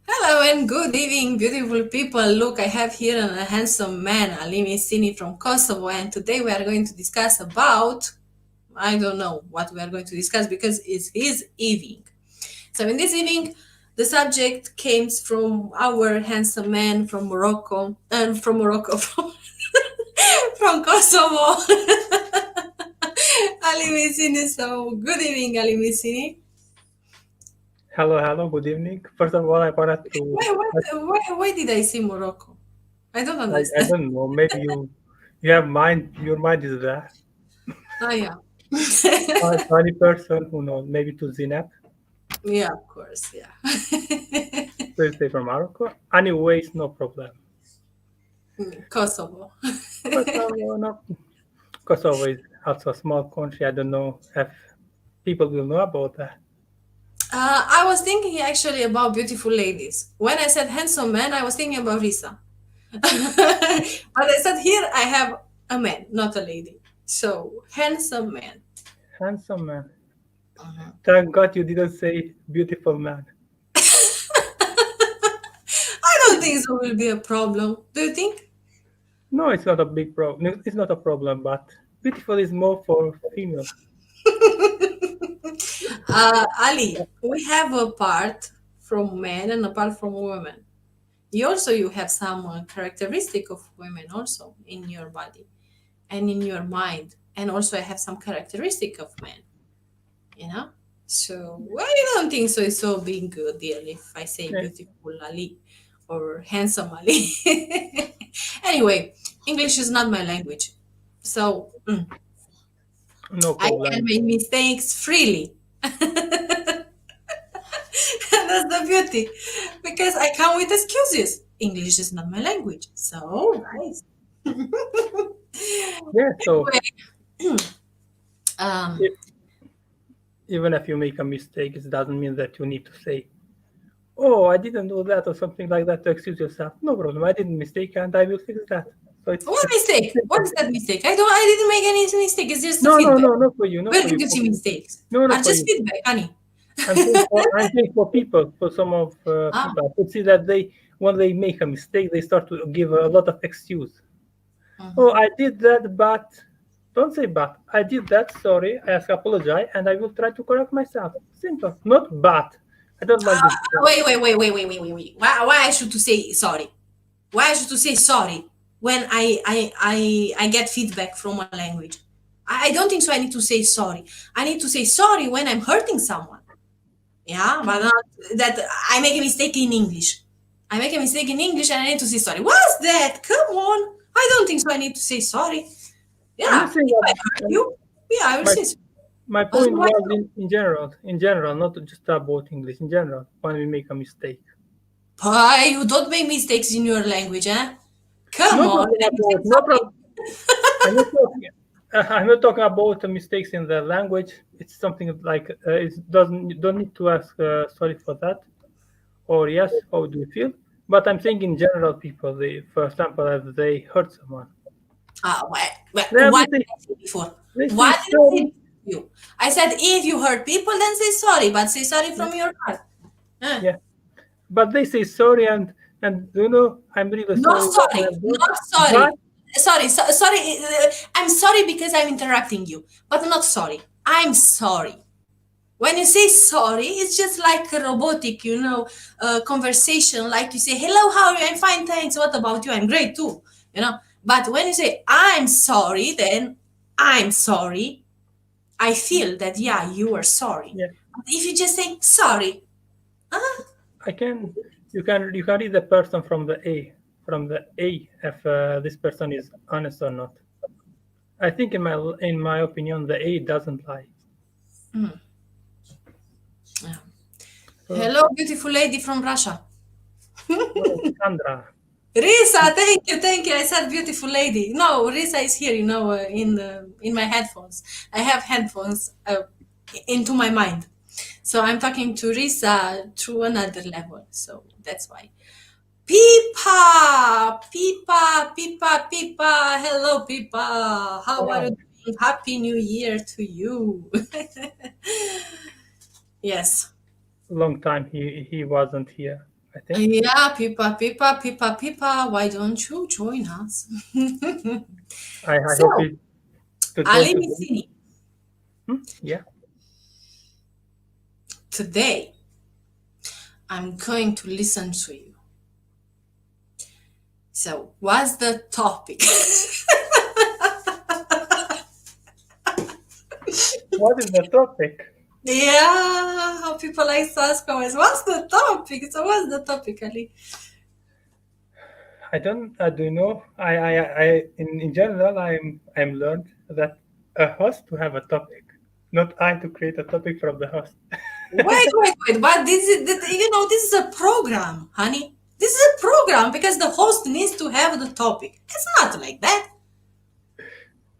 Hello and good evening, beautiful people. Look, I have here a handsome man, Ali Messini from Kosovo, and today we are going to discuss about, I don't know what we are going to discuss because it's his evening. So in this evening, the subject came from our handsome man from Morocco, from Kosovo, Ali Messini. So good evening, Ali Messini. Hello, good evening. First of all, I wanted to, Why did I say Morocco? I don't I understand. don't know, maybe you have mind, your mind is there. Ah, yeah. Funny person, who knows, maybe to Zineb, Yeah, of course. Yeah. so stay from Morocco. Anyways, no problem. Kosovo. Kosovo, no, Kosovo is also a small country. I don't know if people will know about that. I was thinking actually about beautiful ladies. When I said handsome man, I was thinking about Risa. But I said here I have a man, not a lady. So handsome man. Handsome man. Mhm. Thank God you didn't say beautiful man. I don't think so will be a problem. Do you think? No, it's not a big problem. It's not a problem, but beautiful is more for female. Ali, we have a part from men and a part from women. You have some characteristic of women also in your body and in your mind, and also I have some characteristic of men. You know. So I don't think so. It's so big deal if I say Eh, beautiful Ali or handsome Ali. Anyway, English is not my language, so no I can problem. make mistakes freely. That's the beauty, because I come with excuses. English is not my language, so guys. Yeah, so Anyway, um, even if you make a mistake, it doesn't mean that you need to say, "Oh, I didn't do that" or something like that to excuse yourself. No problem. I didn't mistake, and I will fix that. So what it's mistake? What simple. is that mistake? I didn't make any mistake. It's just a No, no, feedback. no, not for you, not Where for did you. you see mistakes? No, Are not for just you. feedback, honey. I'm saying for people, for some of Ah, people, I could see that when they make a mistake, they start to give a lot of excuse. Oh, mhm. I did that, but don't say but. I did that. Sorry, I ask apologize, and I will try to correct myself. Simple, not but. I don't like this. Wait. Why I should to say sorry? Why I should to say sorry when I get feedback from a language? I don't think so. I need to say sorry. I need to say sorry when I'm hurting someone. Yeah, but not that I make a mistake in English. I make a mistake in English and I need to say sorry. What's that? Come on. I don't think so. I need to say sorry. I'm not Yeah, saying if I that. hurt you, yeah, I will My say sorry. my point Otherwise, was no. in general, not just about English. In general, when we make a mistake, Why you don't make mistakes in your language, eh? Come no on, problem let me say about no sorry. problem. I'm not talking. I'm not talking about the mistakes in the language. It's something like it doesn't you don't need to ask sorry for that or yes. How do you feel? But I'm saying in general, people, for example, if they hurt someone, What they did say I say before? they say What did I say sorry. to you? I said if you hurt people, then say sorry, but say sorry Yeah, from your heart. Eh. yeah. But they say sorry, and I'm really Not sorry what I sorry, have done. not But sorry. Sorry. I'm sorry because I'm interrupting you, but not sorry. I'm sorry. When you say sorry, it's just like a robotic, conversation. Like you say, "Hello, how are you? I'm fine, thanks. What about you? I'm great too." You know. But when you say "I'm sorry," then I'm sorry. I feel that yeah, you are sorry. yeah, But if you just say sorry, uh, I can. You can read the person from the A if this person is honest or not. I think in my opinion, the A doesn't lie. So, hello, beautiful lady from Russia. oh, Sandra, Risa, thank you. I said beautiful lady. No, Risa is here, in my headphones. I have headphones into my mind. So I'm talking to Risa through another level. So that's why. Pipa. Hello, Pipa. How are you wow, doing? Happy New Year to you. Yes. long time he wasn't here. I think. Yeah, Pippa, why don't you join us? I hope So, it to join Ali today. Missini, Yeah. today I'm going to listen to you. So, what's the topic? What is the topic? Yeah, how people like to ask always, what's the topic? So, what's the topic, Ali? I don't know. In general, I'm learned that a host to have a topic, not I to create a topic from the host. Wait. But this is a program, honey. This is a program because the host needs to have the topic. It's not like that.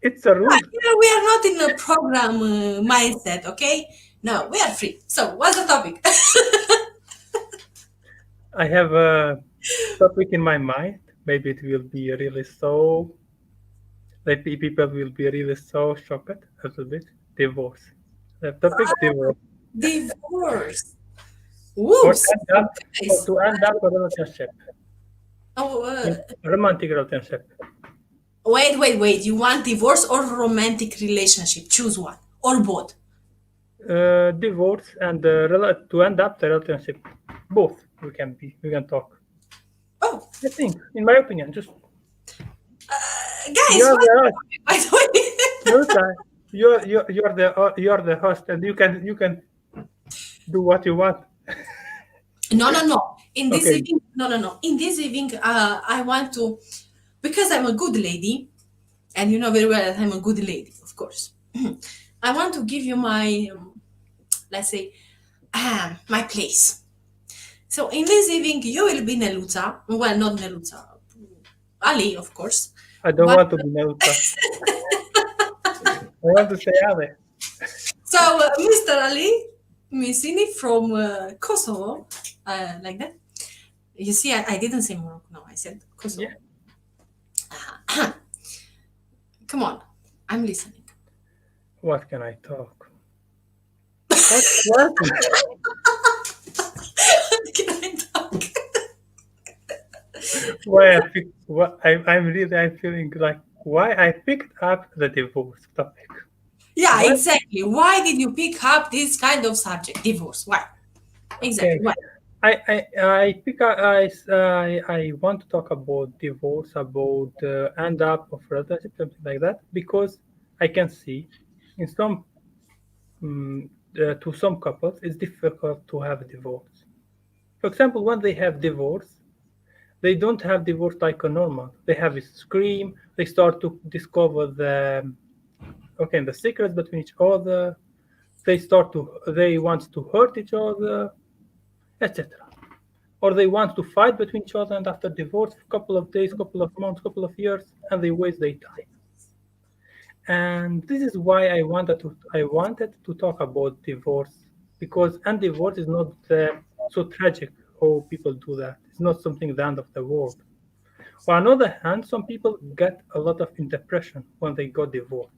It's a rule. We are not in a program mindset, okay? No, we are free. So, what's the topic? I have a topic in my mind. Maybe it will be really so. Like people will be really so shocked a little bit. Divorce. The topic divorce Divorce. or Whoops. end up or Guys. to end up a relationship, Oh, romantic relationship. wait. You want divorce or romantic relationship? Choose one or both. Divorce and to end up the relationship. Both we can talk. Oh, I think, in my opinion, just guys, you're what? the host. By the way. You're the host, and you can do what you want. No. In this Okay, evening, no. In this evening, I want to, because I'm a good lady, and you know very well that I'm a good lady, of course. I want to give you my, let's say, my place. So in this evening, you will be Neluta. Well, not Neluta, Ali, of course. I don't But want to be Naruto. I want to say Ale. so, Mr. Ali Missini from Kosovo, like that. You see, I didn't say Morocco. No, I said Kosovo. Yeah. Come on, I'm listening. What can I talk? What? Can I talk? Why I picked? What I'm feeling like why I picked up the divorce topic. Yeah, What? exactly. Why did you pick up this kind of subject, divorce? Why? Exactly. Okay. Why? I want to talk about divorce, about end up of relationship, something like that, because I can see in some to some couples it's difficult to have a divorce. For example, when they have divorce, they don't have divorce like a normal. They have a scream. They start to discover the secrets between each other. They want to hurt each other, etc. Or they want to fight between each other, and after divorce, a couple of days, couple of months, couple of years, and they waste their time. And this is why I wanted to talk about divorce, because and divorce is not so tragic how people do that. It's not something the end of the world. On the other hand, some people get a lot of depression when they got divorced.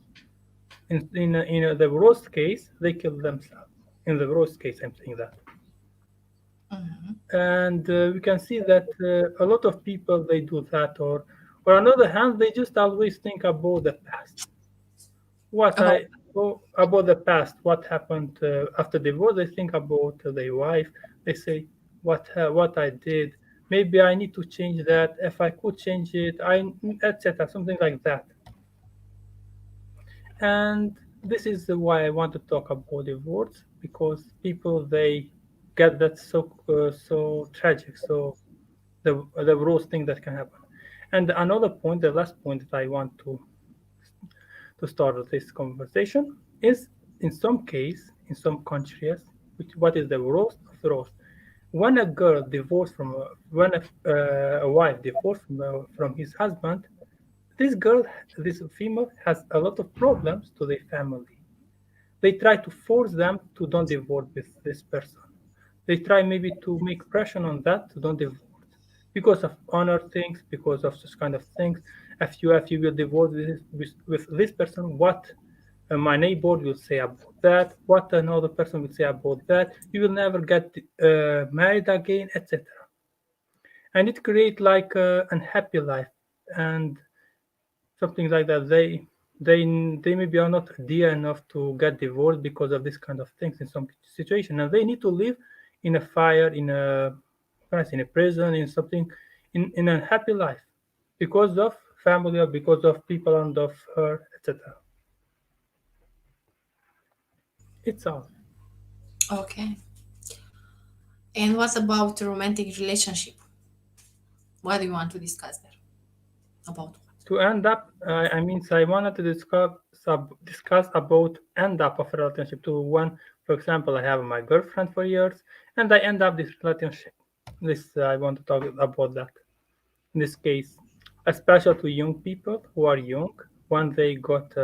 In the worst case, they kill themselves. In the worst case, I'm saying that. And we can see that a lot of people they do that, or on the other hand, they just always think about the past. What About I about the past, what happened after divorce. They think about their wife. They say what I did. Maybe I need to change that. If I could change it, etc. Something like that. And this is why I want to talk about divorce, because people they get that so tragic, so the worst thing that can happen. And another point, the last point that I want to start this conversation is in some case, in some countries, what is the worst of the worst? When a girl divorced when a wife divorced from his husband, this girl, this female, has a lot of problems to their family. They try to force them to don't divorce with this person. They try maybe to make pressure on that to don't divorce because of honor things, because of such kind of things. If you will divorce with this person, what my neighbor will say about that, what another person will say about that, you will never get married again, etc. and it create like a unhappy life and something like that. They maybe are not dear enough to get divorced because of this kind of things in some situation, and they need to live in a fire, in a in a prison, in something, in a happy life because of family or because of people and of her, etc. It's all. Okay. And what about romantic relationship? What do you want to discuss there? About what? To end up, I mean, so I wanted to discuss about end up of a relationship. To one, for example, I have my girlfriend for years, and I end up this relationship. This I want to talk about that. In this case, especially to young people who are young, when they got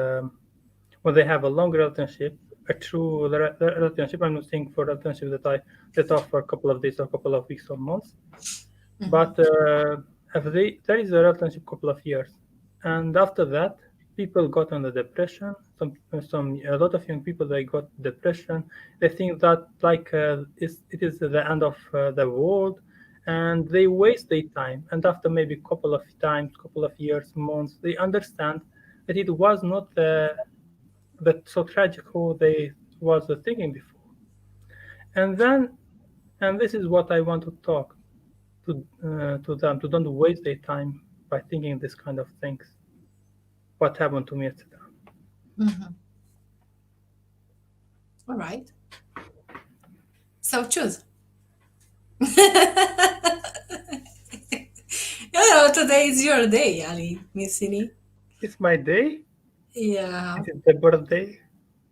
when they have a long relationship, a true relationship. I'm not saying for relationship that are for a couple of days or a couple of weeks or months, but if there is a relationship couple of years, and after that, people got on the depression. A lot of young people they got depression. They think that like it is the end of the world, and they waste their time. And after maybe couple of times, couple of years, months, they understand that it was not that so tragic who they was thinking before. And then, and this is what I want to talk to them to don't waste their time by thinking this kind of things. What happened to me, etc. All right. So choose. Today is your day, Ali Missini. It's my day. Yeah. It is the birthday.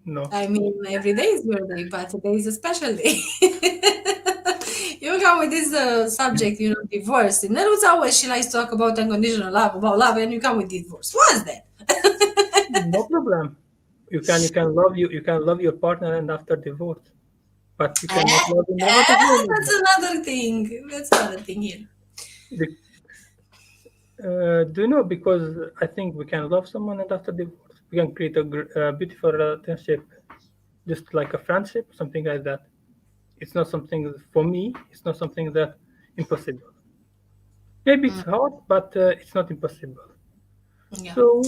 No, I mean, every day is your day, but today is a special day. You come with this subject, divorce. And always she likes to talk about unconditional love, about love, and you come with divorce. What's that? no problem. You can love your partner and after divorce, but you cannot love him never to That's another thing. That's another thing here. the, do you know? Because I think we can love someone and after divorce, we can create a beautiful relationship, just like a friendship, something like that. It's not something for me. It's not something that impossible. Maybe it's hard, but it's not impossible. Yeah. So,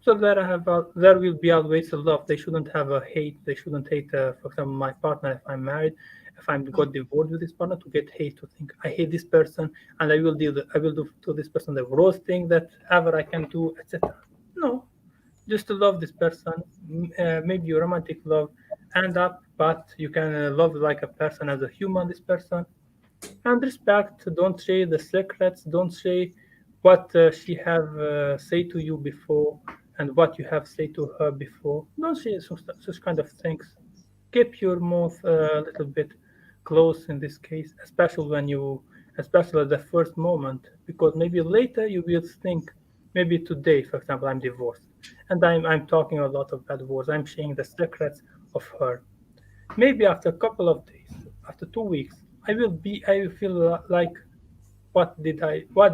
so there will be always a love. They shouldn't have a hate. They shouldn't hate. For example, my partner. If I'm married, if I'm got divorced with this partner, to get hate, to think I hate this person, and I will do to this person the worst thing that ever I can do, etc. No, just to love this person. Maybe romantic love, end up, but you can love like a person as a human. This person and respect. Don't say the secrets. Don't say what she have say to you before and what you have say to her before. Don't say such kind of things. Keep your mouth a little bit close in this case, especially at the first moment, because maybe later you will think, maybe today, for example, I'm divorced, and I'm talking a lot of bad words. I'm saying the secrets of her. Maybe after a couple of days, after 2 weeks, I will feel like, what did I? Why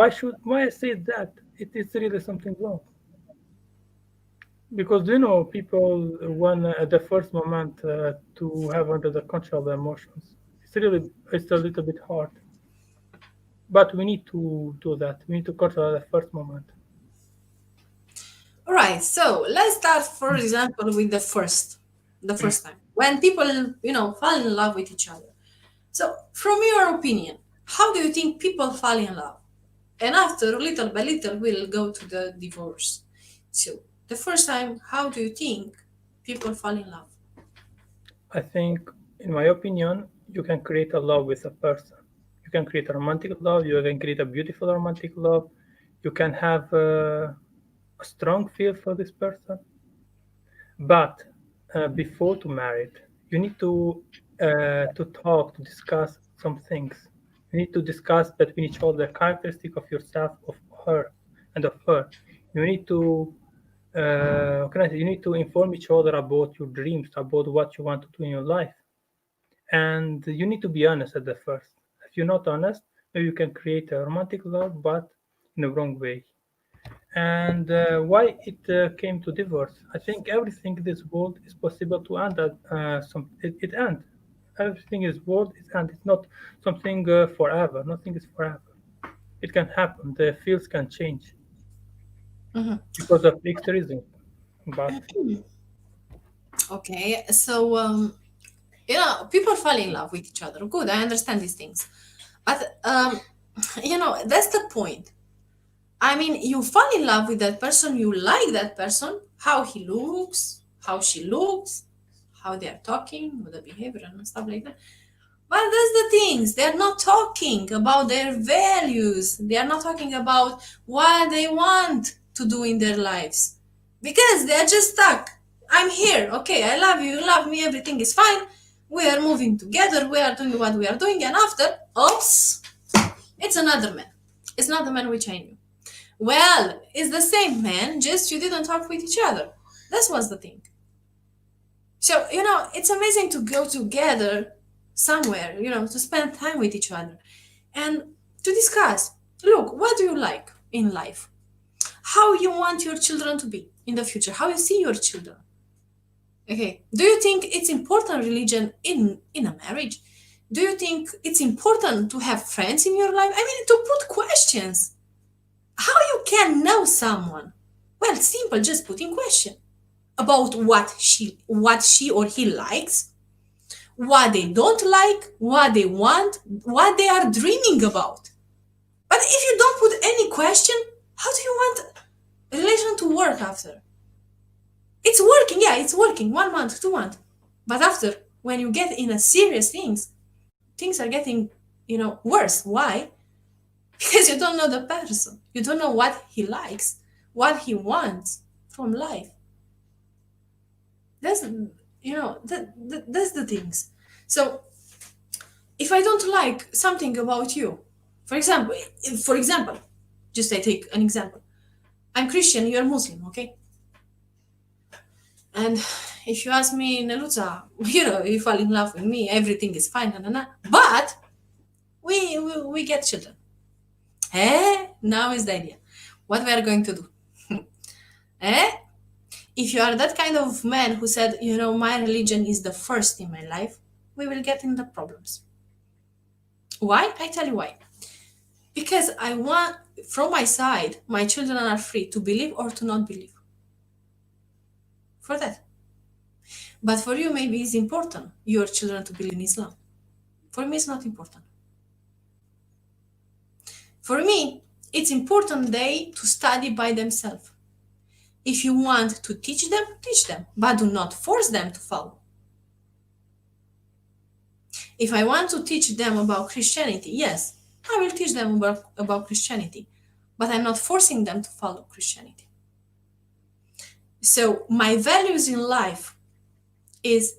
I say that? It is really something wrong. Because people want at the first moment to have under the control the emotions. It's a little bit hard, but we need to do that. We need to control the first moment. All right. So let's start, for example, with the first time when people, fall in love with each other. So, from your opinion, how do you think people fall in love? And after, little by little, we'll go to the divorce. So, the first time, how do you think people fall in love? I think, in my opinion, you can create a love with a person. You can create a romantic love. You can create a beautiful romantic love. You can have a strong feel for this person. But before to marry it, you need to talk, to discuss some things. You need to discuss between each other the characteristic of yourself, of her, and of her. You need to how can I say? You need to inform each other about your dreams, about what you want to do in your life, and you need to be honest at the first. If you're not honest, maybe you can create a romantic love, but in the wrong way. And why it came to divorce? I think everything in this world is possible to end at it end. everything is world, and it's not something forever. Nothing is forever. It can happen. The fields can change Mhm. because of X reason. But Okay, so people fall in love with each other. Good, I understand these things, but that's the point. I mean, you fall in love with that person, you like that person, how he looks, how she looks, how they are talking, with the behavior and stuff like that. But that's the things. They're not talking about their values. They are not talking about what they want to do in their lives. Because they're just stuck. I'm here. Okay, I love you. You love me. Everything is fine. We are moving together. We are doing what we are doing. And after, oops, it's another man. It's not the man which I knew. Well, it's the same man, just you didn't talk with each other. That was the thing. So, it's amazing to go together somewhere, to spend time with each other and to discuss, look, what do you like in life? How you want your children to be in the future? How you see your children? Okay. Do you think it's important religion in a marriage? Do you think it's important to have friends in your life? I mean, to put questions. How you can know someone? Well, simple, just putting question about what she or he likes, what they don't like, what they want, what they are dreaming about. But if you don't put any question, how do you want a relation to work after? It's working, yeah, it's working 1 month, 2 months. But after, when you get in a serious things are getting, worse. Why? Because you don't know the person. You don't know what he likes, what he wants from life. That's that's the things. So if I don't like something about you, for example, just I take an example. I'm Christian, you're Muslim, okay? And if you ask me, Neluza, you fall in love with me, everything is fine, but we get children. Now is the idea. What we are going to do? eh? If you are that kind of man who said, my religion is the first in my life, we will get in the problems. Why? I tell you why. Because I want, from my side, my children are free to believe or to not believe. For that. But for you, maybe it's important, your children to believe in Islam. For me, it's not important. For me, it's important they to study by themselves. If you want to teach them, but do not force them to follow. If I want to teach them about Christianity, yes, I will teach them about Christianity, but I'm not forcing them to follow Christianity. So my values in life is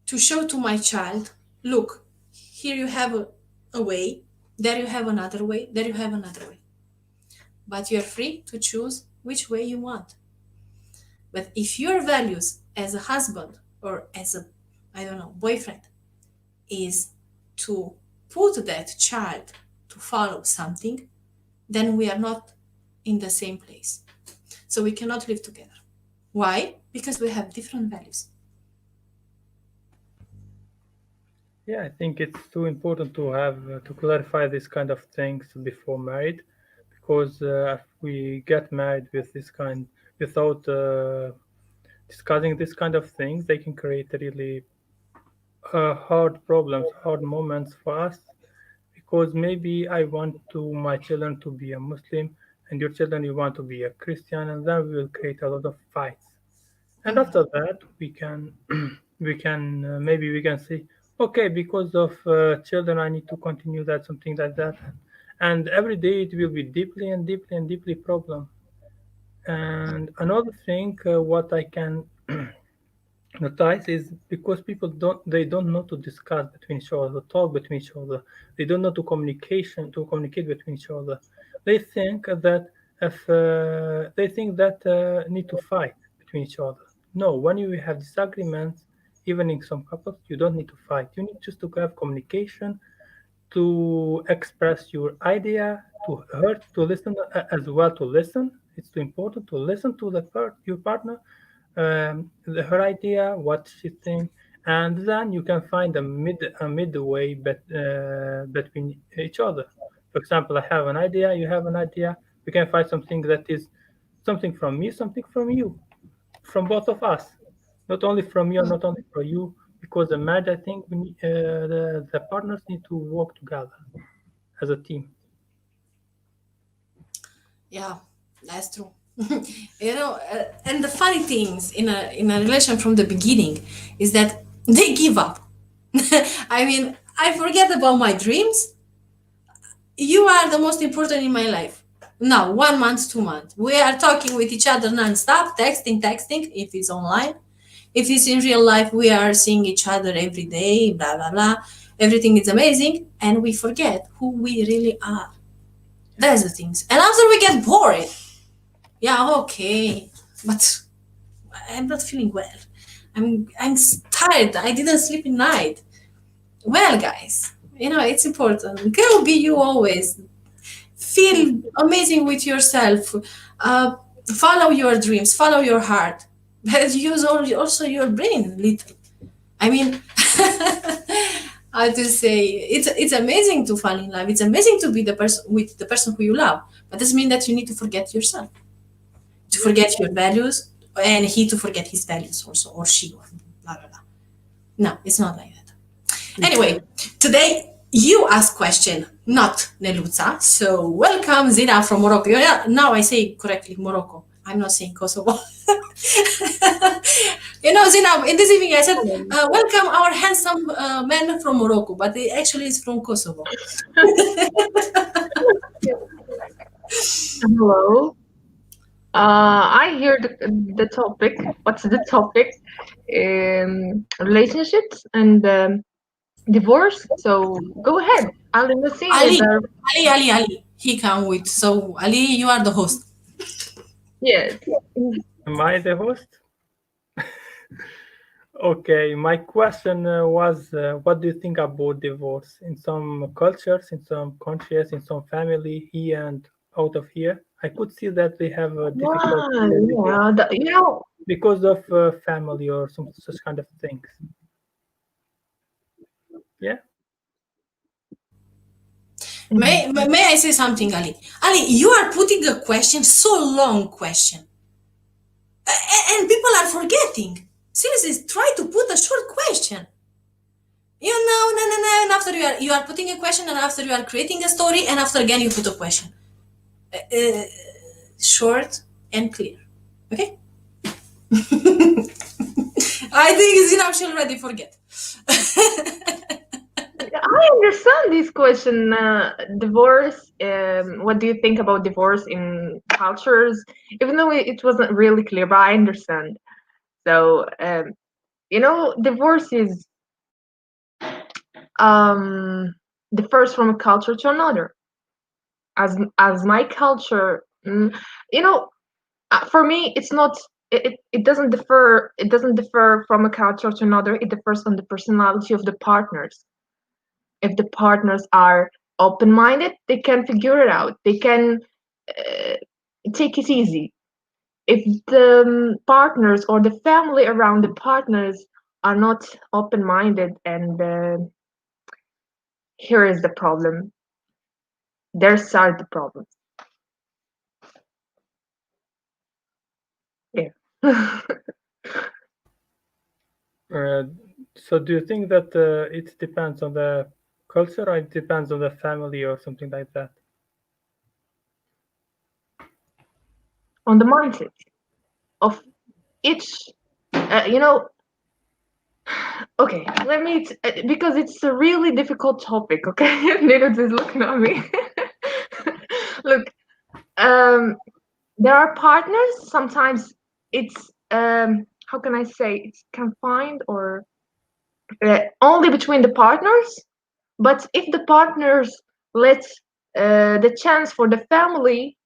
to show to my child, look, here you have a way, there you have another way, there you have another way. But you're free to choose which way you want. But if your values as a husband or as a, boyfriend is to put that child to follow something, then we are not in the same place. So we cannot live together. Why? Because we have different values. yeah, I think it's too important to have to clarify this kind of things before married, because if we get married with this kind without discussing this kind of things, they can create really hard problems, hard moments for us. Because maybe I want to my children to be a Muslim, and your children you want to be a Christian, and then we will create a lot of fights. And after that, we can we can maybe we can say, okay, because of children, I need to continue that something like that, and every day it will be deeply and deeply and deeply problem. And another thing, what I can notice is because people don't know to discuss between each other, talk between each other. They don't know to communicate between each other. They think that if they think that need to fight between each other. No, when you have disagreements, even in some couples, you don't need to fight. You need just to have communication, to express your idea, to hear, to listen as well. To listen, it's too important to listen to your partner, her idea, what she thinks, and then you can find a midway between each other. For example, I have an idea, you have an idea. We can find something that is something from me, something from you, from both of us, not only from you, not only for you. Because the marriage, I think the partners need to work together as a team. Yeah, that's true. And the funny things in a relation from the beginning is that they give up. I mean, I forget about my dreams. You are the most important in my life. Now, 1 month, 2 months, we are talking with each other non-stop, texting. If it's online, if it's in real life, we are seeing each other every day. Blah blah blah. Everything is amazing, and we forget who we really are. That's the things. And after we get bored, yeah, okay, but I'm not feeling well. I'm tired. I didn't sleep in night. Well, guys, it's important. Girl, be you always. Feel amazing with yourself. Uh, Follow your dreams. Follow your heart. But use also your brain little. I mean, how to say, it's amazing to fall in love. It's amazing to be the person with the person who you love. But doesn't mean that you need to forget yourself, to forget your values, and he to forget his values also, or she, or blah blah blah. No, it's not like that. Anyway, today you ask question, not Neluca. So welcome Zina from Morocco. Yeah, now I say correctly Morocco. I'm not saying Kosovo. Zina, in this evening I said, welcome our handsome man from Morocco, but it actually is from Kosovo. Hello. I hear the topic. What's the topic? Relationships and divorce. So go ahead. Ali Nassim Ali, is our Ali. He can wait. So Ali, you are the host. yes. Am I the host? Okay, my question was, what do you think about divorce in some cultures, in some countries, in some family, here and out of here? I could see that they have a difficult Yeah. because of family or some such kind of things. Yeah. May I say something, Ali? Ali, you are putting a question, so long question, and people are forgetting. Seriously, try to put a short question. No. And after you are putting a question, and after you are creating a story, and after again you put a question. Short and clear. Okay. I think Zina she already forget. I understand this question. Divorce. What do you think about divorce in cultures? Even though it wasn't really clear, but I understand. So, divorce is differs from a culture to another. As my culture, for me, it's not. It doesn't differ. It doesn't differ from a culture to another. It differs on the personality of the partners. If the partners are open-minded, they can figure it out. They can take it easy. If the partners or the family around the partners are not open-minded, and here is the problem. There start the problem. Yeah. So do you think that it depends on the culture, or it depends on the family, or something like that? On the mindset of each, okay, let me, because it's a really difficult topic, okay? Nidus is looking at me. Look, there are partners, sometimes it's, how can I say, it's confined or only between the partners, but if the partners let the chance for the family,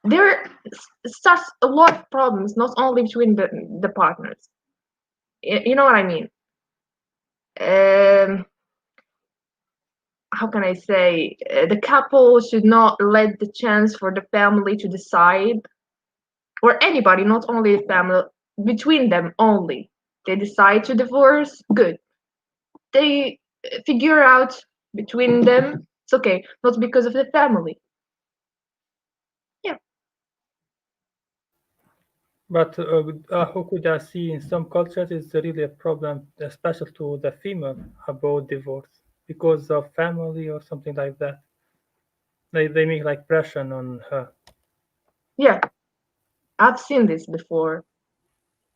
there starts a lot of problems, not only between the partners. You know what I mean? How can I say? The couple should not let the chance for the family to decide, or anybody, not only the family, between them only. they decide to divorce, good. They figure out between them, it's okay, not because of the family. Yeah. But how could I see in some cultures it's really a problem, especially to the female, about divorce because of family or something like that. They make like pressure on her. Yeah, I've seen this before.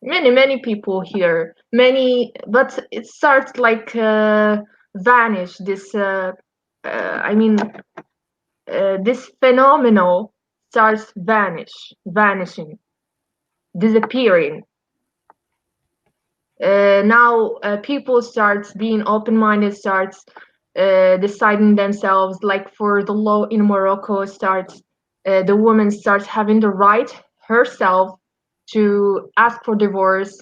Many people here, but it starts like vanish. I mean, this phenomenon starts vanishing, disappearing. Now people starts being open-minded, starts deciding themselves. Like for the law in Morocco, starts the woman starts having the right herself to ask for divorce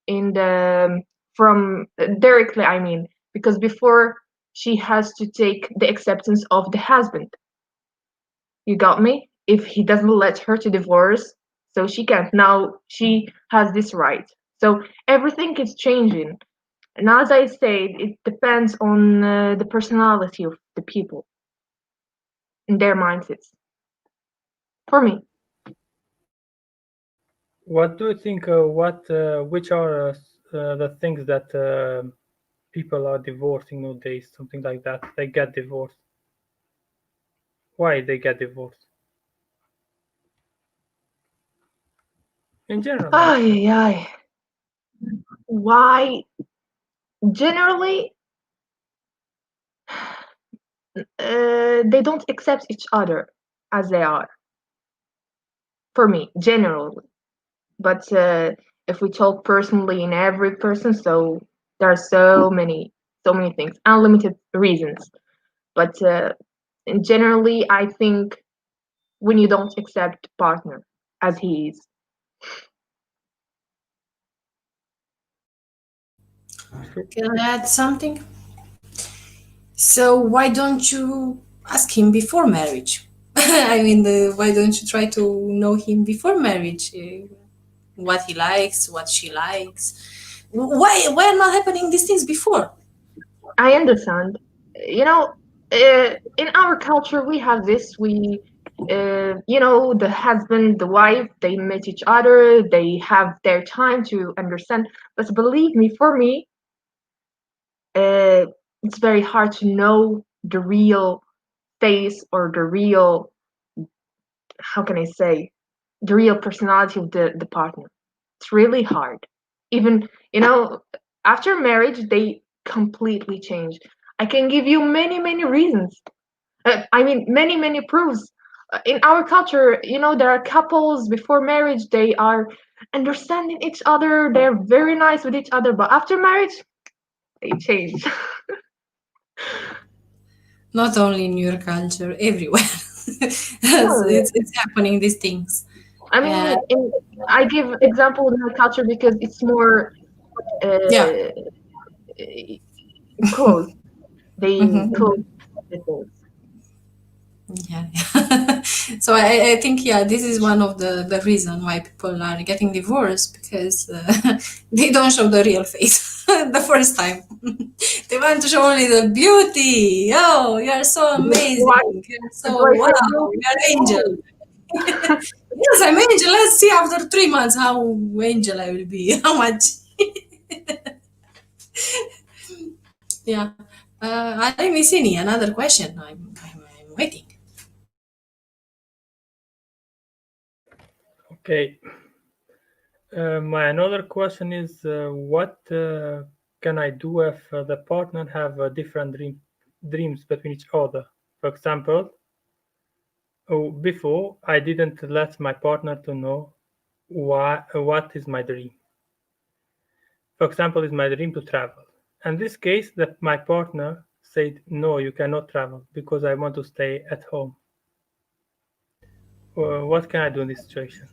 in the from directly. I mean, because before she has to take the acceptance of the husband. You got me? If he doesn't let her to divorce, so she can't. Now she has this right. So everything is changing. And as I said, it depends on the personality of the people and their mindsets. For me, What do you think? Which are the things that people are divorcing nowadays? Something like that. They get divorced. Why they get divorced? In general, like ay, ay. Why? Generally, they don't accept each other as they are. For me, generally. But if we talk personally in every person, so there are so many things, unlimited reasons. But generally, I think when you don't accept partner as he is. Can I add something? So why don't you ask him before marriage? I mean, why don't you try to know him before marriage? What he likes, what she likes. Why are not happening these things before? I understand. You know, in our culture, we have this. The husband, the wife, they meet each other. They have their time to understand. But believe me, for me, uh, it's very hard to know the real face or the real, how can I say, the real personality of the partner. It's really hard. Even, after marriage, they completely change. I can give you many reasons. Many proofs. In our culture, there are couples before marriage, they are understanding each other, they're very nice with each other, but after marriage, they change. Not only in your culture, everywhere. No, It's happening, these things. I Uh, mean, I give example in our culture because it's more yeah. uh, close. They Mhm. close the things. Yeah. So I think, yeah, this is one of the reason why people are getting divorced, because they don't show the real face the first time. They want to show only the beauty. Oh, you are so Why? amazing. You're Do so I wow. say no? You're angel. Yes, I'm angel. Let's see after 3 months how angel I will be. How much? Yeah. Ali Missini, another question. I'm waiting. okay. My another question is what can I do if the partner have different dreams between each other? For example, before I didn't let my partner to know what is my dream. For example, is my dream to travel. In this case, that my partner said, "No, you cannot travel because I want to stay at home." What can I do in this situation?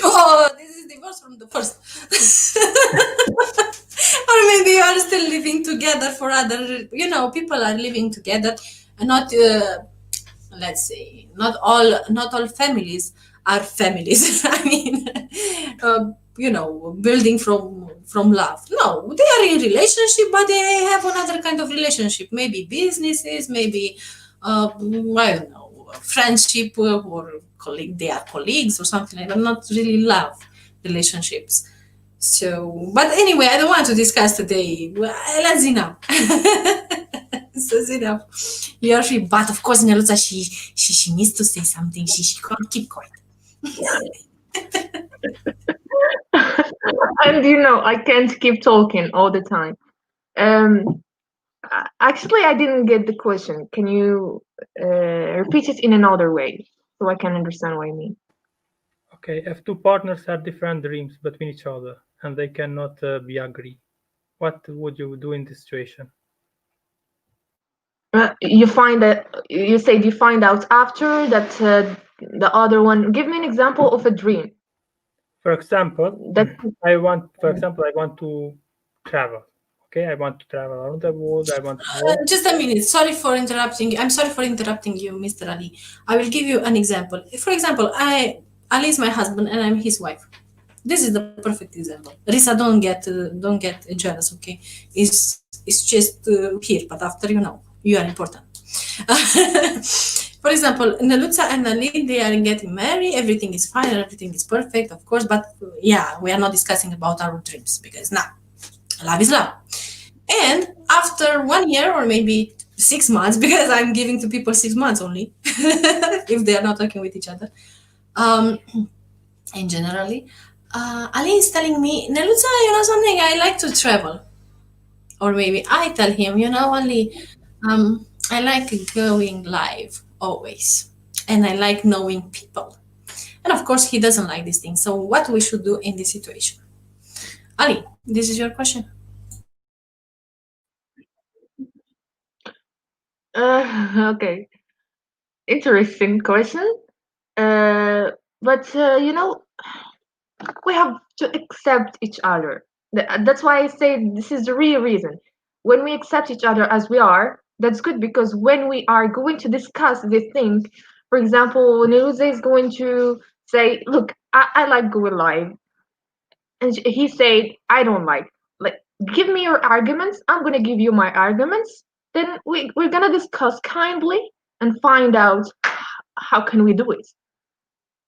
Oh, this is divorce from the first. Or maybe you are still living together for other, people are living together, and not, let's say, not all families are families. I mean, building from love. No, they are in relationship, but they have another kind of relationship. Maybe businesses, maybe I don't know, friendship or colleague. They are colleagues or something like that. Not really love relationships. So, but anyway, I don't want to discuss today. Let's enough. That's enough. You are free, but of course, Neluța, she needs to say something. She can't keep quiet. And I can't keep talking all the time. Actually, I didn't get the question. Can you repeat it in another way so I can understand what you mean? Okay, if two partners have different dreams between each other and they cannot be agree, what would you do in this situation? You find out after that the other one. Give me an example of a dream. For example, That I want to travel. Okay, I want to travel around the world. I want to go. Just a minute. Sorry for interrupting. I'm sorry for interrupting you, Mr. Ali. I will give you an example. For example, Ali is my husband and I'm his wife. This is the perfect example. Risa, don't get jealous, okay? It's just here, but after you are important. For example, Neluța and Ali, they are getting married. Everything is fine. Everything is perfect, of course. But yeah, we are not discussing about our dreams because now love is love. And after 1 year or maybe 6 months, because I'm giving to people 6 months only, if they are not talking with each other, and generally, Ali is telling me, Neluța, something, I like to travel. Or maybe I tell him, Ali, I like going live always. And I like knowing people. And of course, he doesn't like these things. So what we should do in this situation? Ali, this is your question. Okay. Interesting question. But we have to accept each other. That's why I say this is the real reason. When we accept each other as we are, that's good, because when we are going to discuss this thing, for example, Neluța is going to say, look, I like going live. And he said, I don't like, give me your arguments. I'm going to give you my arguments. Then we're going to discuss kindly and find out how can we do it?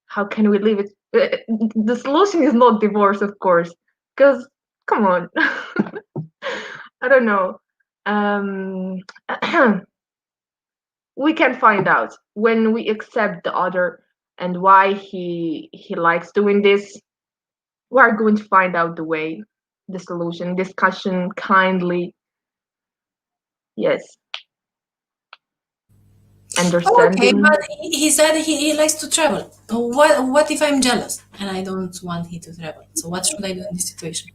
How can we leave it? The solution is not divorce, of course, because come on. I don't know. We can find out when we accept the other and why he likes doing this. We are going to find out the way, the solution, discussion kindly. Yes. Understanding. Okay, but he said he likes to travel. What if I'm jealous and I don't want him to travel? So what should I do in this situation?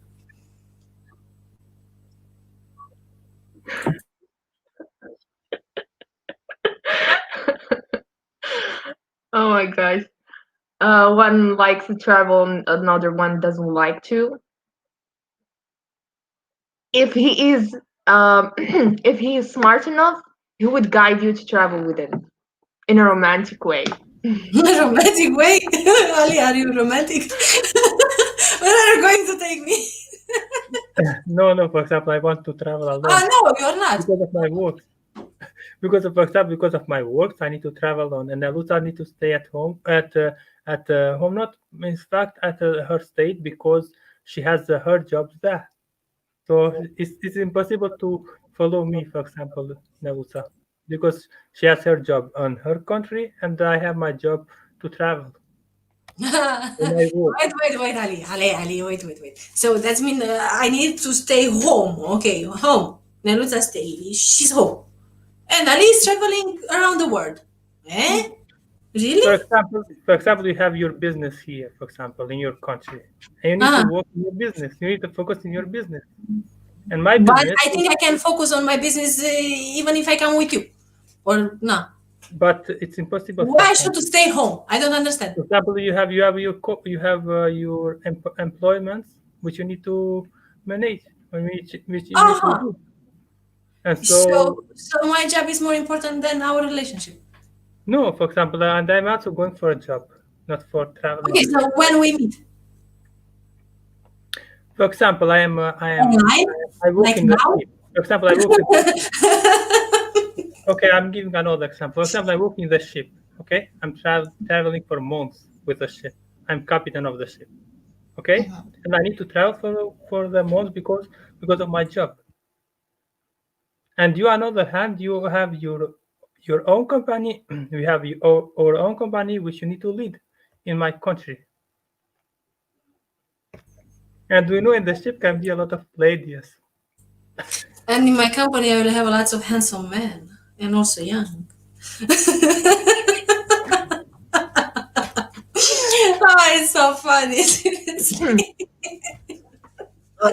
Oh my gosh. One likes to travel, another one doesn't like to. If he is if he is smart enough, he would guide you to travel with him in a romantic way. Romantic way? Ali, are you romantic? Where are you going to take me? No. For example, I want to travel alone. No, you're not. Because of my work. Because of my work, I need to travel alone, and Neluța need to stay at home at home. Not in fact at her state, because she has her job there. So it's impossible to follow me, for example, Neluța, because she has her job on her country, and I have my job to travel. Wait, Ali, wait. So that means I need to stay home. Okay, home. Neluța stay. She's home. And Ali is traveling around the world. Really? For example, you have your business here, for example, in your country. And you need to work in your business. You need to focus in your business. And my business. But I think I can focus on my business even if I come with you. Or no? But it's impossible. Why should you stay home? I don't understand. For example, you have your employments which you need to manage, which you need to do. And so my job is more important than our relationship. No, for example, and I'm also going for a job, not for traveling. Okay, so when we meet? For example, I online, work like in the now. ship. For example, I work in okay, I'm giving another example. For example, I work in the ship. Okay, I'm traveling for months with the ship. I'm captain of the ship. Okay, Mhm. and I need to travel for the months because of my job. And you, on the other hand, you have your own company. We have our own company which you need to lead in my country. And we know in the ship can be a lot of ladies. And in my company, I will have lots of handsome men and also young. Oh, it's so funny. Seriously. I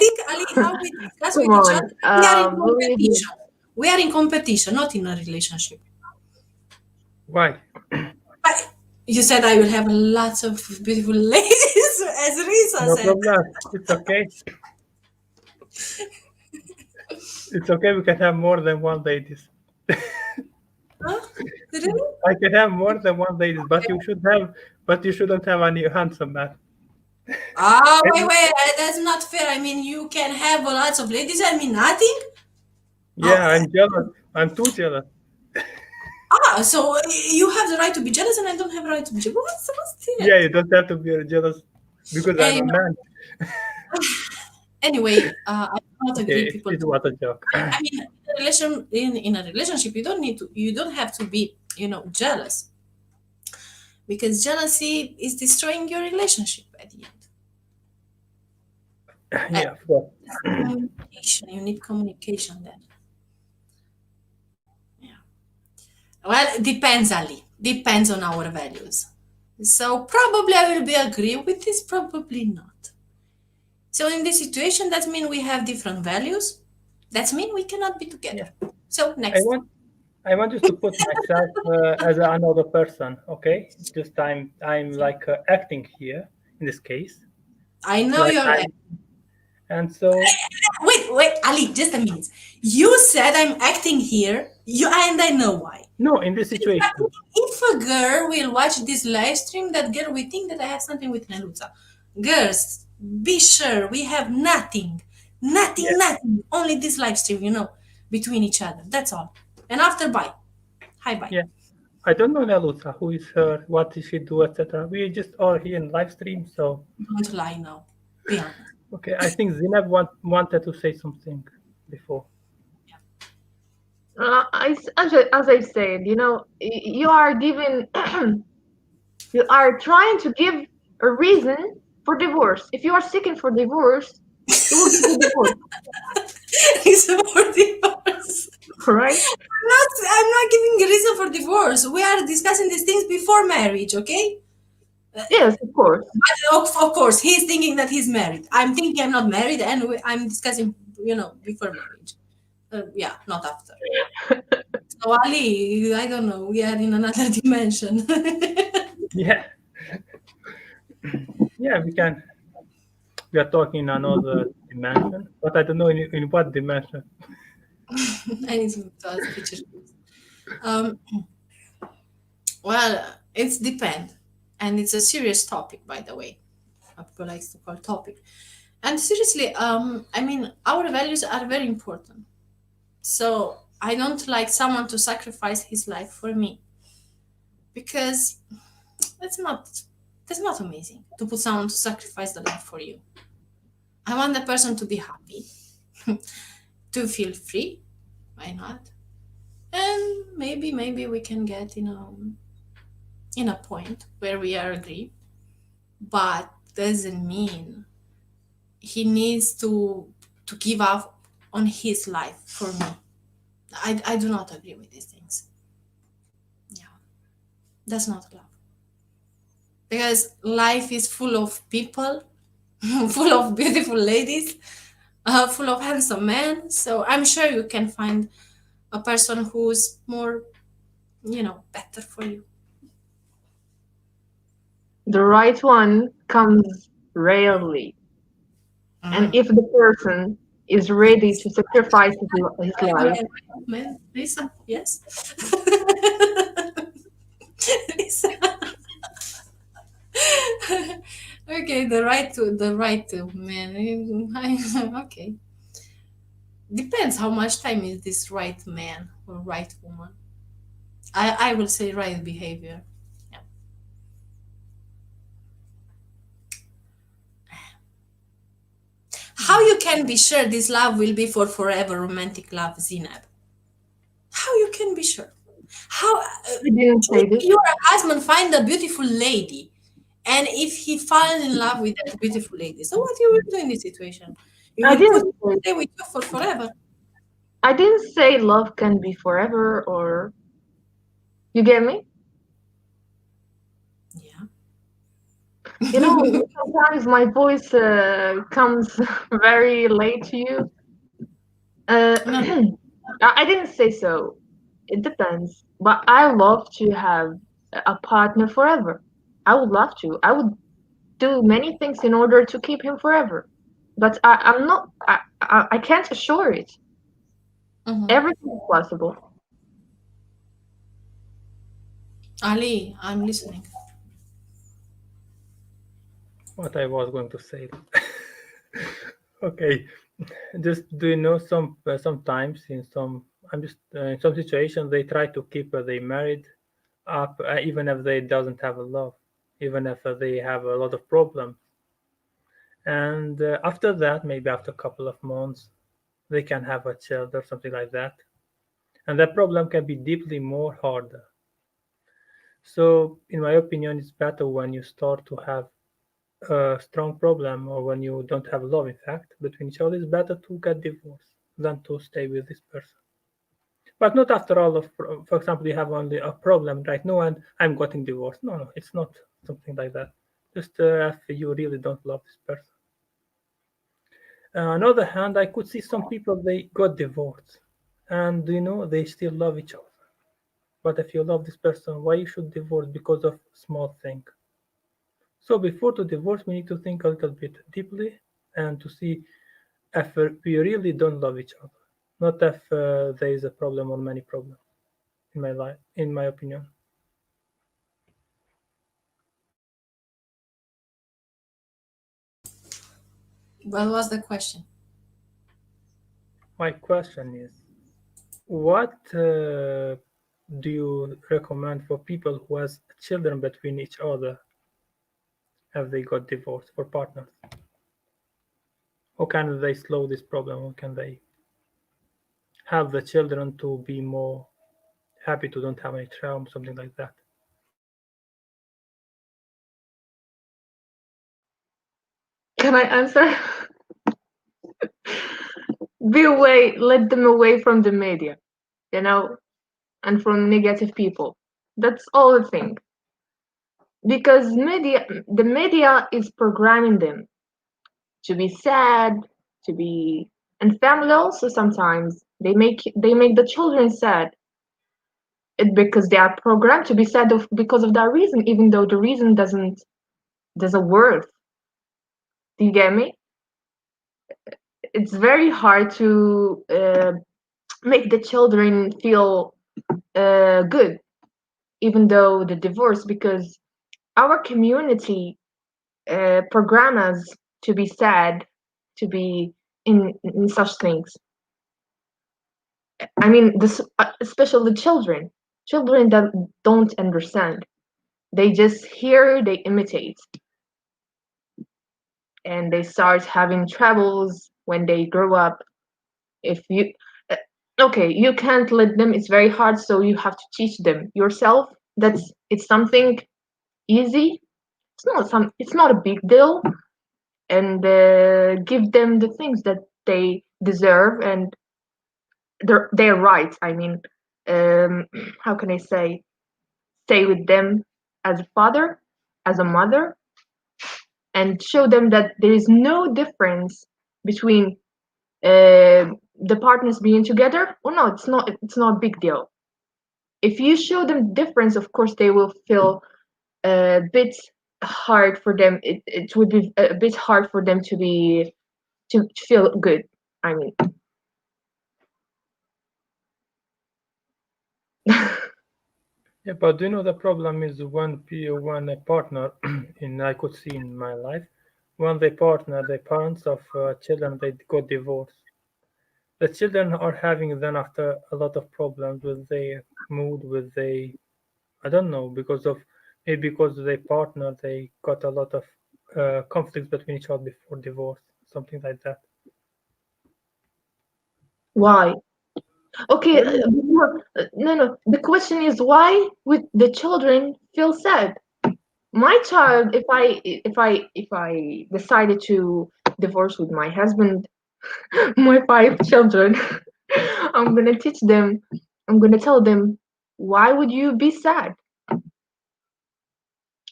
think Ali, how we discuss Come with each other, on. we are in Believe me. competition. We are in competition, not in a relationship. Why? But you said I will have lots of beautiful ladies, as Risa No said. problem. It's okay. It's okay. We can have more than one ladies. Huh? Really? I can have more than one ladies, but you shouldn't have any handsome man. Ah, wait, And- wait, that's not fair. I mean, you can have lots of ladies. I mean, nothing. Oh, Yeah, I'm jealous. I'm too jealous. so you have the right to be jealous, and I don't have the right to be jealous. What's Yeah, it? you don't have to be jealous because I'm a Anyway, man. I don't agree. Okay, People it do. was a joke. I mean, in a relationship, you don't have to be jealous, because jealousy is destroying your relationship at the end. Yeah, of course. Communication. You need communication then. Yeah. Well, it depends, Ali. Depends on our values. So probably I will be agree with this, probably not. So in this situation, that means we have different values. That means we cannot be together. So I next. want just to put myself as another person. Okay, just I'm like acting here in this case. I know Like you're. and so Wait, Ali, just a minute. You said I'm acting here. And I know why. no, in this situation. If a girl will watch this live stream, that girl will think that I have something with Neluza. Girls, be sure we have nothing. Nothing, Yeah. nothing. Only this live stream, between each other. That's all. And after, bye. Hi, bye. Yeah. I don't know Nelusa, who is her, what does she do, etc. We just are here in live stream, so Don't lie now. Be honest. okay. I think Zineb wanted to say something before. As I said, you are giving, you are trying to give a reason for divorce. If you are seeking for divorce, you will get a divorce, It's for divorce. right? I'm not giving a reason for divorce. We are discussing these things before marriage, okay? Yes, of course. Of course, he's thinking that he's married. I'm thinking I'm not married, and I'm discussing, before marriage. Yeah, not after. So Ali, I don't know. We are in another dimension. Yeah. Yeah, we can. We are talking in another dimension, but I don't know in what dimension. I need to ask pictures. Well, it's depend, and it's a serious topic, by the way. People likes to call topic. And seriously, I mean, our values are very important. So I don't like someone to sacrifice his life for me, because that's not amazing to put someone to sacrifice the life for you. I want the person to be happy, to feel free. Why not? And maybe we can get in a point where we are agree, but doesn't mean he needs to give up on his life for me. I do not agree with these things. Yeah, that's not love, because life is full of people, full of beautiful ladies, full of handsome men. So I'm sure you can find a person who's more, better for you. The right one comes rarely. And if the person is ready to sacrifice his life, Man, Lisa, yes. Lisa. Okay, the right man. Okay, depends how much time is this right man or right woman. I will say right behavior. Yeah. How you can be sure this love will be for forever romantic love, Zinab? How you can be sure? How I didn't say if this. your husband find a beautiful lady, and if he falls in love with that beautiful lady, so what you will do in this situation? You I will put didn't say stay with you for forever. I didn't say love can be forever or you get me? Yeah. You know, sometimes my voice comes very late to you. Uh, No, I didn't say so. It depends. But I love to have a partner forever. I would love to. I would do many things in order to keep him forever. But I'm not. I can't assure it. mhm. Everything is possible. Ali, I'm listening. What I was going to say. Okay, just do you know sometimes in some I'm just in some situations they try to keep they married up even if they doesn't have a love, even if they have a lot of problems, and after that maybe after a couple of months they can have a child or something like that, and that problem can be deeply more harder. So in my opinion, it's better when you start to have a strong problem or when you don't have love in fact between each other, it's better to get divorced than to stay with this person. But not after all of, for example, you have only a problem right now and I'm getting divorced. No, no, it's not something like that. Just if you really don't love this person. On the other hand, I could see some people they got divorced, and you know they still love each other. But if you love this person, why you should divorce because of small thing? So before to divorce, we need to think a little bit deeply and to see if we really don't love each other, not if there is a problem or many problems in my life, in my opinion. What was the question? My question is, what do you recommend for people who has children between each other if they got divorced for partners? How can they slow this problem? How can they have the children to be more happy to don't have any trauma, something like that? Can I answer? Be away, let them away from the media, you know, and from negative people. That's all the thing. Because the media is programming them to be sad, to be, and family also sometimes they make the children sad. Because they are programmed to be sad because of that reason, even though the reason doesn't worth. Do you get me? It's very hard to make the children feel good, even though the divorce, because our community program us to be sad, to be in such things. I mean, especially children that don't understand. They just hear, they imitate, and they start having troubles when they grow up. If you uh, okay, you can't let them, it's very hard, so you have to teach them yourself. It's something easy. It's not a big deal, and give them the things that they deserve and their rights. I mean, um how can I say, stay with them as a father, as a mother, and show them that there is no difference between the partners being together. Oh no, it's not a big deal. If you show them difference, of course they will feel a bit hard for them. It would be a bit hard for them to feel good, I mean. Yeah, but you know the problem is when a partner, in I could see in my life, when the parents of children, they got divorced. The children are having then after a lot of problems with their mood, with their I don't know maybe because their partner they got a lot of conflicts between each other before divorce, something like that. Why? Okay, Well, no. The question is why would the children feel sad? My child, if I decided to divorce with my husband, my 5 children, I'm gonna teach them. I'm gonna tell them, why would you be sad?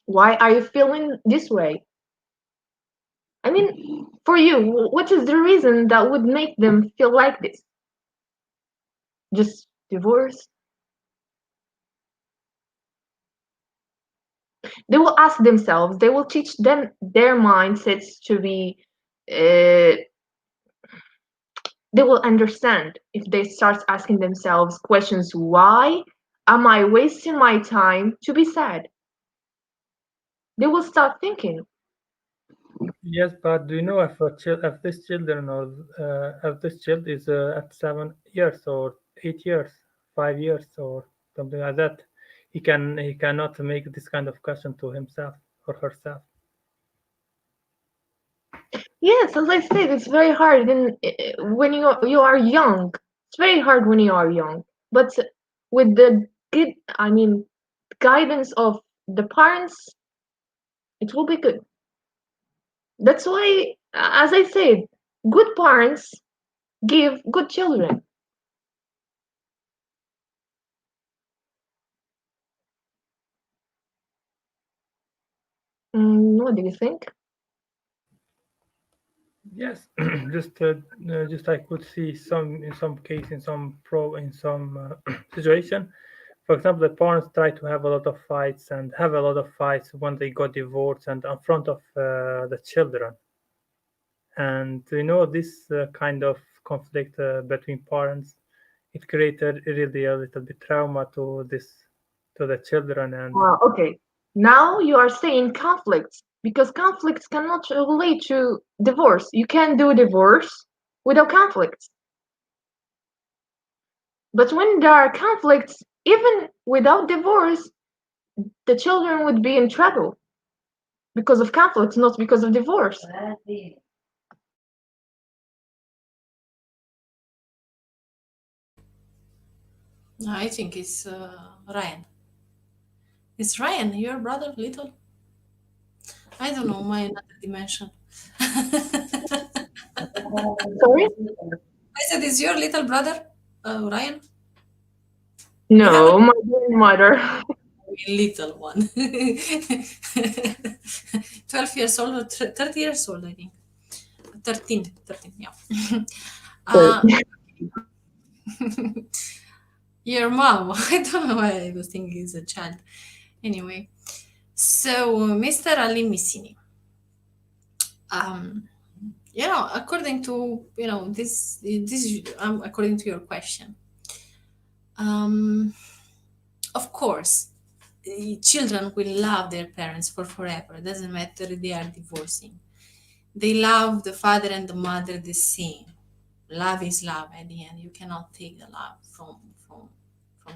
Why are you feeling this way? I mean, for you, what is the reason that would make them feel like this? Just divorce? They will ask themselves, they will teach them their mindsets to be, uh, they will understand if they start asking themselves questions. Why am I wasting my time to be sad? They will start thinking. yes, but do you know if this children or if this child is at 7 years or 8 years, 5 years or something like that, he cannot make this kind of question to himself or herself. Yes, as I said, it's very hard when you are young. It's very hard when you are young. But with the good, I mean, guidance of the parents, it will be good. That's why, as I said, good parents give good children. What do you think? Yes, just I could see some in some case in some situation. For example, the parents try to have a lot of fights and have a lot of fights when they got divorced and in front of the children. And you know this kind of conflict between parents, it created really a little bit trauma to the children and Okay. Now you are saying conflicts because conflicts cannot relate to divorce. You can do divorce without conflicts. But when there are conflicts, even without divorce, the children would be in trouble because of conflicts, not because of divorce. I think it's Ryan. Is Ryan your brother, little? I don't know, my another dimension. Sorry? I said, is your little brother, Ryan? You have a No, my grandmother. little one. 12 years old or 30 years old, I think. 13, yeah. Uh, your mom, I don't know why I was thinking it's a child. Anyway, so Mr. Ali Missini, according to, according to your question, of course, children will love their parents for forever. It doesn't matter if they are divorcing. They love the father and the mother the same. Love is love at the end. You cannot take the love from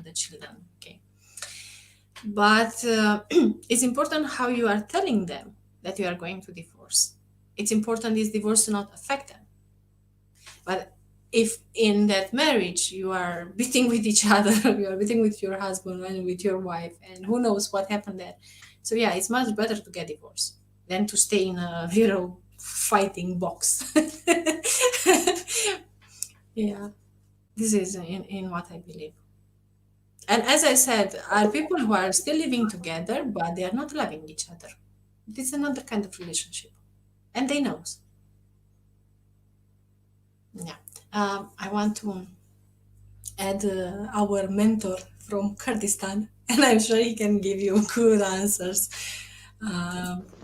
the children. Okay, but it's important how you are telling them that you are going to divorce. It's important this divorce to not affect them. But if in that marriage you are beating with each other, you are beating with your husband and with your wife, and who knows what happened there. So yeah, it's much better to get divorced than to stay in a fighting box. Yeah, this is in what I believe. And as I said, are people who are still living together, but they are not loving each other. This is another kind of relationship, and they know. Yeah, I want to add our mentor from Kurdistan, and I'm sure he can give you good answers.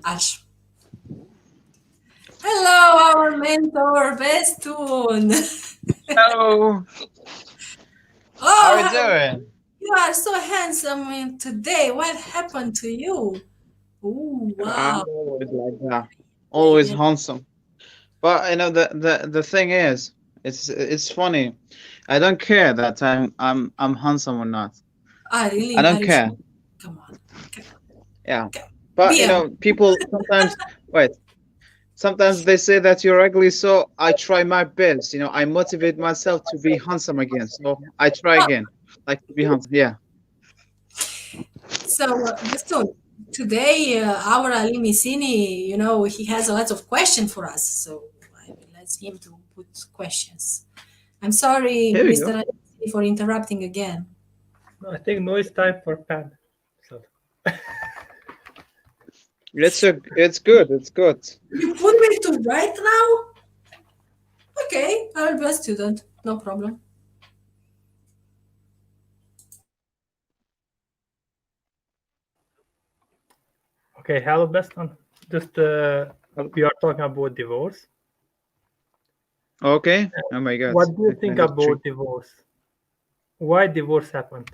Ash. Hello, our mentor, Bestun. Hello. How are you Oh, doing? You are so handsome today. What happened to you? Oh, I'm wow. always like that. Yeah, Always yeah. handsome. But you know the thing is, it's funny. I don't care that I'm handsome or not. Ah, I really? don't Are you care. sure? Come on. Come, Yeah. come. But Be you honest. know, people sometimes wait. Sometimes they say that you're ugly, so I try my best. You know, I motivate myself to be handsome again. So I try Oh, again, like to be handsome. Yeah. so, Gaston, today our Ali Missini, he has a lot of questions for us. So I will ask him to put questions. I'm sorry, Here we Mr. go. Ali Missini, for interrupting again. I think now it's time for Pan. So, It's good. It's good. You put me to right now? Okay, I'll be a student. No problem. okay, hello, Beston. Just we are talking about divorce. Okay. Oh my God. What do you It's think industry. about divorce? Why divorce happened?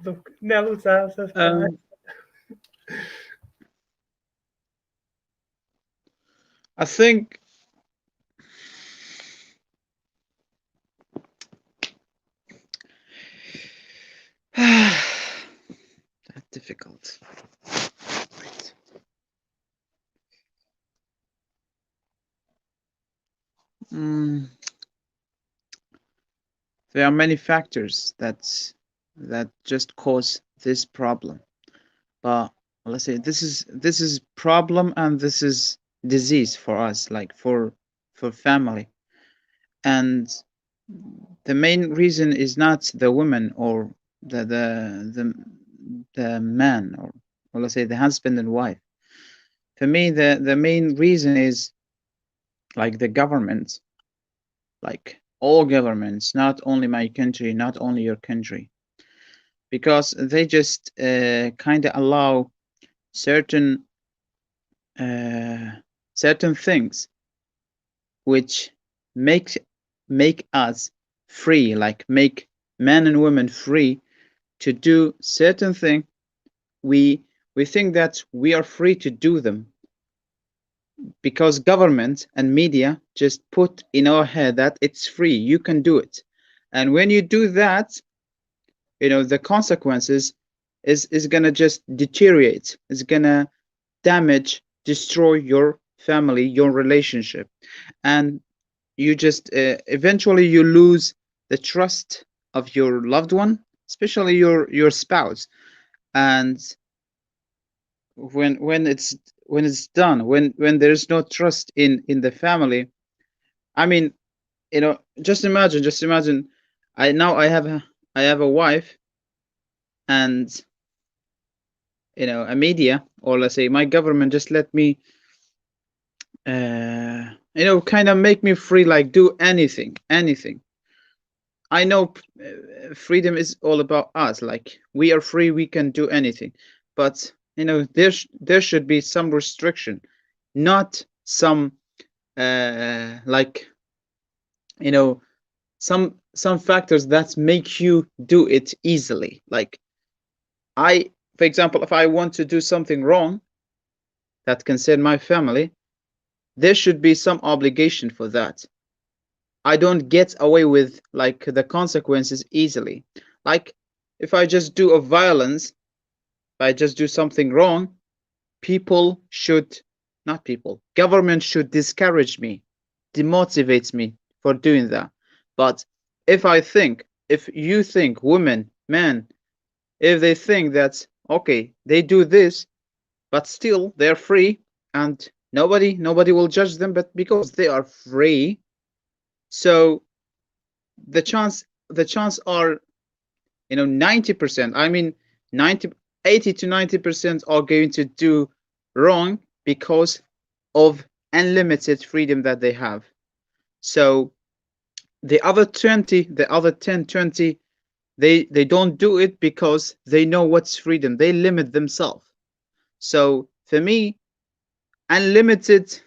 Look, Nelu's house is fine. Um, I think that's difficult. Right. Mm, there are many factors that just cause this problem. But let's say this is problem and this is disease for us, like for family. And the main reason is not the woman or the man or let's say the husband and wife. For me, the main reason is like the government, like all governments, not only my country, not only your country, because they just kind of allow certain uh, certain things which make make us free, like make men and women free to do certain thing. We think that we are free to do them because government and media just put in our head that it's free, you can do it. And when you do that, you know the consequences is gonna just deteriorate. It's gonna damage, destroy your family, your relationship, and you just eventually you lose the trust of your loved one, especially your spouse. And when it's done, when there's no trust in the family, I mean, just imagine, I have a wife and a media, or let's say my government just let me kind of make me free, like do anything. I know freedom is all about us. Like we are free, we can do anything. But there should be some restriction, not some like you know some factors that make you do it easily. Like for example, if I want to do something wrong that concern my family, there should be some obligation for that. I don't get away with like the consequences easily. Like if I just do a violence, if I just do something wrong, people should not people, government should discourage me, demotivate me for doing that. But if you think women, men, if they think that okay, they do this, but still they're free and nobody will judge them, but because they are free, so the chance are 90%. I mean 90 80 to 90% are going to do wrong because of unlimited freedom that they have. So the other 10 20, they don't do it because they know what's freedom. They limit themselves. So for me, unlimited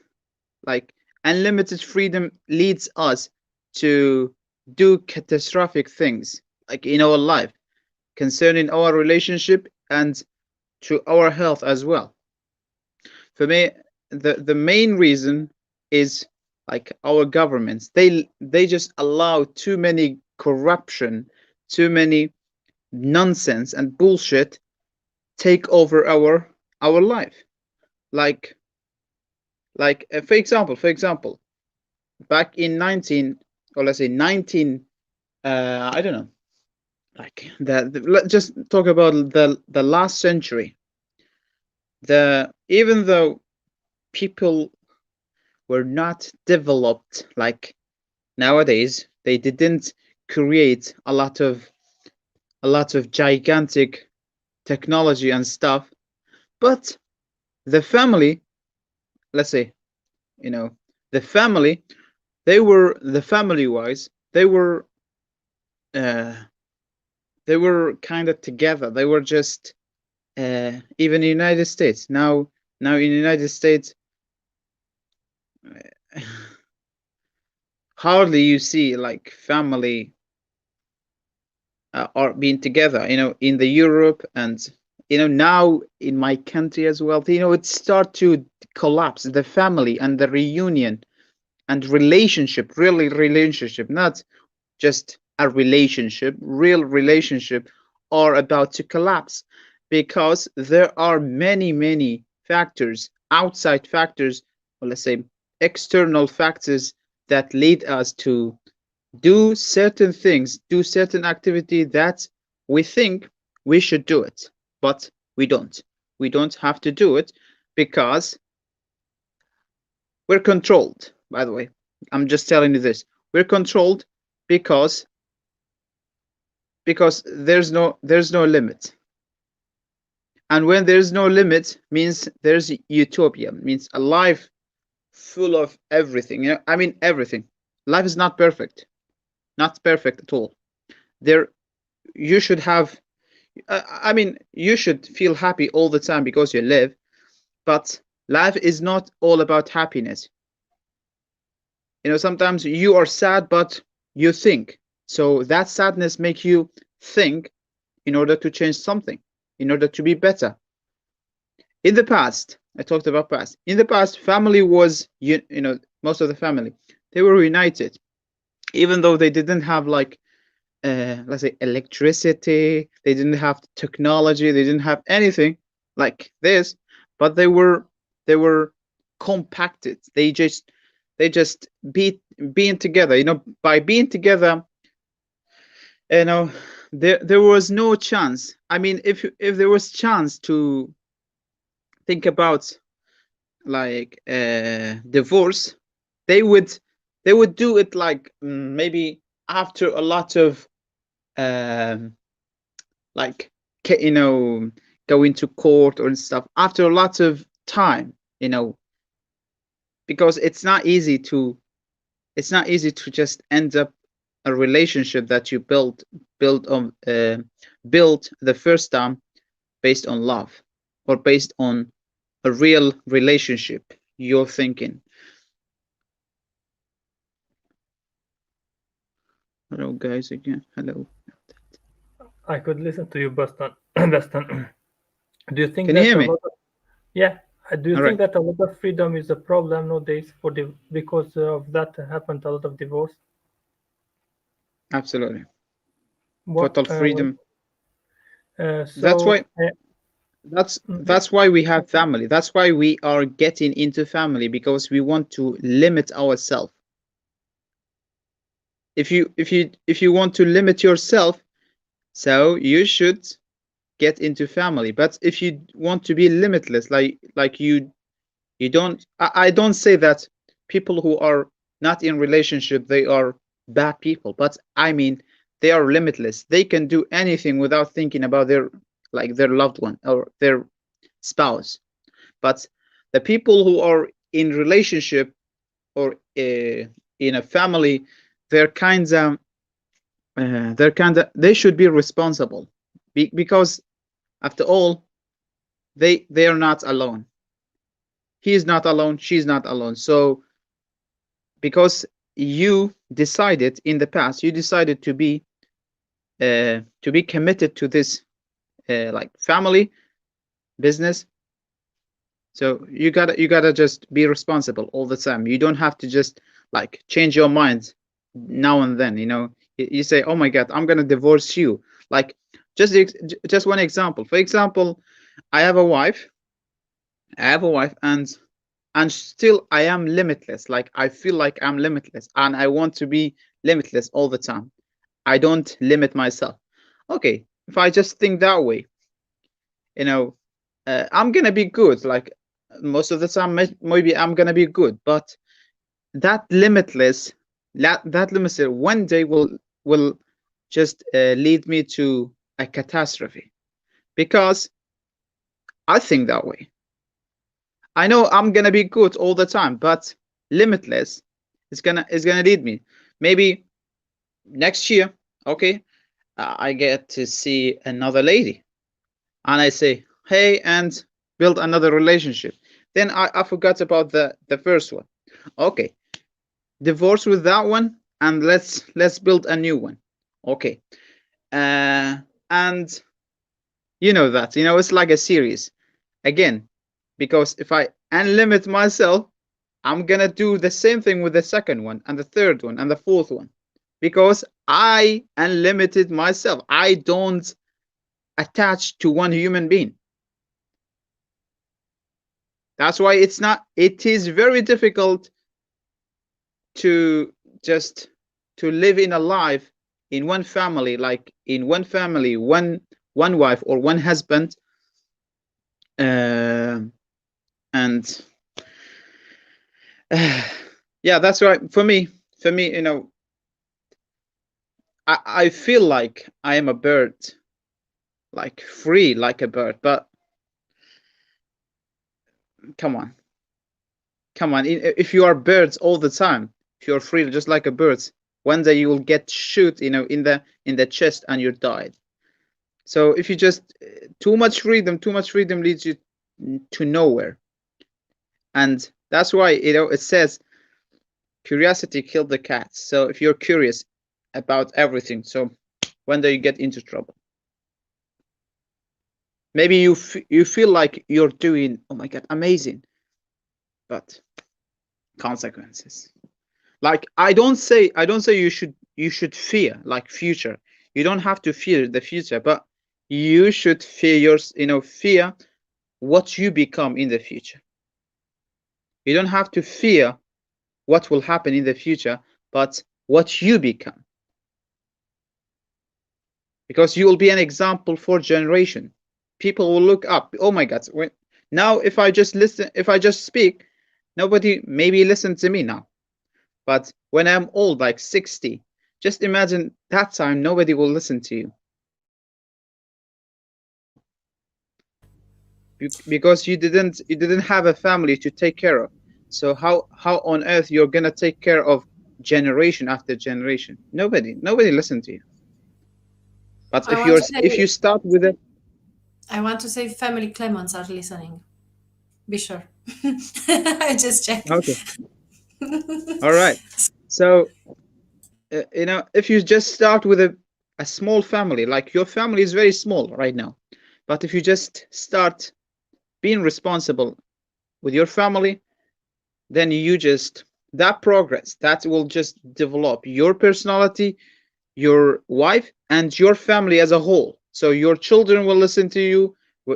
like unlimited freedom leads us to do catastrophic things like in our life. concerning our relationship and to our health as well. For me, the main reason is like our governments. They just allow too many corruption, too many nonsense and bullshit take over our life. Like for example, back in 19, or let's say 19, I don't know, like let's just talk about the last century. Even though people were not developed like nowadays, they didn't create a lot of gigantic technology and stuff, but the family, let's say, the family, the family wise, they were kind of together. They were just even in the United States now in the United States, hardly you see like family are being together, in the Europe, and now in my country as well. It start to collapse, the family and the reunion and relationship, really relationship, not just a relationship, real relationship, are about to collapse because there are many factors, outside factors, or let's say external factors, that lead us to do certain things, do certain activity that we think we should do it, but we don't. We don't have to do it because we're controlled. By the way, I'm just telling you this. We're controlled because there's no limit. And when there's no limit, means there's utopia, means a life full of everything. I mean everything. Life is not perfect. Not perfect at all. You should have, I mean, you should feel happy all the time because you live, but life is not all about happiness. Sometimes you are sad, but you think. So that sadness makes you think in order to change something, in order to be better. In the past, I talked about past. In the past, family was, most of the family, they were united, even though they didn't have like, let's say, electricity, they didn't have technology, they didn't have anything like this, but they were compacted. They just being together. By being together, there was no chance. I mean, if there was chance to think about like divorce, they would do it like maybe after a lot of like going to court or stuff, after a lot of time, because it's not easy to just end up a relationship that you built the first time based on love or based on a real relationship. You're thinking. Hello guys again. Hello. I could listen to you, Bastan. Bastan. Do you think Can you that hear a me? lot of, yeah? Do you All think right. that a lot of freedom is a problem nowadays because of that happened a lot of divorce? Absolutely. What? Total freedom. That's So why that's why we have family. That's why we are getting into family, because we want to limit ourselves. If you want to limit yourself, so you should get into family. But if you want to be limitless, like you don't, I don't say that people who are not in relationship, they are bad people, but I mean they are limitless. They can do anything without thinking about their loved one or their spouse. But the people who are in relationship or in a family, they're kind of they should be responsible, because after all, they are not alone. He is not alone, she's not alone. So because you decided in the past, you decided to be to be committed to this like family business. So you gotta just be responsible all the time. You don't have to just like change your mind now and then. You say, oh my God, I'm gonna divorce you. Like just one example. For example, I have a wife. And still I am limitless. Like I feel like I'm limitless and I want to be limitless all the time. I don't limit myself. Okay, if I just think that way, I'm gonna be good. Like most of the time, maybe I'm gonna be good, but that limitless, one day will just lead me to a catastrophe, because I think that way. I know I'm gonna be good all the time, but limitless is gonna lead me. Maybe next year, okay, I get to see another lady, and I say, hey, and build another relationship. Then I forgot about the first one. Okay, divorce with that one, and let's build a new one. Okay, and it's like a series again, because if I unlimit myself, I'm gonna do the same thing with the second one and the third one and the fourth one, because I unlimited myself. I don't attach to one human being. That's why it is very difficult to just to live in a life in one family, like in one family, one wife or one husband, and yeah, that's right. For me, I feel like I am a bird, like free like a bird, but come on. If you are birds all the time, if you're free just like a bird, one day you will get shoot, in the chest and you died. So if you just too much freedom leads you to nowhere. And that's why it says curiosity killed the cat. So if you're curious about everything, so one day you get into trouble. Maybe you feel like you're doing, oh my God, amazing, but consequences. Like I don't say you should fear like future. You don't have to fear the future, but you should fear fear what you become in the future. You don't have to fear what will happen in the future, but what you become, because you will be an example for generation. People will look up. Oh my God, now if I just speak, nobody maybe listen to me now. But when I'm old, like 60, just imagine that time nobody will listen to you. Because you didn't have a family to take care of. So how on earth you're gonna take care of generation after generation? Nobody listen to you. But if you start with it, I want to say family Clements are listening. Be sure. I just checked. okay. All right. So if you just start with a small family, like your family is very small right now, but if you just start being responsible with your family, then that progress that will just develop your personality, your wife, and your family as a whole. So your children will listen to you.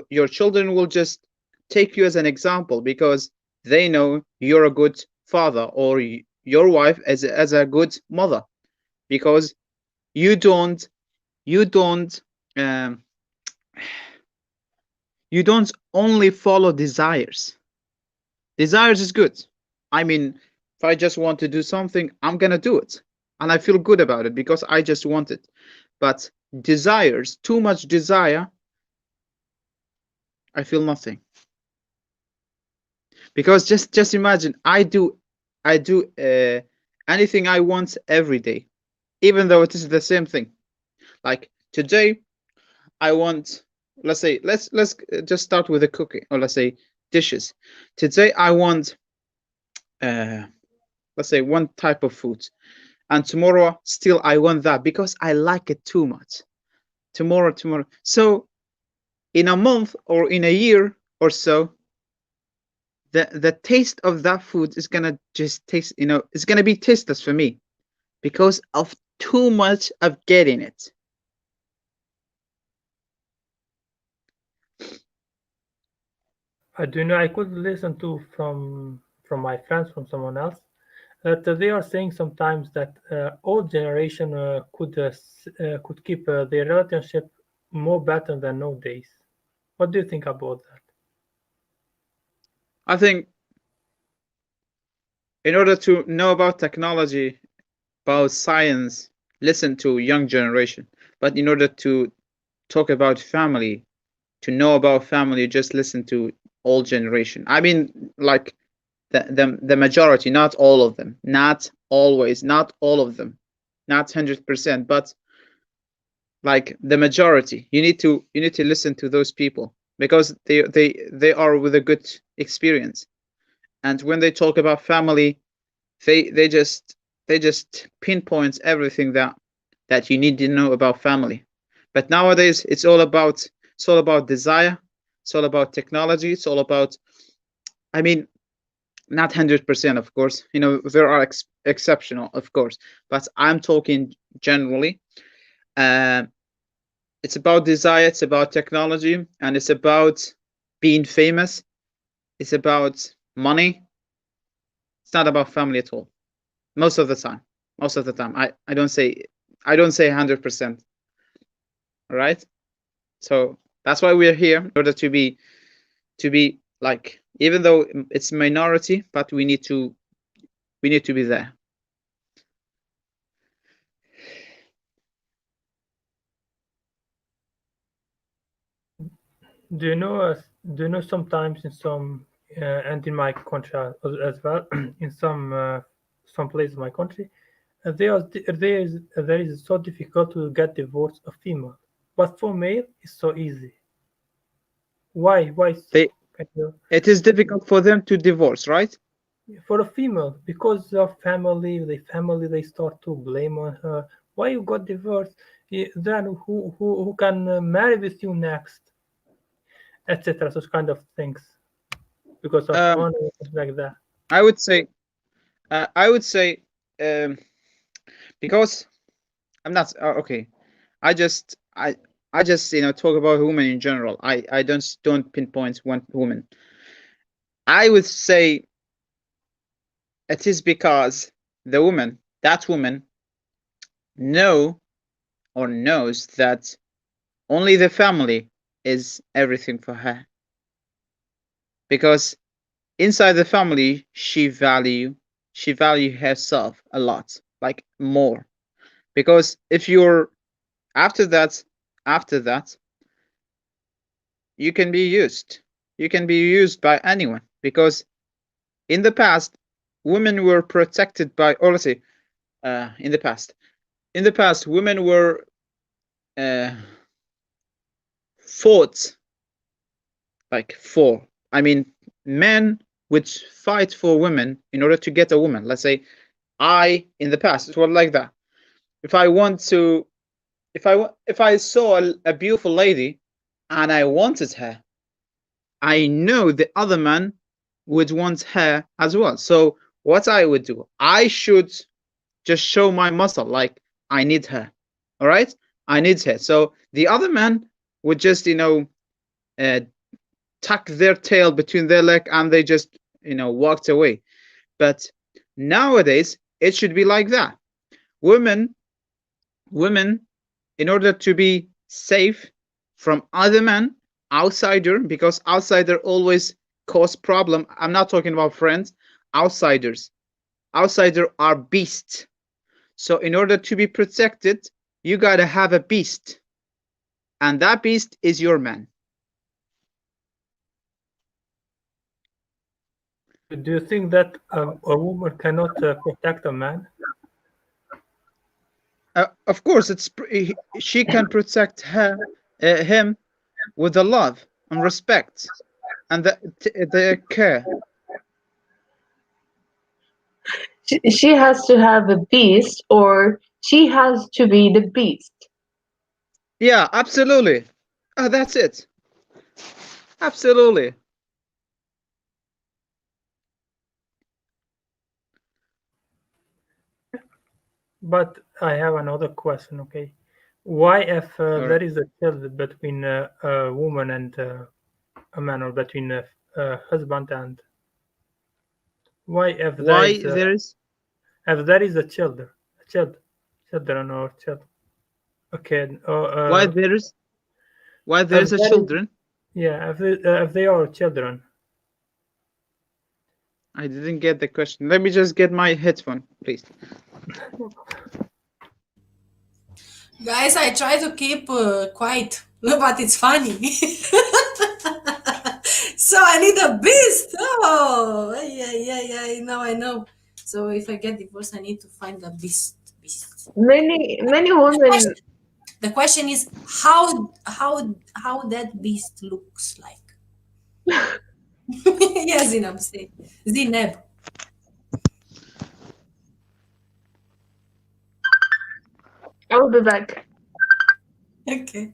Your children will just take you as an example, because they know you're a good father, or your wife as a good mother, because you don't only follow desires. Desires is good. I mean, if I just want to do something, I'm gonna do it, and I feel good about it because I just want it. But desires, too much desire, I feel nothing. Because just imagine, I do anything I want every day, even though it is the same thing. Like today, I want, let's just start with the cooking, or let's say dishes. Today I want let's say one type of food, and tomorrow still I want that because I like it too much. tomorrow. So in a month or in a year or so, the taste of that food is gonna just taste, it's gonna be tasteless for me because of too much of getting it. I do know. I could listen to from my friends, from someone else, that they are saying sometimes that old generation could keep their relationship more better than nowadays. What do you think about that? I think in order to know about technology, about science, listen to young generation. But in order to talk about family, to know about family, just listen to old generation. I mean, like the majority, not all of them, not always, not all of them, not 100%, but like the majority. You need to listen to those people because they are with a good experience. And when they talk about family, they just pinpoint everything that you need to know about family. But nowadays it's all about desire, it's all about technology, it's all about, I mean, not 100%, of course, there are exceptional, of course, but I'm talking generally. It's about desire, it's about technology, and it's about being famous, it's about money. It's not about family at all. Most of the time. I don't say 100%. All right. So that's why we're here, in order to be like, even though it's minority, but we need to be there. Do you know? Do you know sometimes in some and in my country as well, in some places in my country, there is so difficult to get divorced a female, but for male it's so easy. Why? Why so? They Can you, It is difficult for them to divorce, right? for a female, because of family, they start to blame on her. Why you got divorced? Then who can marry with you next, etc. Such kind of things because of Um, honor and things like that. I would say, I would say, because I'm not okay. I just I just talk about women in general. I don't pinpoint one woman. I would say it is because that woman knows that only the family is everything for her, because inside the family she value herself a lot, like more, because if you're after that after that you can be used by anyone, because in the past women were protected by, or let's say, in the past women were uh, fought, like, for, I mean, men would fight for women in order to get a woman. Let's say, in the past it was like that. If I want to if I saw a beautiful lady and I wanted her, I know the other man would want her as well. So what I would do, I should just show my muscle, like, I need her. All right, I need her. So the other man would just uh, tuck their tail between their leg and they just walked away. But nowadays it should be like that. Women, in order to be safe from other men, outsider, because outsider always cause problem. I'm not talking about friends, outsiders. Outsider are beasts. So in order to be protected, you gotta have a beast, and that beast is your man. Do you think that a woman cannot protect a man? Of course, she can protect him with the love and respect and the care. She has to have a beast, or she has to be the beast. Yeah, absolutely. That's it. Absolutely. But I have another question, okay? Why, if All there right. is a child between a woman and a man, or between a husband and why, Why there is? if there is a child, children or child, a kid, or Why there is? Why there if is a there is, children? yeah, if they are children, I didn't get the question. Let me just get my headphone, please. Guys, I try to keep quiet, but it's funny. So I need a beast. Oh, yeah, yeah, yeah. I know. So if I get divorced, I need to find a beast. Beast. Many The women. question, the question is how that beast looks like. Yeah, Zinab, say Zinab. I will be back. Okay.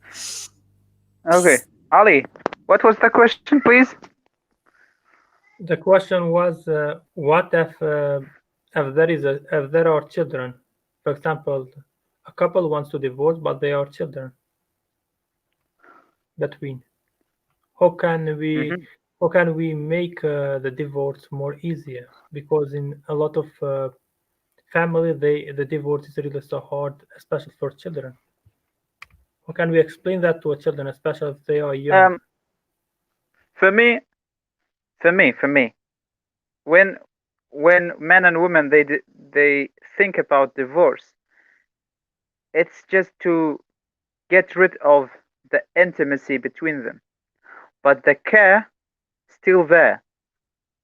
Okay, Ali, what was the question, please? the question was, what if there are children, for example, a couple wants to divorce, but they are children between. How can we Mm-hmm. how can we make the divorce more easier? Because in a lot of family, the divorce is really so hard, especially for children. How can we explain that to a children, especially if they are young? Um, for me, for me, when men and women they think about divorce, it's just to get rid of the intimacy between them, but the care still there.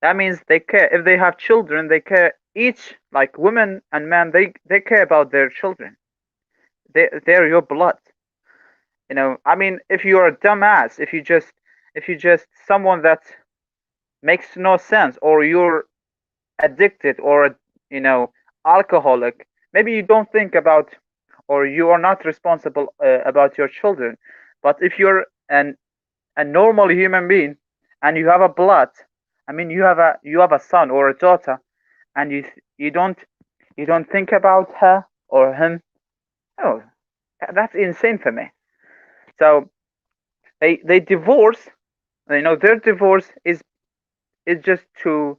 That means they care. If they have children, they care. Each, like women and men, they care about their children. They're your blood. I mean, if you're a dumbass, if you just someone that makes no sense, or you're addicted, or alcoholic, maybe you don't think about, or you are not responsible about your children. But if you're a normal human being, and you have a blood, I mean, you have a son or a daughter, and you don't think about her or him. Oh, that's insane for me. So they divorce. Their divorce is just to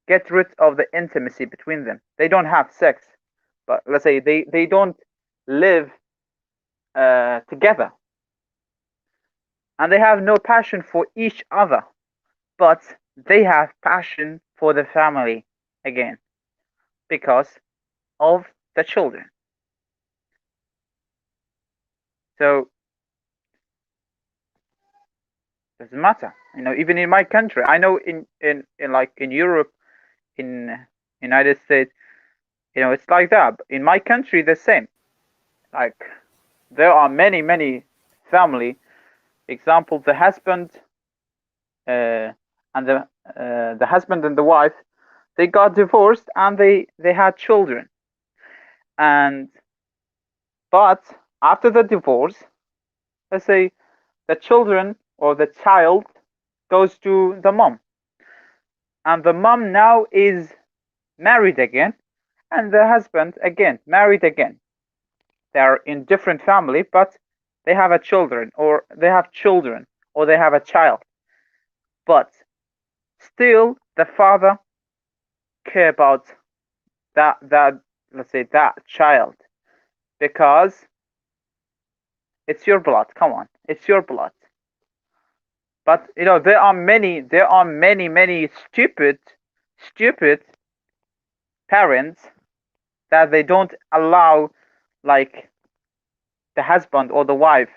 get rid of the intimacy between them. They don't have sex, but let's say they don't live together, and they have no passion for each other, but they have passion for the family again, because of the children. So it doesn't matter. Even in my country, I know in like in Europe, in United States, it's like that. But in my country, the same. Like, there are many family. Example, the husband and the husband and the wife, they got divorced, and they had children. And but after the divorce, let's say the children or the child goes to the mom, and the mom now is married again, and the husband again married again. They are in different family, but they have a children, or they have children, or they have a child. But still, the father care about that let's say that child, because it's your blood. Come on, it's your blood. But there are many stupid parents that they don't allow, like, the husband or the wife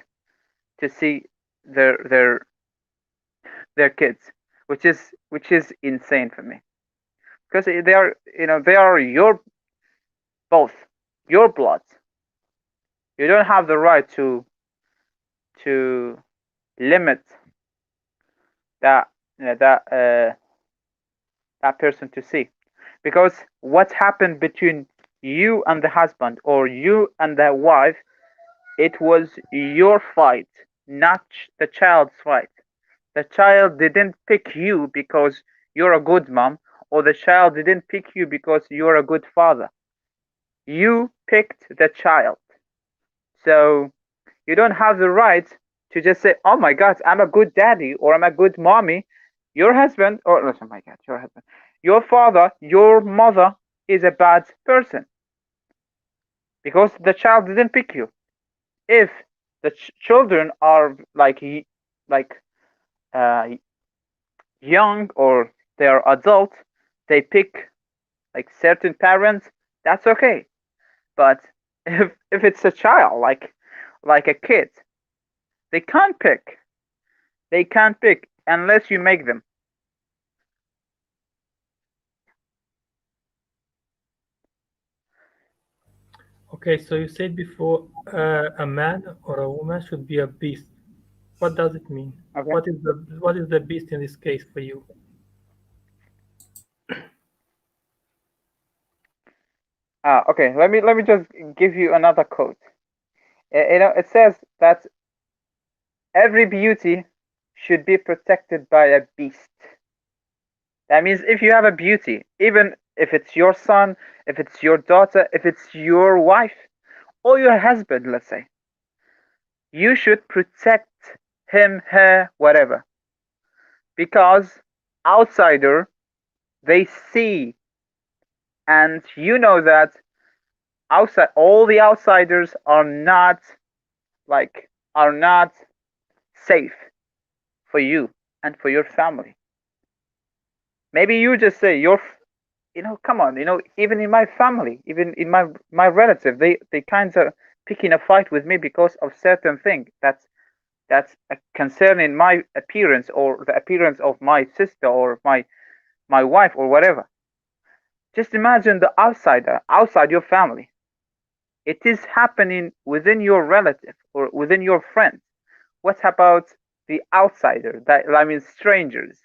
to see their their their kids, which is insane for me, because they are both your blood. You don't have the right to limit that that that person to see, because what happened between you and the husband, or you and the wife, it was your fight, not the child's fight. The child didn't pick you because you're a good mom, or the child didn't pick you because you're a good father. You picked the child. So you don't have the right to just say, oh my God, I'm a good daddy or I'm a good mommy. Your husband, or oh my God, your husband, your father, your mother is a bad person because the child didn't pick you. If the children are like uh, young or they're adult, they pick like certain parents, that's okay. But if it's a child, like a kid, they can't pick. They can't pick unless you make them. Okay, so you said before a man or a woman should be a beast. What does it mean? Okay. What is the beast in this case for you? Okay. Let me just give you another quote. It says that every beauty should be protected by a beast. That means if you have a beauty, even if it's your son, if it's your daughter, if it's your wife, or your husband, let's say, you should protect him, her, whatever. Because outsider, they see, and you know that outside all the outsiders are not safe for you and for your family. Maybe you just say come on, even in my family, even in my relative, they kind of picking a fight with me because of certain thing that's a concern in my appearance or the appearance of my sister or my wife or whatever. Just imagine the outsider outside your family. It is happening within your relative or within your friends. What about the outsider? That I mean strangers.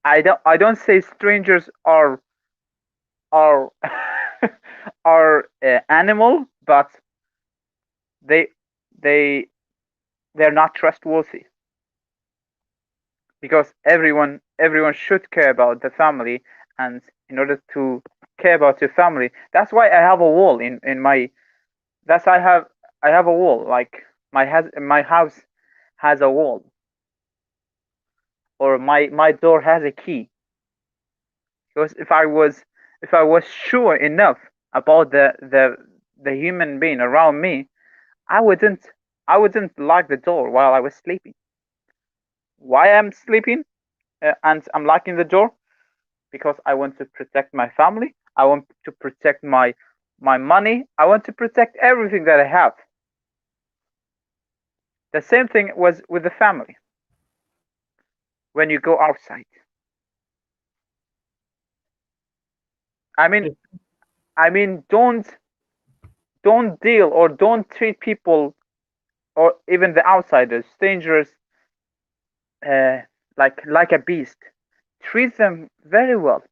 I don't say strangers are are animal, but they they they're not trustworthy because everyone should care about the family, and in order to care about your family, that's why I have a wall in my that's I have a wall, like my house has a wall, or my door has a key, because if I was sure enough about the human being around me, I wouldn't I wouldn't lock the door while I was sleeping. Why I'm sleeping and I'm locking the door? Because I want to protect my family. I want to protect my money. I want to protect everything that I have. The same thing was with the family. When you go outside, I mean, don't deal or don't treat people or even the outsiders, strangers, uh, like a beast. Treat them very well,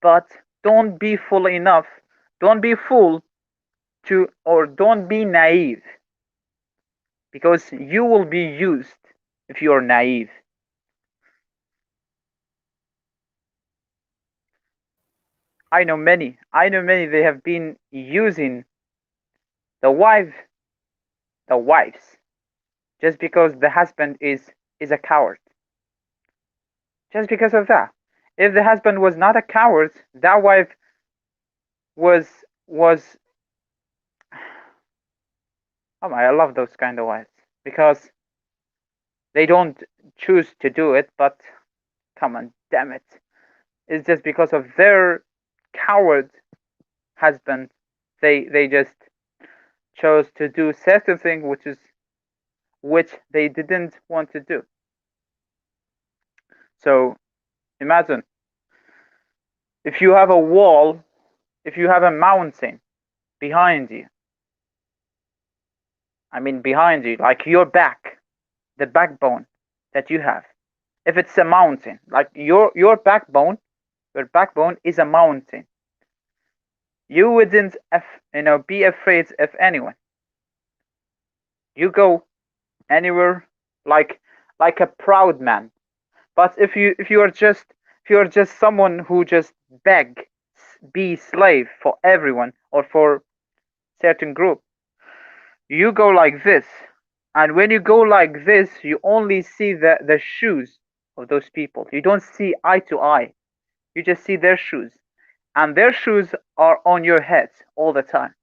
but don't be full enough. Don't be fool to, or don't be naive, because you will be used if you're naive. I know many they have been using the wives just because the husband is a coward. Just because of that. If the husband was not a coward, that wife was oh my, I love those kind of wives because they don't choose to do it, but come on, damn it. It's just because of their coward husband, they just chose to do certain thing which they didn't want to do. So imagine if you have a wall, if you have a mountain behind you. I mean behind you, like your back, the backbone that you have. If it's a mountain, like your backbone is a mountain. You wouldn't be afraid of anyone. You go anywhere like a proud man. But if you are just someone who just beg, be slave for everyone or for certain group, you go like this. And when you go like this, you only see the shoes of those people. You don't see eye to eye. You just see their shoes. And their shoes are on your head all the time.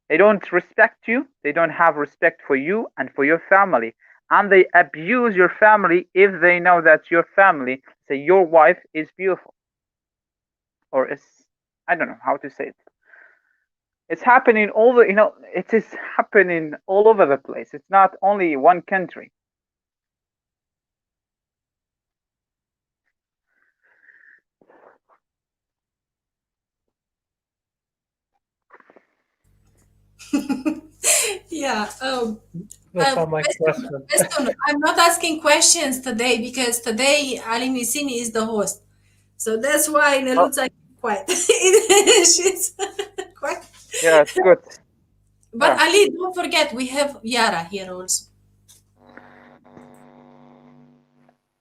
They don't respect you. They don't have respect for you and for your family. And they abuse your family if they know that your family, say your wife, is beautiful. Or is, I don't know how to say it. It's happening all the, it is happening all over the place. It's not only one country. Yeah. That's not my Weston, question. Weston, I'm not asking questions today because today Ali Missini is the host. So that's why Oh, Nelutsa is quiet. She's quiet. yeah, it's good. But Yeah. Ali, don't forget, we have Yara here also.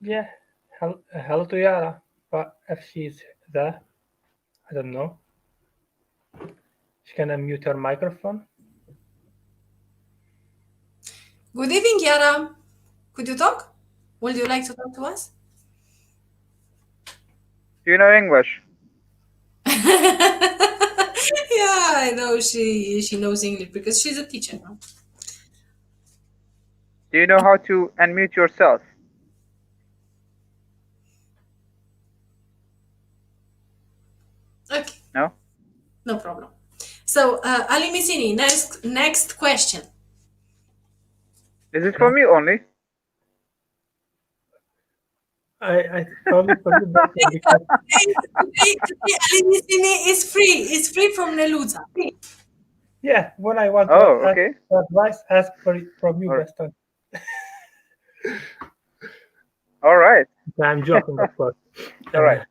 Yeah. Hello to Yara. But if she's there, I don't know. She can unmute her microphone. Good evening, Yara. Could you talk? Would you like to talk to us? Do you know English? Yeah, I know she knows English because she's a teacher now. Do you know how to unmute yourself? Okay, No? no problem. So, Ali Missini, next question. Is it for me only? I only for you because Today Ali Missini is free. It's free from Neluza. yeah, when I want to Oh, ask okay. for advice, ask from you, All right. Weston. All right. I'm joking, of course. All right.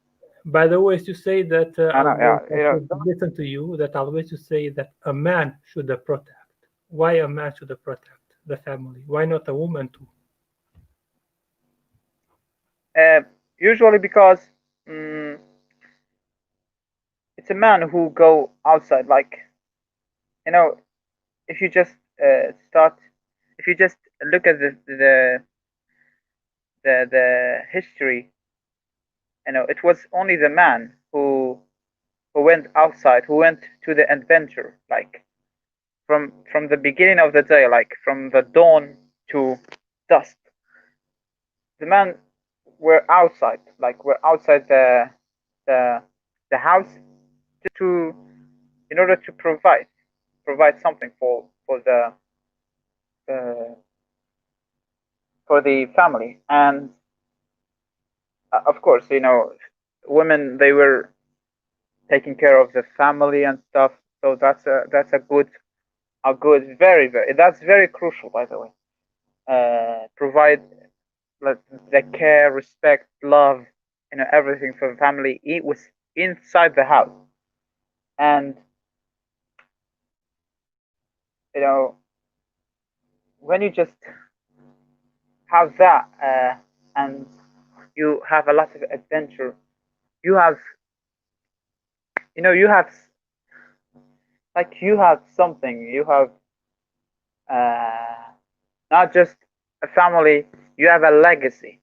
By the way, to say that I know, yeah, always I should listen to you, that always to say that a man should protect. Why a man should protect the family? Why not a woman too? Usually because it's a man who go outside. Like, if you just if you just look at the history, it was only the man who went outside, who went to the adventure, like from the beginning of the day, like from the dawn to dusk. The men were outside, like were outside the house to in order to provide something uh, for the family. And of course, women, they were taking care of the family and stuff. So that's a good, very, very, that's very crucial, by the way. Provide like the care, respect, love, everything for the family. It was inside the house. And when you just have that, and you have a lot of adventure, you have you have something, you have not just a family, you have a legacy.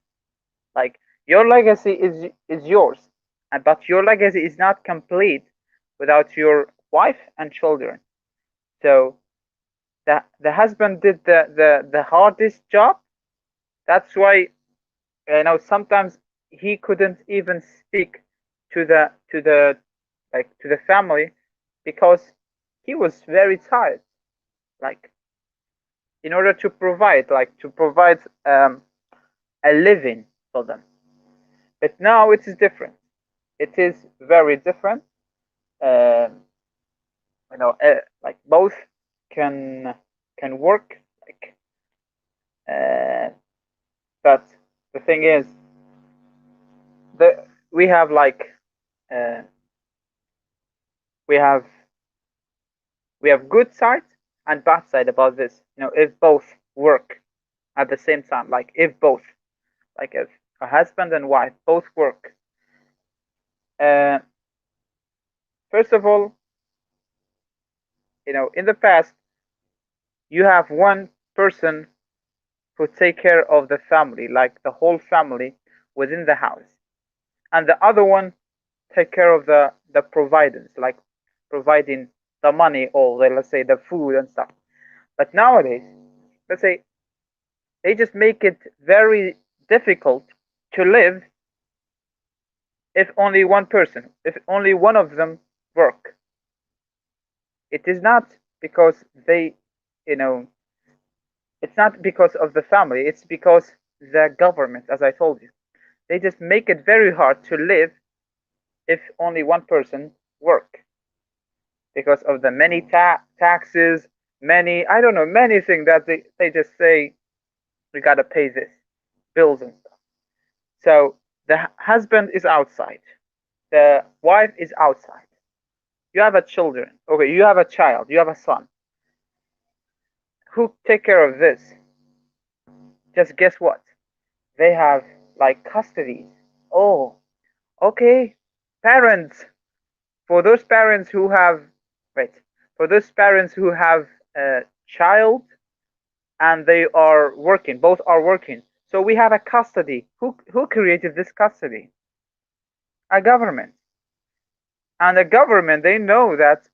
Like, your legacy is yours, but your legacy is not complete without your wife and children. So the husband did the hardest job. That's why sometimes he couldn't even speak to the family, because he was very tired. Like, in order to provide a living for them. But now it is different. It is very different. Like, both can work. Like, but the thing is, we have we have good sides and bad side about this. If both work at the same time, like if a husband and wife both work. First of all, in the past, you have one person who take care of the family, like the whole family within the house, and the other one take care of the providence, like providing the money or let's say the food and stuff. But nowadays, let's say they just make it very difficult to live if only one of them work. It is not because it's not because of the family, it's because the government, as I told you, they just make it very hard to live if only one person work, because of the many taxes, I don't know, many things that they just say, we gotta pay this, bills and stuff. So the husband is outside, the wife is outside. You have a child, you have a son. Who take care of this? Just guess what? They have like custody. Oh, okay. Parents, for those parents who have a child and they are working, both are working. So we have a custody. Who created this custody? A government. And the government, they know that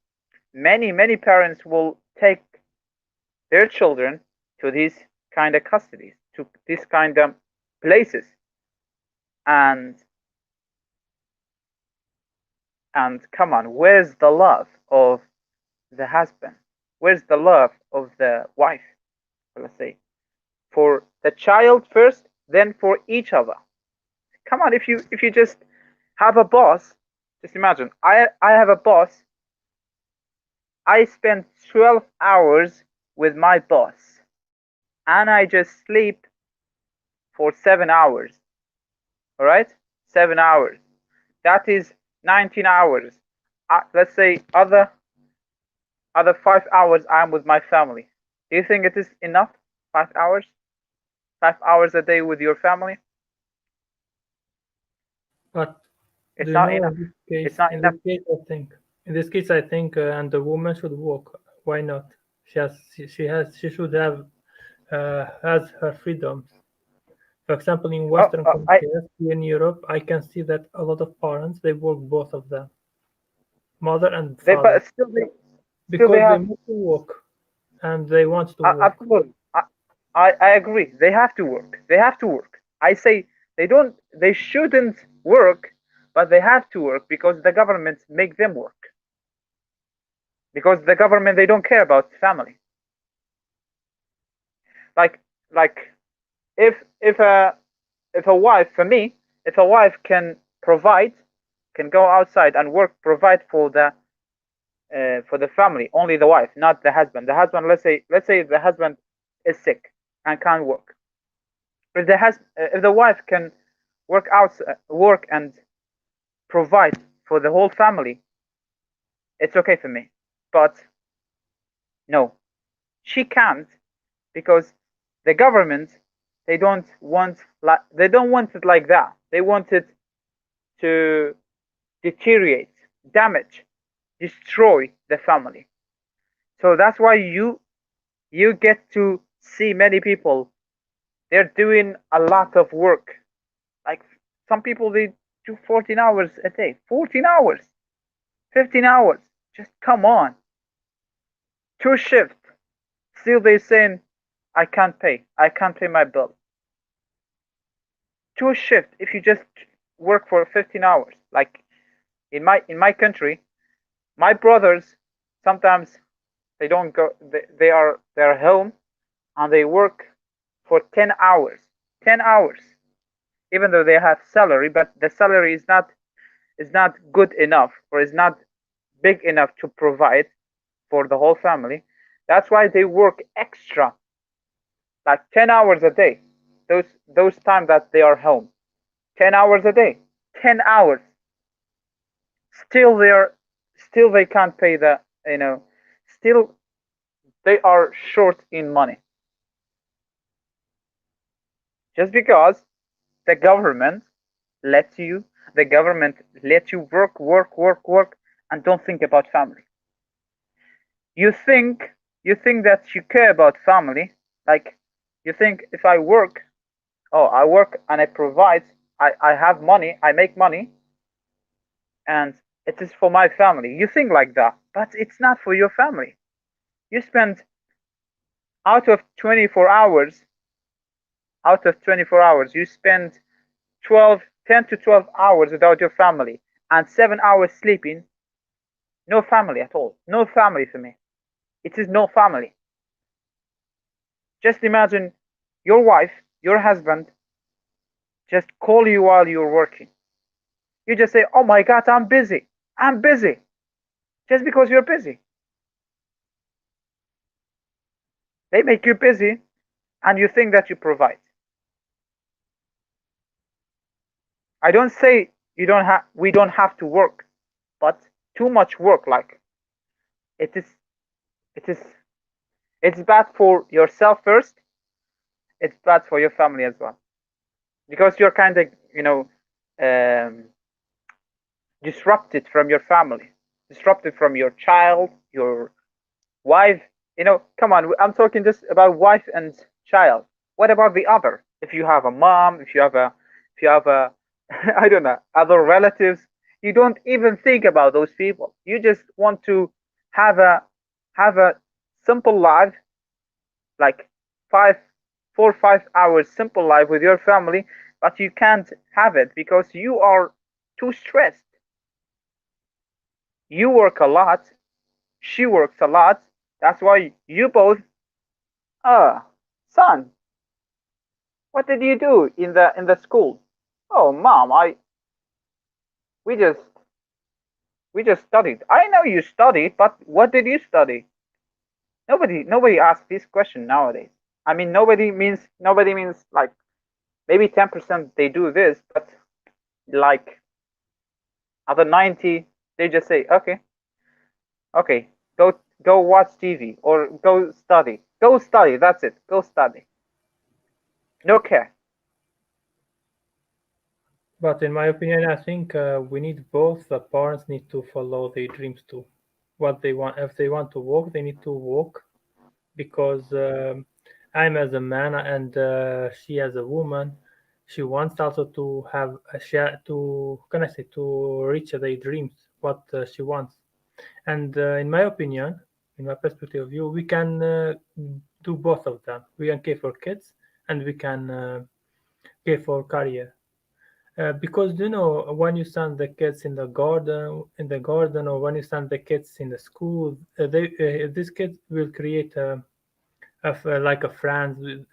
many parents will take their children to these kind of custodies, to these kind of places. And come on, where's the love of the husband? Where's the love of the wife? Let's say for the child first, then for each other. Come on, if you just have a boss, just imagine, I have a boss. I spend 12 hours with my boss and I just sleep for 7 hours. All right, 7 hours. That is 19 hours. Let's say other 5 hours I'm with my family. Do you think it is enough? 5 hours? 5 hours a day with your family? But It's do you not know, enough. in this case, It's not in enough. this case, I think, and the woman should work. Why not? She should have has her freedoms. For example, in Western countries, in Europe, I can see that a lot of parents, they work both of them, mother and father, But still because they they have. want to work and they want to work. Absolutely. I agree. They have to work. They have to work. I say they shouldn't work, but they have to work because the government make them work. Because the government, they don't care about family. Like if a wife, for me, if a wife can go outside and work, provide for the family, only the wife, not the husband. The husband, let's say the husband is sick and can't work. If the wife can work and provide for the whole family, it's okay for me. But no, she can't, because the government, they don't want it like that. They want it to deteriorate, damage, destroy the family. So that's why you get to see many people, they're doing a lot of work. Like some people, they do 14 hours a day, 14 hours, 15 hours. Just come on. 2 shifts. Still they saying, I can't pay my bill. 2 shifts if you just work for 15 hours. Like in my country, my brothers, sometimes they don't go, they're home and they work for 10 hours. 10 hours. Even though they have salary, but the salary is not good enough, or is not big enough to provide for the whole family. That's why they work extra, like 10 hours a day. Those times that they are home, 10 hours a day, 10 hours. Still they can't pay still they are short in money. Just because the government lets you work, and don't think about family. You think that you care about family, like you think if I work, oh, I work and I provide, I have money, I make money, and it is for my family. You think like that, but it's not for your family. You spend out of 24 hours, you spend 10 to 12 hours without your family and 7 hours sleeping. No family at all. No family for me. It is no family. Just imagine your wife, your husband, just call you while you're working. You just say, oh my God, I'm busy. I'm busy. Just because you're busy. They make you busy and you think that you provide. I don't say we don't have to work, but too much work, like it is it's bad for yourself first. It's bad for your family as well, because you're kind of um, disrupted from your family, disrupted from your child, your wife. Come on, I'm talking just about wife and child. What about the other? If you have a mom, if you have a I don't know, other relatives, you don't even think about those people. You just want to have a simple life, like 5 simple life with your family, but you can't have it because you are too stressed. You work a lot, she works a lot. That's why you both, son, what did you do in the school? Oh, mom, we just studied. I know you studied, but what did you study? Nobody asks this question nowadays. I mean, nobody means like maybe 10% they do this, but like other 90, they just say, okay, go watch TV or go study. Go study. That's it. Go study. No care. But in my opinion, I think we need both. The parents need to follow their dreams too. What they want, if they want to walk, they need to walk. Because I'm as a man and she as a woman, she wants also to have to can I say to reach their dreams, what she wants. And in my opinion, in my perspective of view, we can do both of them. We can care for kids and we can care for career. Because when you send the kids in the garden, or when you send the kids in the school, these kids will create like a friend.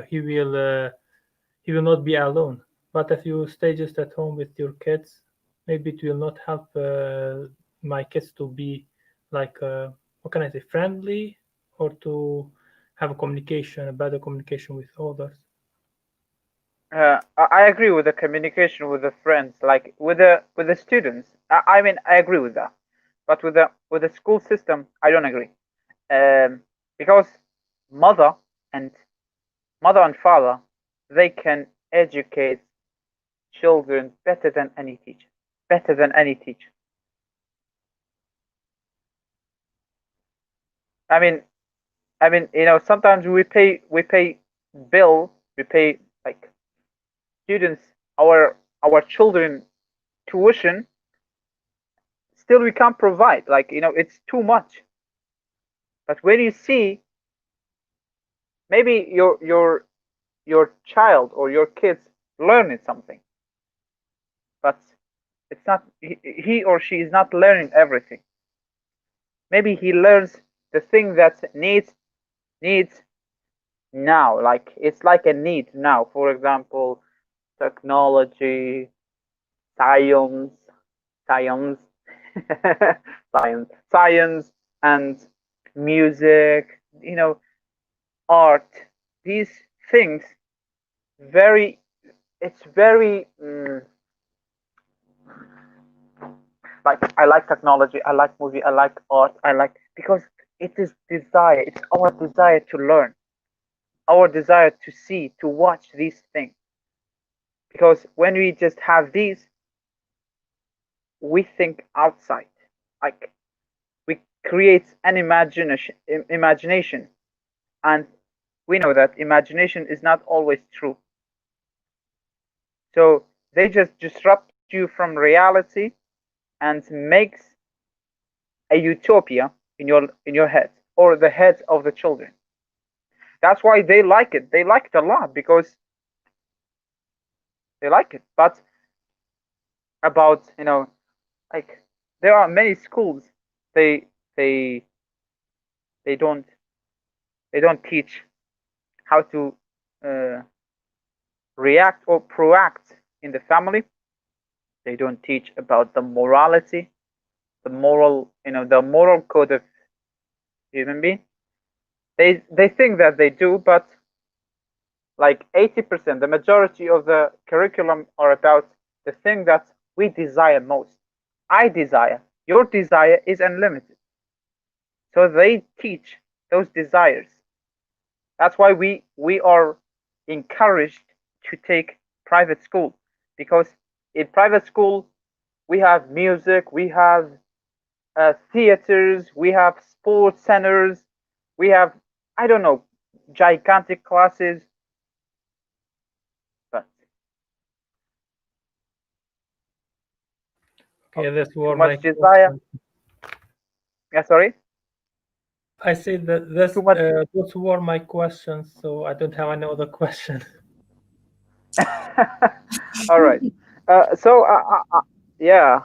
He will not be alone. But if you stay just at home with your kids, maybe it will not help my kids to be like what can I say, friendly, or to have a better communication with others. I agree with the communication with the friends, like with the students. I mean, I agree with that, but with the school system, I don't agree. Because mother and father, they can educate children better than any teacher. Better than any teacher. I mean, sometimes we pay bill, we pay like students, our children tuition. Still, we can't provide. Like it's too much. But when you see maybe your child or your kids learning something, but it's not he or she is not learning everything. Maybe he learns the thing that needs now, like it's like a need now. For example, technology, science, science, science, and music. Art. These things very. It's very like I like technology. I like movie. I like art. I like because it is desire. It's our desire to learn, our desire to see, to watch these things. Because when we just have these, we think outside. Like we create an imagination, and we know that imagination is not always true. So they just disrupt you from reality and makes a utopia in your head or the heads of the children. That's why they like it. They like it a lot because they like it. But about like there are many schools they they they don't teach how to react or proact in the family. They don't teach about the morality, the moral code of human being. They think that they do, but like 80%, the majority of the curriculum are about the thing that we desire most. I desire, your desire is unlimited. So they teach those desires. That's why we are encouraged to take private school, because in private school we have music, we have theaters, we have sports centers, we have, I don't know, gigantic classes. But Okay, that's too were my much desire. questions. Yeah, sorry. I say that that's Too much. those were my questions, so I don't have any other question. All right. So yeah.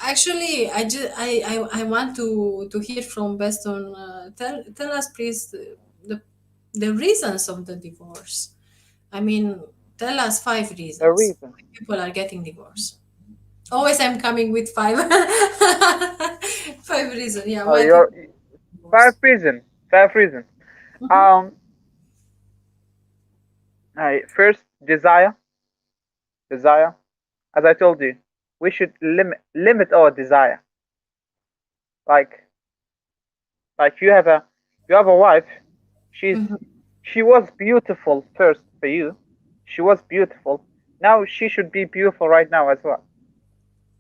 Actually, I want to hear from Beston. Tell us, please, the reasons of the divorce. I mean, tell us 5 The reasons reason. why people are getting divorced. Always, I'm coming with 5. 5 reasons. Yeah, why Your people five divorce. reason. Five reason. Mhm. Um. First, desire. Desire. As I told you, we should limit our desire. Like you have a wife. Mhm. She was beautiful first for you. She was beautiful. Now she should be beautiful right now as well.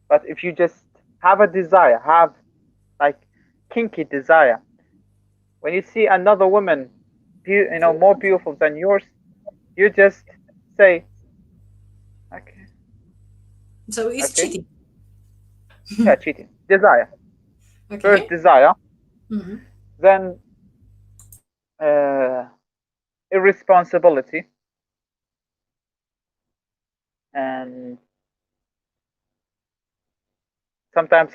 But if you just have a desire, have like kinky desire, when you see another woman, more beautiful than yours, you just say, okay, So it's okay, cheating. yeah, cheating. Desire. First Okay. desire, Hmm. then uh, irresponsibility, and sometimes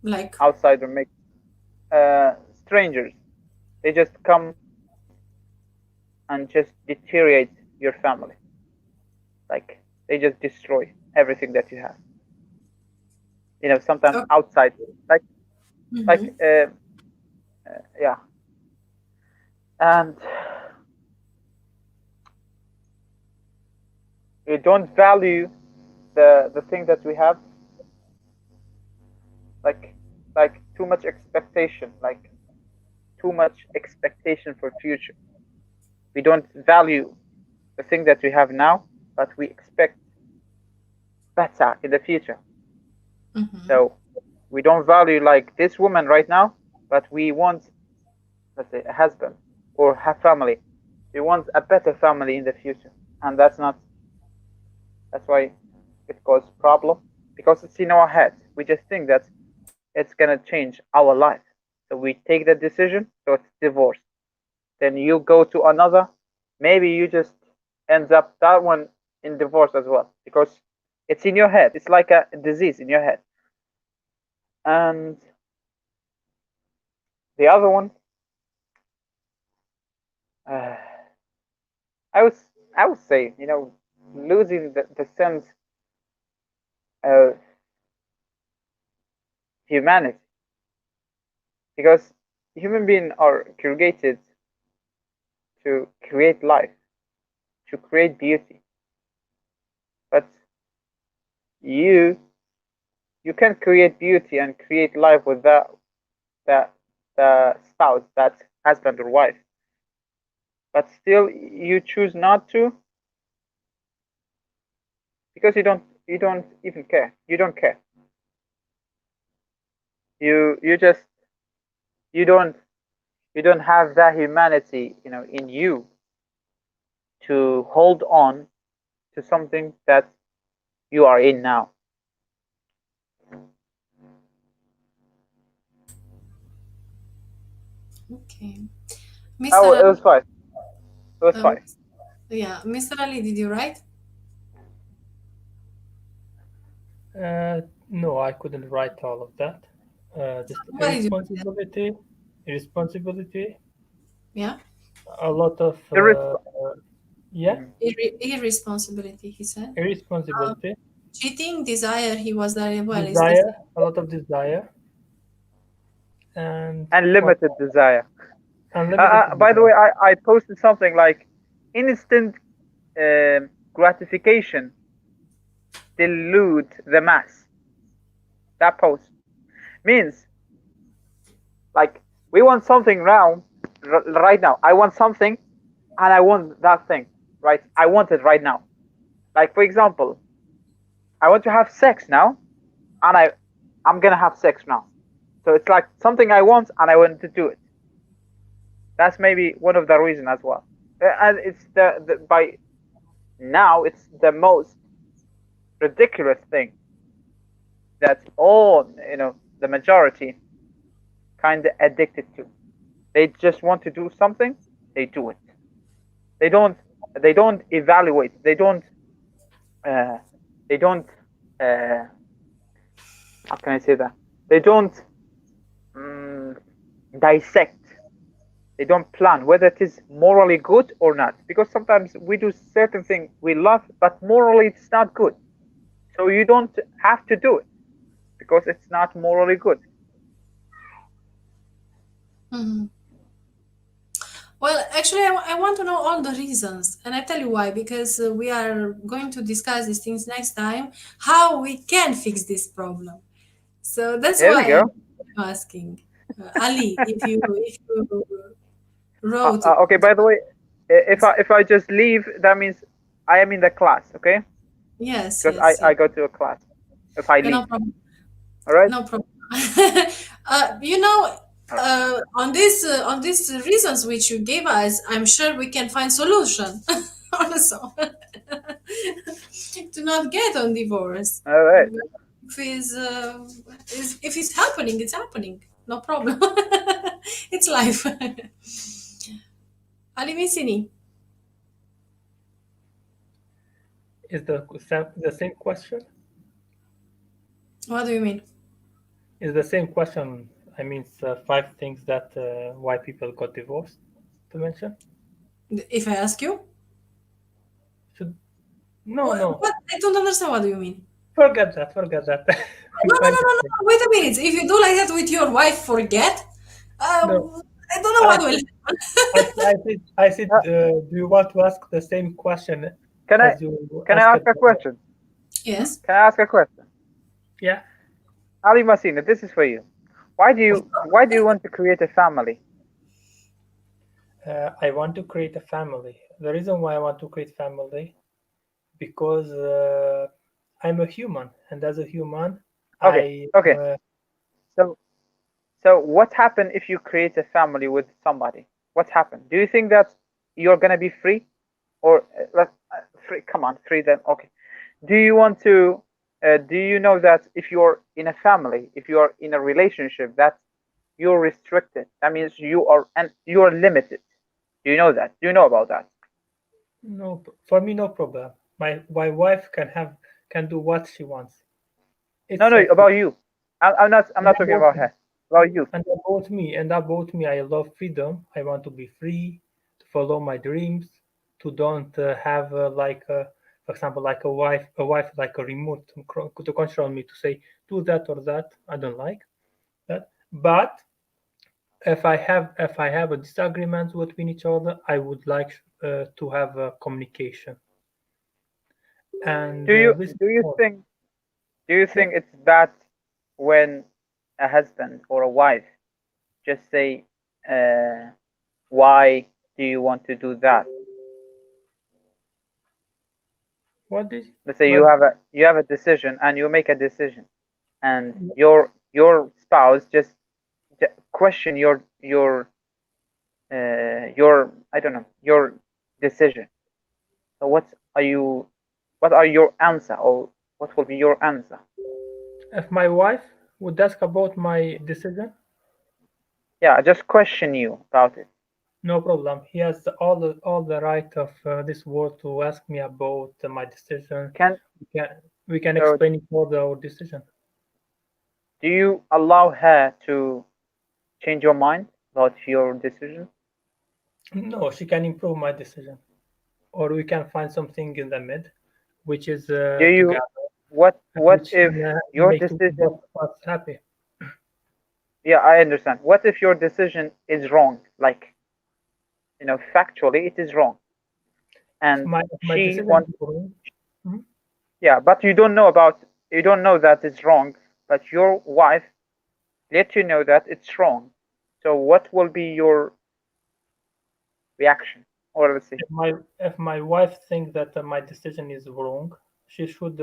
Like, outsider make strangers. They just come and just deteriorate your family. Like they just destroy everything that you have. Sometimes oh, outside, like like mhm. yeah, and you don't value the thing that we have, like too much expectation, like too much expectation for future. We don't value the thing that we have now, but we expect better in the future. Mhm. So we don't value like this woman right now, but we want, let's say, a husband or have family. We want a better family in the future, and that's not. That's why it causes problem, because it's in our head. We just think that it's gonna change our life, so we take the decision. So it's divorce. Then you go to another. Maybe you just ends up that one in divorce as well, because it's in your head. It's like a disease in your head. And the other one, uh, I would I would say, losing the sense of humanity, because human beings are created to create life, to create beauty. But you you can create beauty and create life with the spouse, that husband or wife, but still you choose not to because you don't even care. You don't care. You just you don't have that humanity, in you to hold on to something that you are in now. Okay. Oh, it Mr. was fine. It was Um, fine. yeah, Mr. Ali, did you write? No, I couldn't write all of that. Just What did you write? irresponsibility, Yeah, a lot of yeah, irresponsibility, he said. irresponsibility, Cheating, desire, he was there. Well, is this desire, a lot of desire, and Unlimited desire. unlimited By the way, desire. I posted something like instant gratification delude the mass. That post means like we want something now, right now. I want something, and I want that thing, right? I want it right now. Like for example, I want to have sex now, and I'm gonna have sex now. So it's like something I want, and I want to do it. That's maybe one of the reasons as well. And it's the by now it's the most ridiculous thing that all the majority kind of addicted to. They just want to do something, they do it. They don't evaluate. They don't how can I say that? They don't dissect. They don't plan whether it is morally good or not, because sometimes we do certain things we love, but morally it's not good. So you don't have to do it because it's not morally good. Mhm. Well, actually, I want to know all the reasons, and I tell you why. Because we are going to discuss these things next time, how we can fix this problem. So that's There we why go. I'm asking Ali if you wrote. Okay. By the way, if I just leave, that means I am in the class. Okay, Yes, because yes, I yes. go to a class. If I Yeah, no leave, problem. all right. No problem. On these reasons which you gave us, I'm sure we can find solution also to not get on divorce. All right. If it's happening, it's happening. No problem. It's life. Ali Missini. Is the same question? What do you mean? Is the same question? I mean, 5 things that why people got divorced to mention. If I ask you? Should no. What? I don't understand what do you mean. Forget that. No. Wait a minute. If you do like that with your wife, forget. No. I don't know what will happen. I said. Do you want to ask the same question? Can I as you ask asked a question? Yes. Can I ask a question? Yeah. Ali Masina, this is for you. Why do you want to create a family? I want to create a family. The reason why I want to create family, because I'm a human, and as a human, Okay. So what happened if you create a family with somebody? What happened? Do you think that you're gonna be free, or free? Come on, free them. Okay. Do you want to? Do you know that if you're in a family, if you're in a relationship, that you're restricted? That means you are limited. Do you know that? Do you know about that? No, for me, no problem. My wife can do what she wants. No, about you. I'm not talking about her. About you. And about me, I love freedom. I want to be free, to follow my dreams, to don't have for example, like a wife like a remote to control me to say do that or that. I don't like that. But if I have a disagreement between each other, I would like to have a communication. And do you think it's bad when a husband or a wife just say, why do you want to do that? What did Let's say what, you have a decision and you make a decision, and your spouse just question your I don't know, your decision. So what are your answer, or what will be your answer? if my wife would ask about my decision? Yeah, just question you about it. No problem. He has all the right of this world to ask me about my decision. Can We can so explain further our decision. do you allow her to change your mind about your decision? No, she can improve my decision, or we can find something in the mid, which is Do you together, what which if can your make decision? both of us happy. Yeah, I understand. What if your decision is wrong? Like, factually it is wrong, and If my she decision wants. is wrong, mhm, Yeah, but you don't know that it's wrong, but your wife let you know that it's wrong. So what will be your reaction? Or let's see. if my wife thinks that my decision is wrong, she should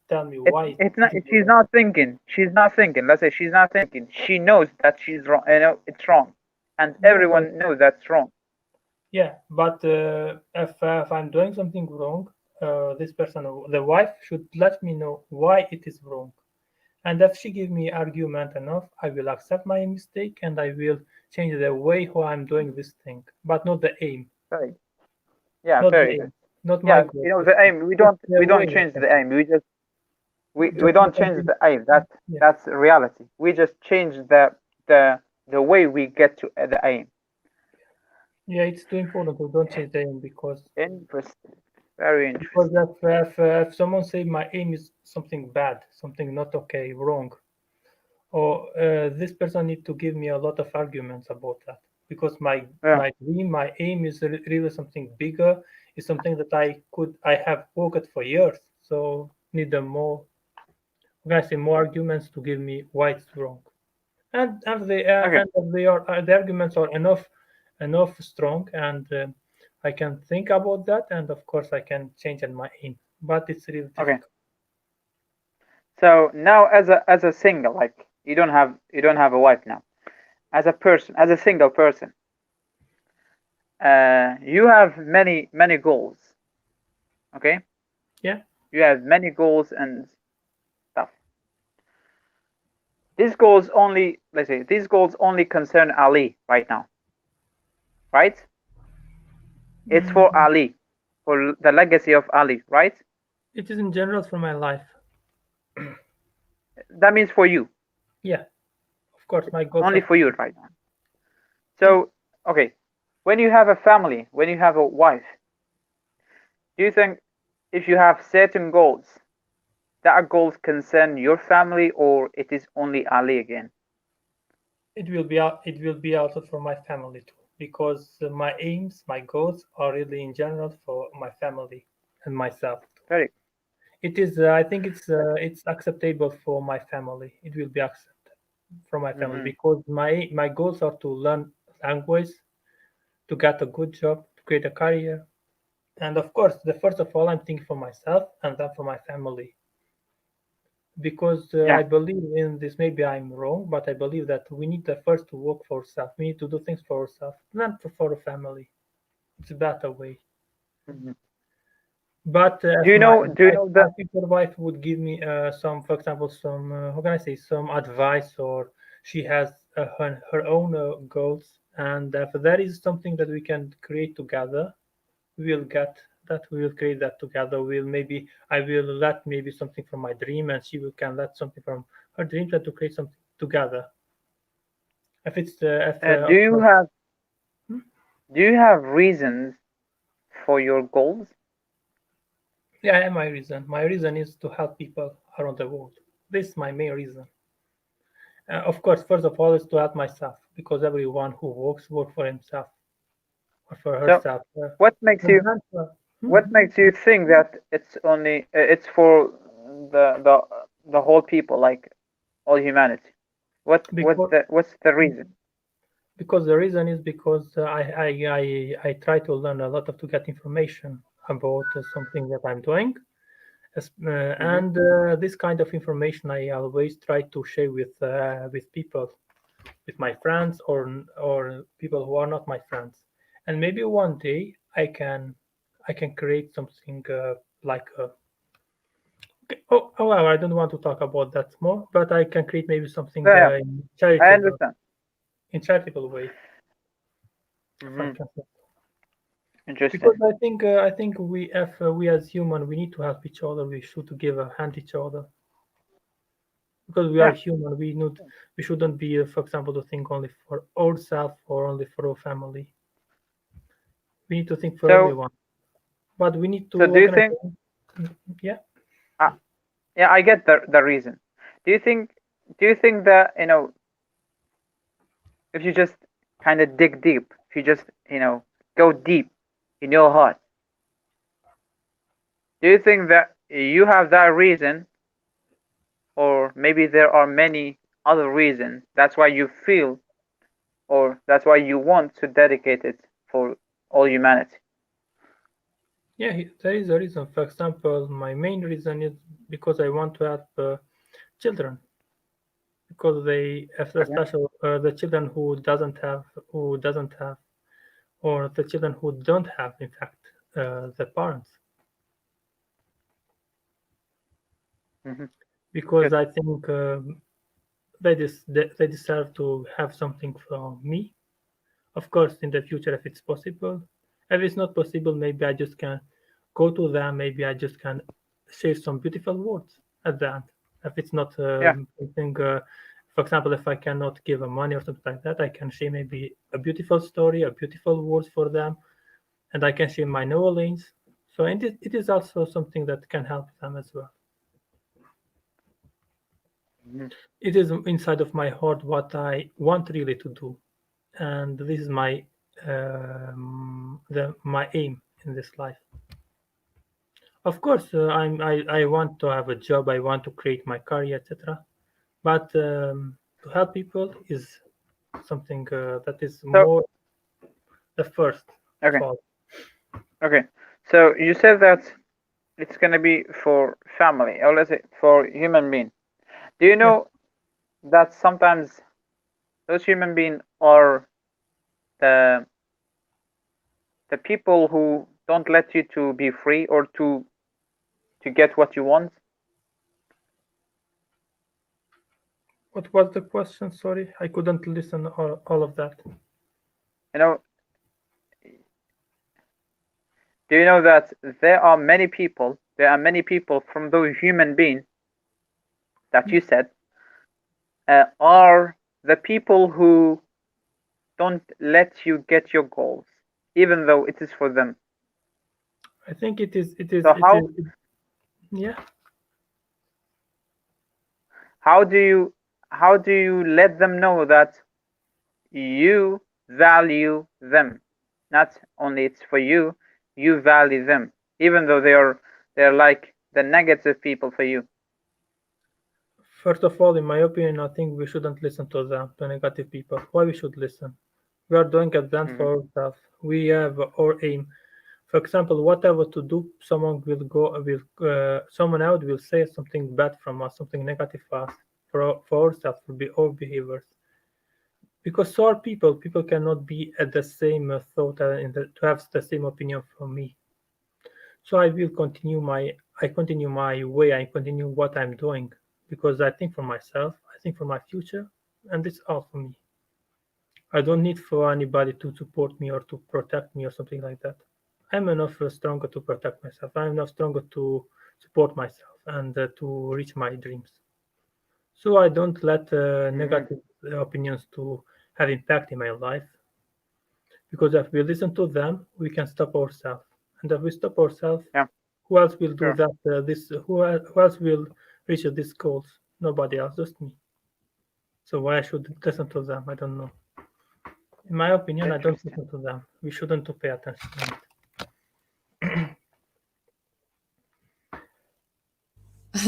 tell me why It's not. it is She's wrong. not thinking. She's not thinking. Let's say she's not thinking. She knows that she's wrong. It's wrong, and Yeah, but everyone knows that's wrong. if I'm doing something wrong, this person, the wife, should let me know why it is wrong. And if she give me argument enough, I will accept my mistake and I will change the way how I'm doing this thing, but not the aim, Very. Yeah, not the very good. aim, not my Yeah, goal. the aim. It's the We way don't of change it. the aim. We Just don't because change the aim. yeah, That's reality. We just change the way we get to the aim. yeah, it's too important to don't change the aim Interesting. Very because interesting. if someone say my aim is something bad, something not okay, wrong, or this person need to give me a lot of arguments about that because Yeah. my dream, my aim is really something bigger, is something that I have worked for years, so need a more, can I say, more arguments to give me why it's wrong. Okay. And if they are the arguments are enough strong, and I can think about that, and of course I can change in my aim, but it's really Okay. difficult. So now, as a single, like you don't have a wife now. As a person, as a single person, you have many goals. Okay. Yeah. You have many goals and stuff. These goals only, let's say, these goals only concern Ali right now, right? It's for Mm, Ali, for the legacy of Ali, right? it is in general for my life. That means for you, Yeah, of course, my goals only are. for you right now. Yeah. So, okay, when you have a family, when you have a wife, do you think if you have certain goals, that goals concern your family, or it is only Ali again? It will be out. It will be also for my family too, because my aims, my goals are really in general for my family and myself too. Very. It is. I think it's acceptable for my family. It will be accepted from my family Mm-hmm. because my goals are to learn language, to get a good job, to create a career, and of course, the first of all, I'm thinking for myself and then for my family. Because Yeah. I believe in this. Maybe I'm wrong, but I believe that we need the first to work for ourselves. We need to do things for ourselves, not for a family. It's a better way. Mm-hmm. But Do you know? Do you if know my that? future wife would give me some, for example, some how can I say, some advice, or she has her own goals, and if there is something that we can create together, we will get that. We will create that together. I will let maybe something from my dream, and she will can let something from her dreams, and to create something together. If it's if Do of you course, have hmm? Do you have reasons for your goals? Yeah, my reason. My reason is to help people around the world. This is my main reason. Of course, first of all, is to help myself because everyone who work for himself or for So, herself. what makes And you then, what makes you think that it's only it's for the the whole people, like all humanity? What's the reason? Because the reason is because I try to learn a lot to get information about something that I'm doing, and this kind of information I always try to share with people, with my friends or people who are not my friends, and maybe one day I can create something like well, I don't want to talk about that more, but I can create maybe something Yeah, I understand. in charitable way. If I Mhm. can say. Interesting. Because I think we as human we need to help each other. We should give a hand each other because we are Yeah. human. We shouldn't be, for example, to think only for ourselves or only for our family. We need to think for So, everyone. But we need to so do you organize. think? Yeah. Yeah, I get the reason. Do you think that, if you just kind of dig deep, if you just, go deep in your heart, do you think that you have that reason, or maybe there are many other reasons? That's why you feel, or that's why you want to dedicate it for all humanity. Yeah, there is a reason. For example, my main reason is because I want to help children, because they, especially the children who doesn't have, or the children who don't have, in fact, the parents. Hmm. Because Good. I think they deserve to have something from me. Of course, in the future, if it's possible. If it's not possible, maybe I just can go to them. Maybe I just can say some beautiful words at the end. If it's not Yeah. something, for example, if I cannot give a money or something like that, I can say maybe a beautiful story, a beautiful words for them, and I can share my knowledge. So it is also something that can help them as well. Mhm. It is inside of my heart what I want really to do, and this is my aim in this life. Of course, I want to have a job. I want to create my career, etc. But to help people is something that is So, more the first of okay. all. Okay. So you said that it's gonna be for family, or let's say for human being. Do you Yeah. know that sometimes those human beings are the people who don't let you to be free, or to get what you want? What was the question? Sorry, I couldn't listen all of that. You know, do you know that there are many people? There are many people from those human beings that you said are the people who don't let you get your goals, even though it is for them. I think So yeah. how do you let them know that you value them? Not only it's for you, you value them, even though they're like the negative people for you. First of all, in my opinion, I think we shouldn't listen to the negative people. Why we should listen? We are doing advance Hmm. for ourselves. We have our aim. For example, whatever to do, someone else will say something bad from us, something negative for us, for ourselves, for our behaviors. Because so are people. People cannot be at the same thought to have the same opinion from me. So I continue my way. I continue what I'm doing because I think for myself. I think for my future, and it's all for me. I don't need for anybody to support me or to protect me or something like that. I'm enough stronger to protect myself. I'm enough stronger to support myself and to reach my dreams. So I don't let Hmm. negative opinions to have impact in my life, because if we listen to them, we can stop ourselves. And if we stop ourselves, Yeah, who else will do sure. that? Who else will reach these goals? Nobody else, just me. So why I should listen to them? I don't know. In my opinion, I don't Interesting. listen to them. We shouldn't to pay attention to it.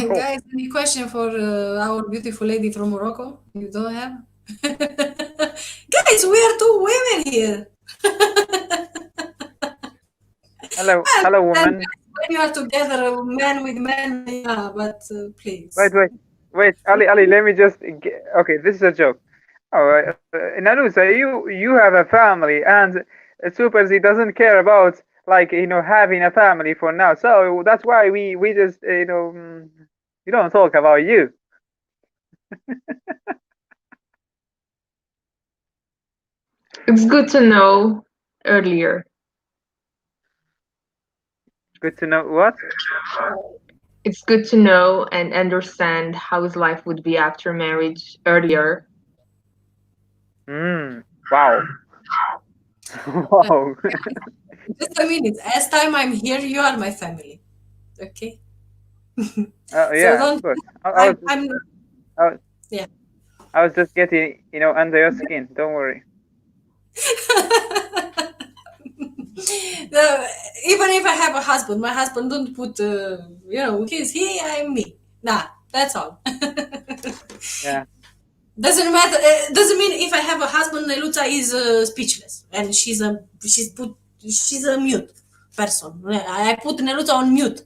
Cool. Guys, Any question for our beautiful lady from Morocco? You don't have? Guys, we are two women here. Hello, hello, woman. When you are together, man with man, yeah, but please. Wait, Ali, let me just okay, this is a joke. Oh, Nanusa, you have a family, and Super Z doesn't care about, like, having a family for now. So that's why we just we don't talk about you. It's good to know earlier. Good to know what? It's good to know and understand how his life would be after marriage earlier. Wow. Wow. Just a minute. As time I'm here, you are my family. Okay. Yeah, don't. of course. Yeah. I was just getting, under your skin. Don't worry. Even if I have a husband, my husband don't put, he's he, I'm me. Nah, that's all. Yeah. Doesn't matter. Doesn't mean if I have a husband, Neluța is speechless and she's a mute person. I put Neluța on mute,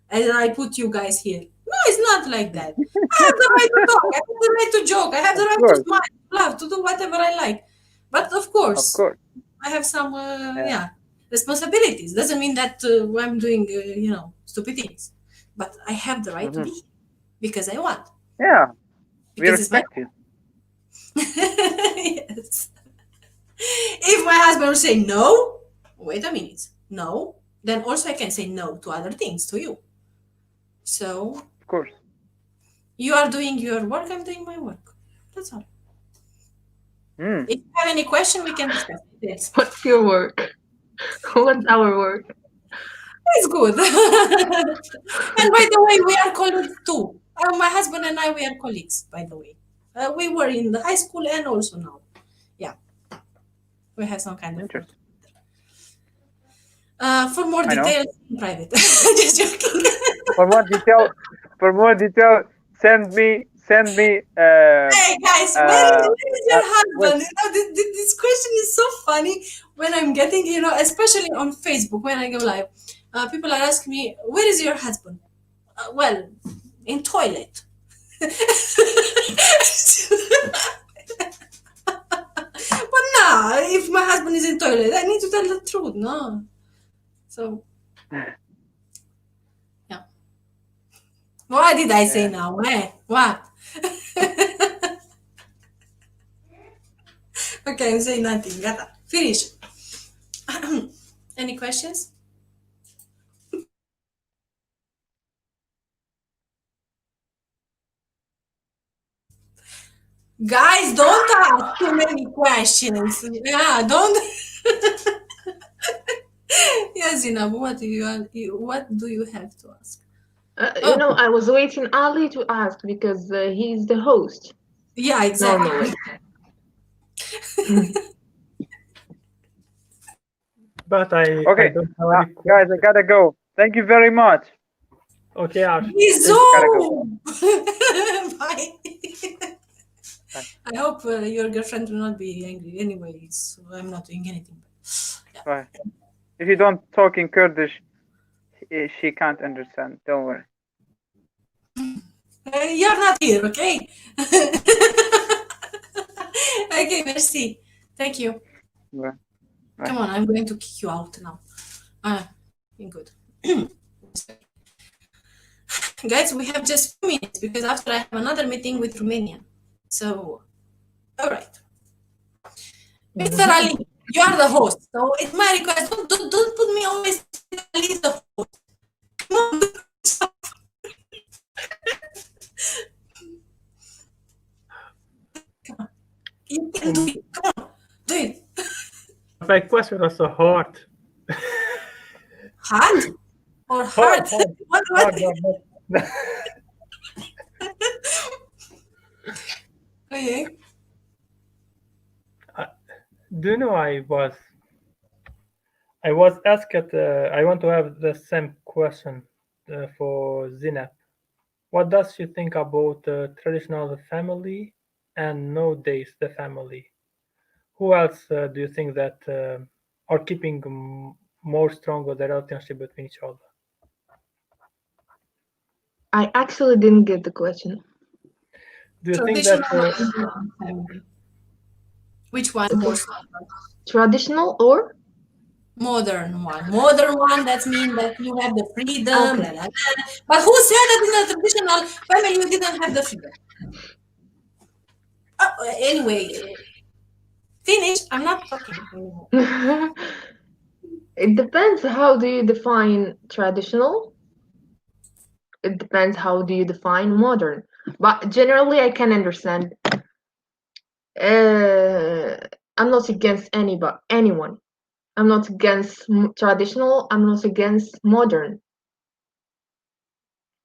and I put you guys here. No, it's not like that. I have the right to talk. I have the right to joke. I have the right to smile, to laugh, to do whatever I like. But of course, I have some responsibilities. Doesn't mean that I'm doing stupid things, but I have the right to be because I want. Yeah, we Because respect you. Yes. If my husband will say no, wait a minute, no, then also I can say no to other things to you. So, of course, you are doing your work, I'm doing my work. That's all. If you have any question, we can discuss it. Yes. What's your work? What's our work? It's good. And by the way, we are colleagues too. My husband and I, we are colleagues, by the way. We were in the high school and also now. Yeah. We have some kind of interesting. For more details, in private. Just joking. For more detail, send me. Hey guys, where is your husband? This question is so funny when I'm getting, especially on Facebook when I go live. People are asking me, "Where is your husband?" Well, in toilet. But no, if my husband is in toilet, I need to tell the truth, no? So, yeah. What did I say now? What? Okay, I'm saying nothing. Gata. Finish. Any questions? Guys, don't ask too many questions. Yeah, don't. Yeah, Zinab, what do you have to ask? I was waiting Ali to ask because he's the host. Yeah, exactly. Normally. But I Okay, don't have any guys, I gotta go. Thank you very much. Okay, Ash. Zoom! Bye. I hope your girlfriend will not be angry. Anyway, I'm not doing anything. Yeah. Bye. If you don't talk in Kurdish, she can't understand. Don't worry. You're not here, okay? Okay, merci. Thank you. Bye. Come on, I'm going to kick you out now. Good. Guys, we have just 2 minutes because after I have another meeting with Romania. So, all right. Mr. Ali, you are the host. So it's my request. Don't put me always Ali is the host. Come on. Come on. You can do it. Come on. Do it. My question was so hard. Hard? Or hard? What? Okay. Do you know I was asked, I want to have the same question for Zinab. what does she think about the traditional family and nowadays the family? Who else do you think that are keeping more stronger the relationship between each other? I actually didn't get the question. Do you think that Traditional and family. Which one more stronger? Traditional or? Modern one. Modern one, that means that you have the freedom. Okay. La, la, la. But who said that in a traditional family you didn't have the freedom? Anyway, finish. I'm not talking anymore. It depends how do you define traditional. It depends how do you define modern. But generally, I can understand. I'm not against anyone. I'm not against traditional. I'm not against modern.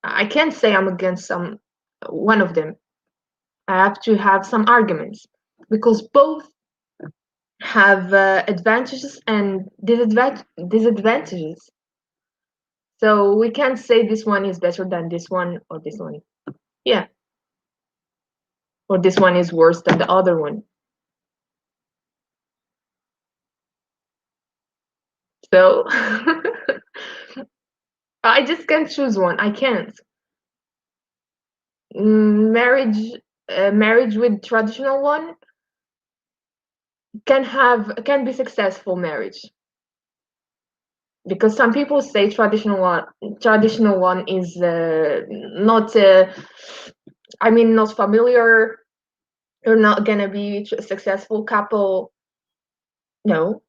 I can't say I'm against one of them. I have to have some arguments because both have advantages and disadvantages. So we can't say this one is better than this one or this one. Yeah. Or this one is worse than the other one. So I just can't choose one. I can't. Marriage with traditional one can be successful marriage, because some people say traditional one is not not familiar. You're not gonna be a successful couple. No,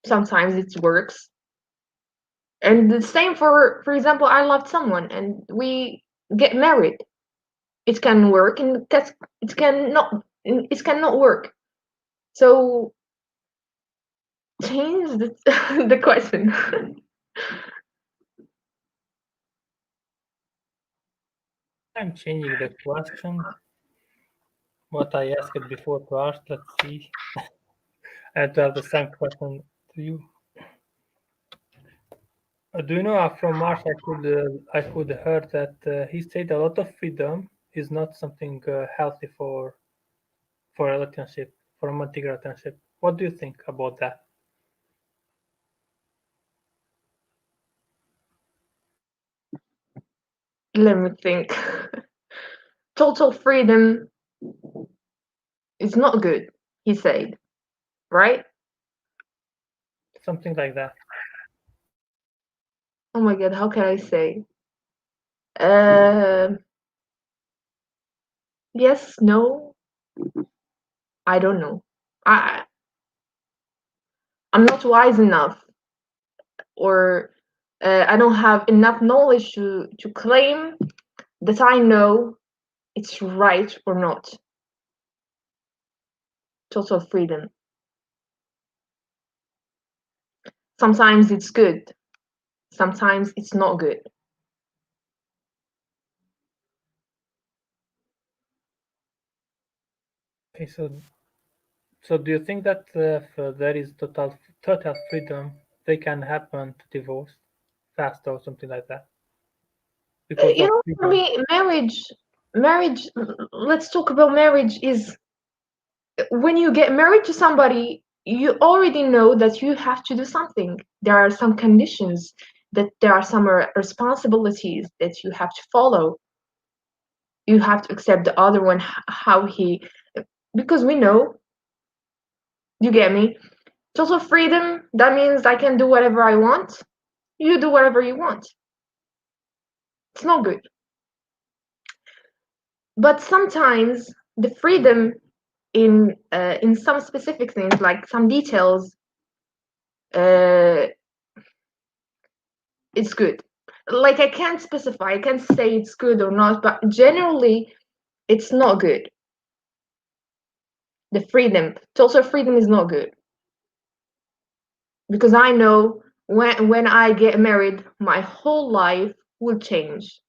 sometimes it works. And the same for example, I loved someone and we get married. It can work and it cannot work. So change the question. I'm changing the question. What I asked before to ask, let's see. And to have the same question to you. Do you know from Marsh I could heard that he said a lot of freedom is not something healthy for a relationship, for a romantic relationship. What do you think about that? Let me think. Total freedom is not good, he said, right? Something like that. Oh my god, how can I say? Yes, no, I don't know. I'm not wise enough, or I don't have enough knowledge to claim that I know it's right or not. Total freedom. Sometimes it's good, sometimes it's not good. Okay, so do you think that if there is total freedom, they can happen to divorce fast or something like that? Because of For freedom. me, marriage. Let's talk about marriage. Is when you get married to somebody, you already know that you have to do something. There are some conditions, that there are some responsibilities that you have to follow. You have to accept the other one, how he, because we know, you get me? Total freedom, that means I can do whatever I want. You do whatever you want. It's not good. But sometimes the freedom in some specific things, like some details, it's good. Like I can't specify, I can't say it's good or not, but generally it's not good. The freedom, total freedom is not good. Because I know when I get married, my whole life will change.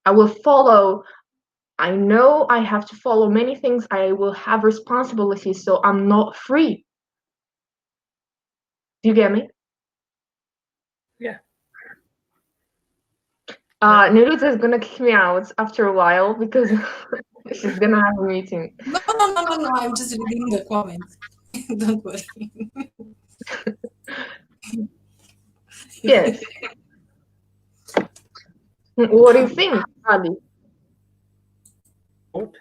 I will follow, I know I have to follow many things. I will have responsibilities, so I'm not free. Do you get me? Yeah. Neruda is gonna kick me out after a while because she's gonna have a meeting. No. I'm just reading the comments. Don't worry. Yes. What do you think, Ali? What?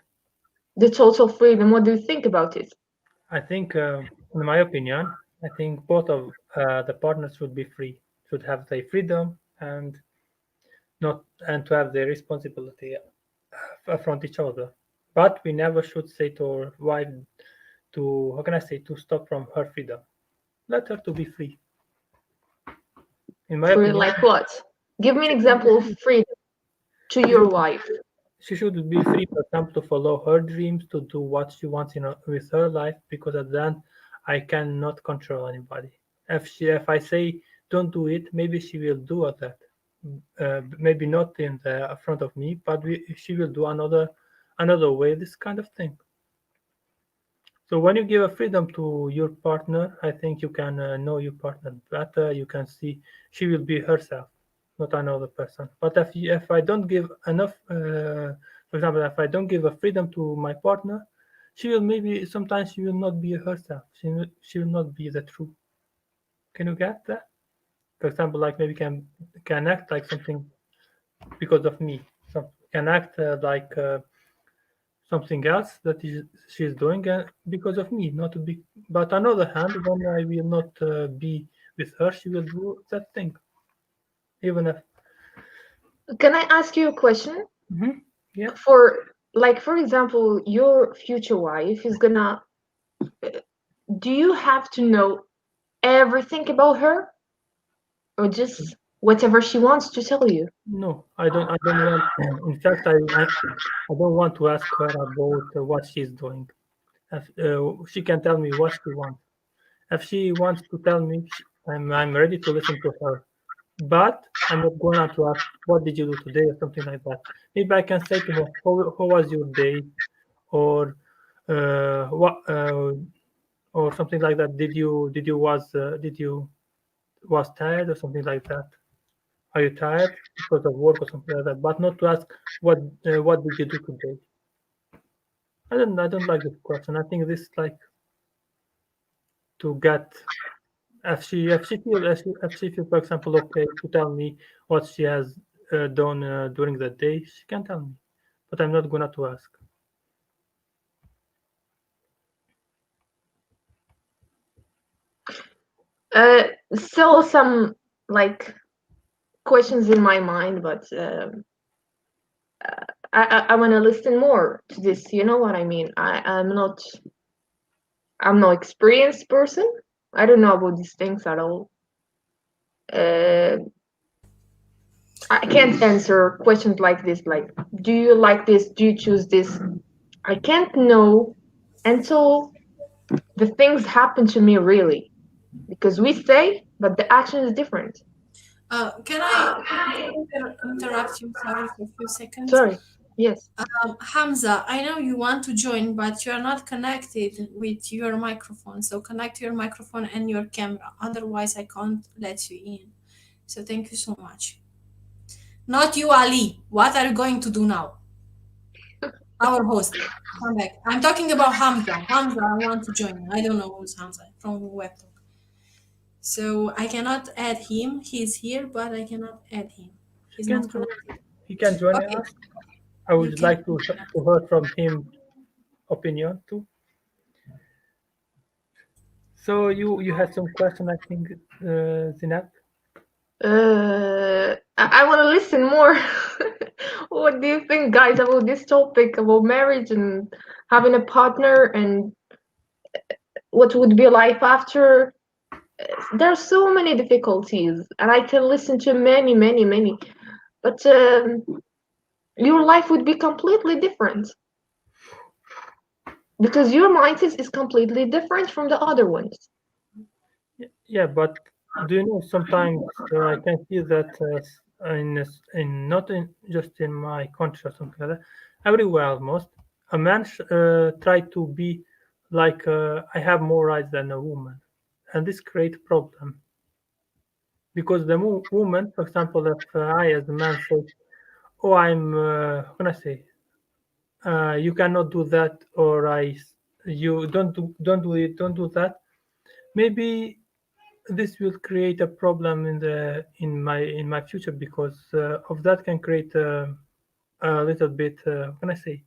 The total freedom. What do you think about it? I think, in my opinion, I think both of the partners should be free, should have their freedom and not to have their responsibility front each other. But we never should say to our wife to, how can I say, to stop from her freedom. Let her to be free. In my Free opinion, like what? Give me an example of freedom to your wife. she should be free, for example, to follow her dreams, to do what she wants with her life, because at the end, I cannot control anybody. If I say don't do it, maybe she will do that. Maybe not in the front of me, but she will do another way. This kind of thing. So when you give a freedom to your partner, I think you can know your partner better. You can see she will be herself, not another person. But if I don't give enough, for example, if I don't give a freedom to my partner, she will maybe sometimes she will not be herself. She will not be the truth. Can you get that? For example, like maybe can act like something because of me. Can act like something else that she's doing because of me, not to be. But on the other hand, when I will not be with her, she will do that thing, even if. Can I ask you a question? Yeah. For example, your future wife is gonna. Do you have to know everything about her, or just whatever she wants to tell you? No, I don't want. In fact, I don't want to ask her about what she's doing. She can tell me what she wants. If she wants to tell me, I'm ready to listen to her. But I'm not going to ask, what did you do today, or something like that. Maybe I can say to her, how was your day, or what, or something like that. Did you was tired or something like that? Are you tired because of work or something like that? But not to ask what did you do today. I don't like this question. I think this like to get if she feel, for example, okay to tell me what she has done during the day, she can tell me, but I'm not gonna to ask. Still some like questions in my mind, but I want to listen more to this. You know what I mean? I'm no experienced person. I don't know about these things at all. I can't answer questions like this. Like, do you like this? Do you choose this? I can't know until the things happen to me really, because we say, but the action is different. Can I interrupt you? Sorry for a few seconds. Sorry. Yes. Hamza, I know you want to join, but you are not connected with your microphone. So connect your microphone and your camera. Otherwise, I can't let you in. So thank you so much. Not you, Ali. What are you going to do now? Our host, come back. I'm talking about Hamza. Hamza, I want to join. I don't know who's Hamza from WebTalk. So I cannot add him. He's here, but I cannot add him. He's not connected. He can join Okay. us. I would like to hear from him opinion too. So you had some question, I think, Zinat. I want to listen more. What do you think, guys, about this topic about marriage and having a partner and what would be life after? There are so many difficulties, and I can listen to many, but your life would be completely different because your mindset is completely different from the other ones. Yeah, but do you know sometimes I can see that in not in just in my country or something like that, everywhere almost a man try to be like I have more rights than a woman, and this create a problem because the woman, for example, if I as a man say oh, I'm how can I say, you cannot do that, or you don't do it, don't do that. Maybe this will create a problem in my future, because of that can create a little bit how can I say,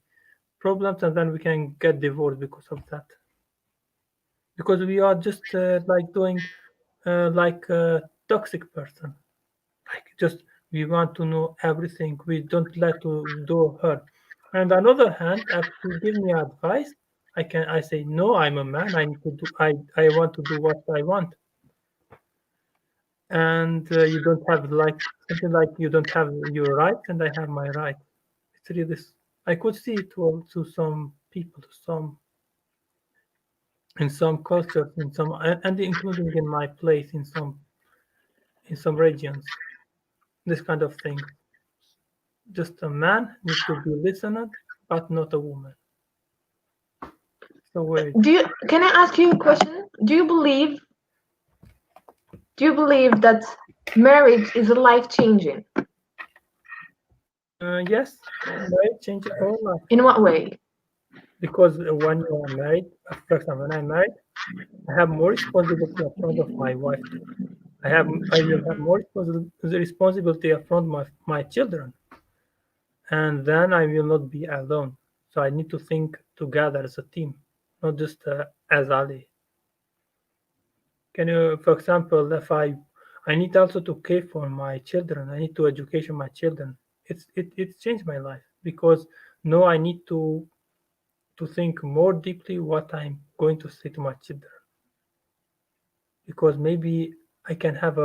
problems, and then we can get divorced because of that, because we are just like doing like a toxic person, like just we want to know everything, we don't like to do her. And on the other hand, if you give me advice, I say no, I'm a man, I need to do, I want to do what I want. And you don't have like something like you don't have your rights and I have my right. It's really this. I could see it to some people, to some in some cultures, in some and including in my place in some regions. This kind of thing. Just a man needs to be listened, but not a woman. So weird. Can I ask you a question? Do you believe that marriage is life changing? Yes, marriage changes our life, In what way? because when you are married, for example, when I'm married, I have more responsibility in front of my wife. I will have more responsibility in front of my children, and then I will not be alone. So I need to think together as a team, not just as Ali. Can you, for example, if I need also to care for my children, I need to education my children. It's changed my life, because now I need to think more deeply what I'm going to say to my children, because maybe I can have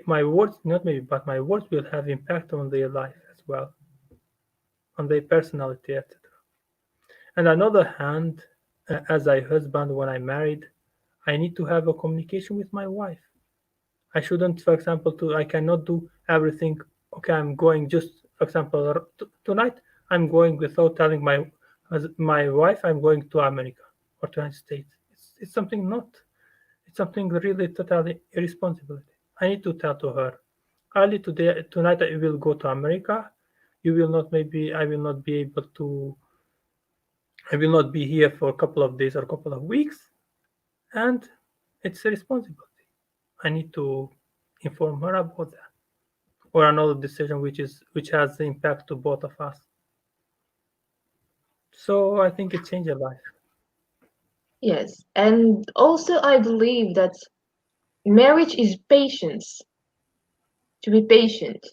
my words, not maybe, but my words will have impact on their life as well, on their personality, etc. And on the other hand, as a husband, when I'm married, I need to have a communication with my wife. I shouldn't, for example, I cannot do everything. Okay, I'm going just, for example, tonight I'm going without telling my wife I'm going to America or to United States. It's something not. It's something really totally irresponsibility. I need to tell to her early today, tonight I will go to America. You will not, maybe I will not be able to. I will not be here for a couple of days or a couple of weeks, and it's a responsibility. I need to inform her about that, or another decision which has the impact to both of us. So I think it changed a life. Yes, and also I believe that marriage is patience. To be patient,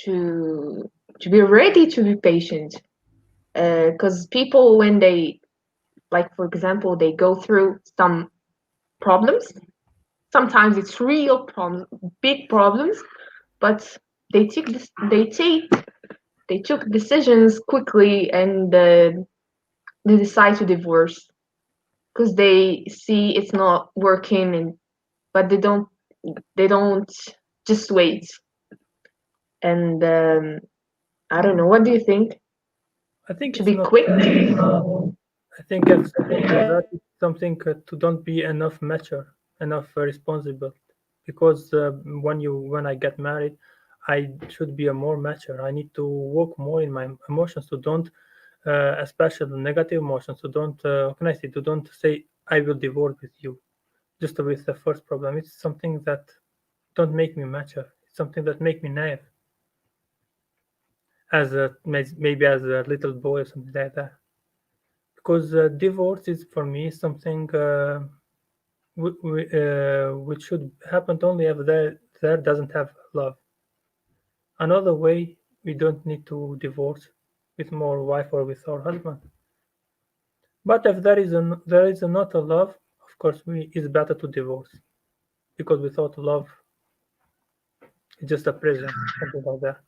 to be ready to be patient. Because people, when they, like for example, they go through some problems. Sometimes it's real problems, big problems, but they took decisions quickly, and they decide to divorce because they see it's not working, but they don't just wait. And I don't know, what do you think? I think To it's be not. quick? I think it's that is something to don't be enough mature, enough responsible, because when I get married, I should be a more mature. I need to work more in my emotions, to don't, especially negative emotions. So don't, how can I say, to don't say I will divorce with you, just with the first problem. It's something that don't make me mature. It's something that make me naive, as maybe as a little boy or something like that. Because divorce is for me something which should happen only if there doesn't have love. Another way, we don't need to divorce with more wife or with our husband. But if there is not a love, of course, it's better to divorce, because without love, it's just a prison, something like that.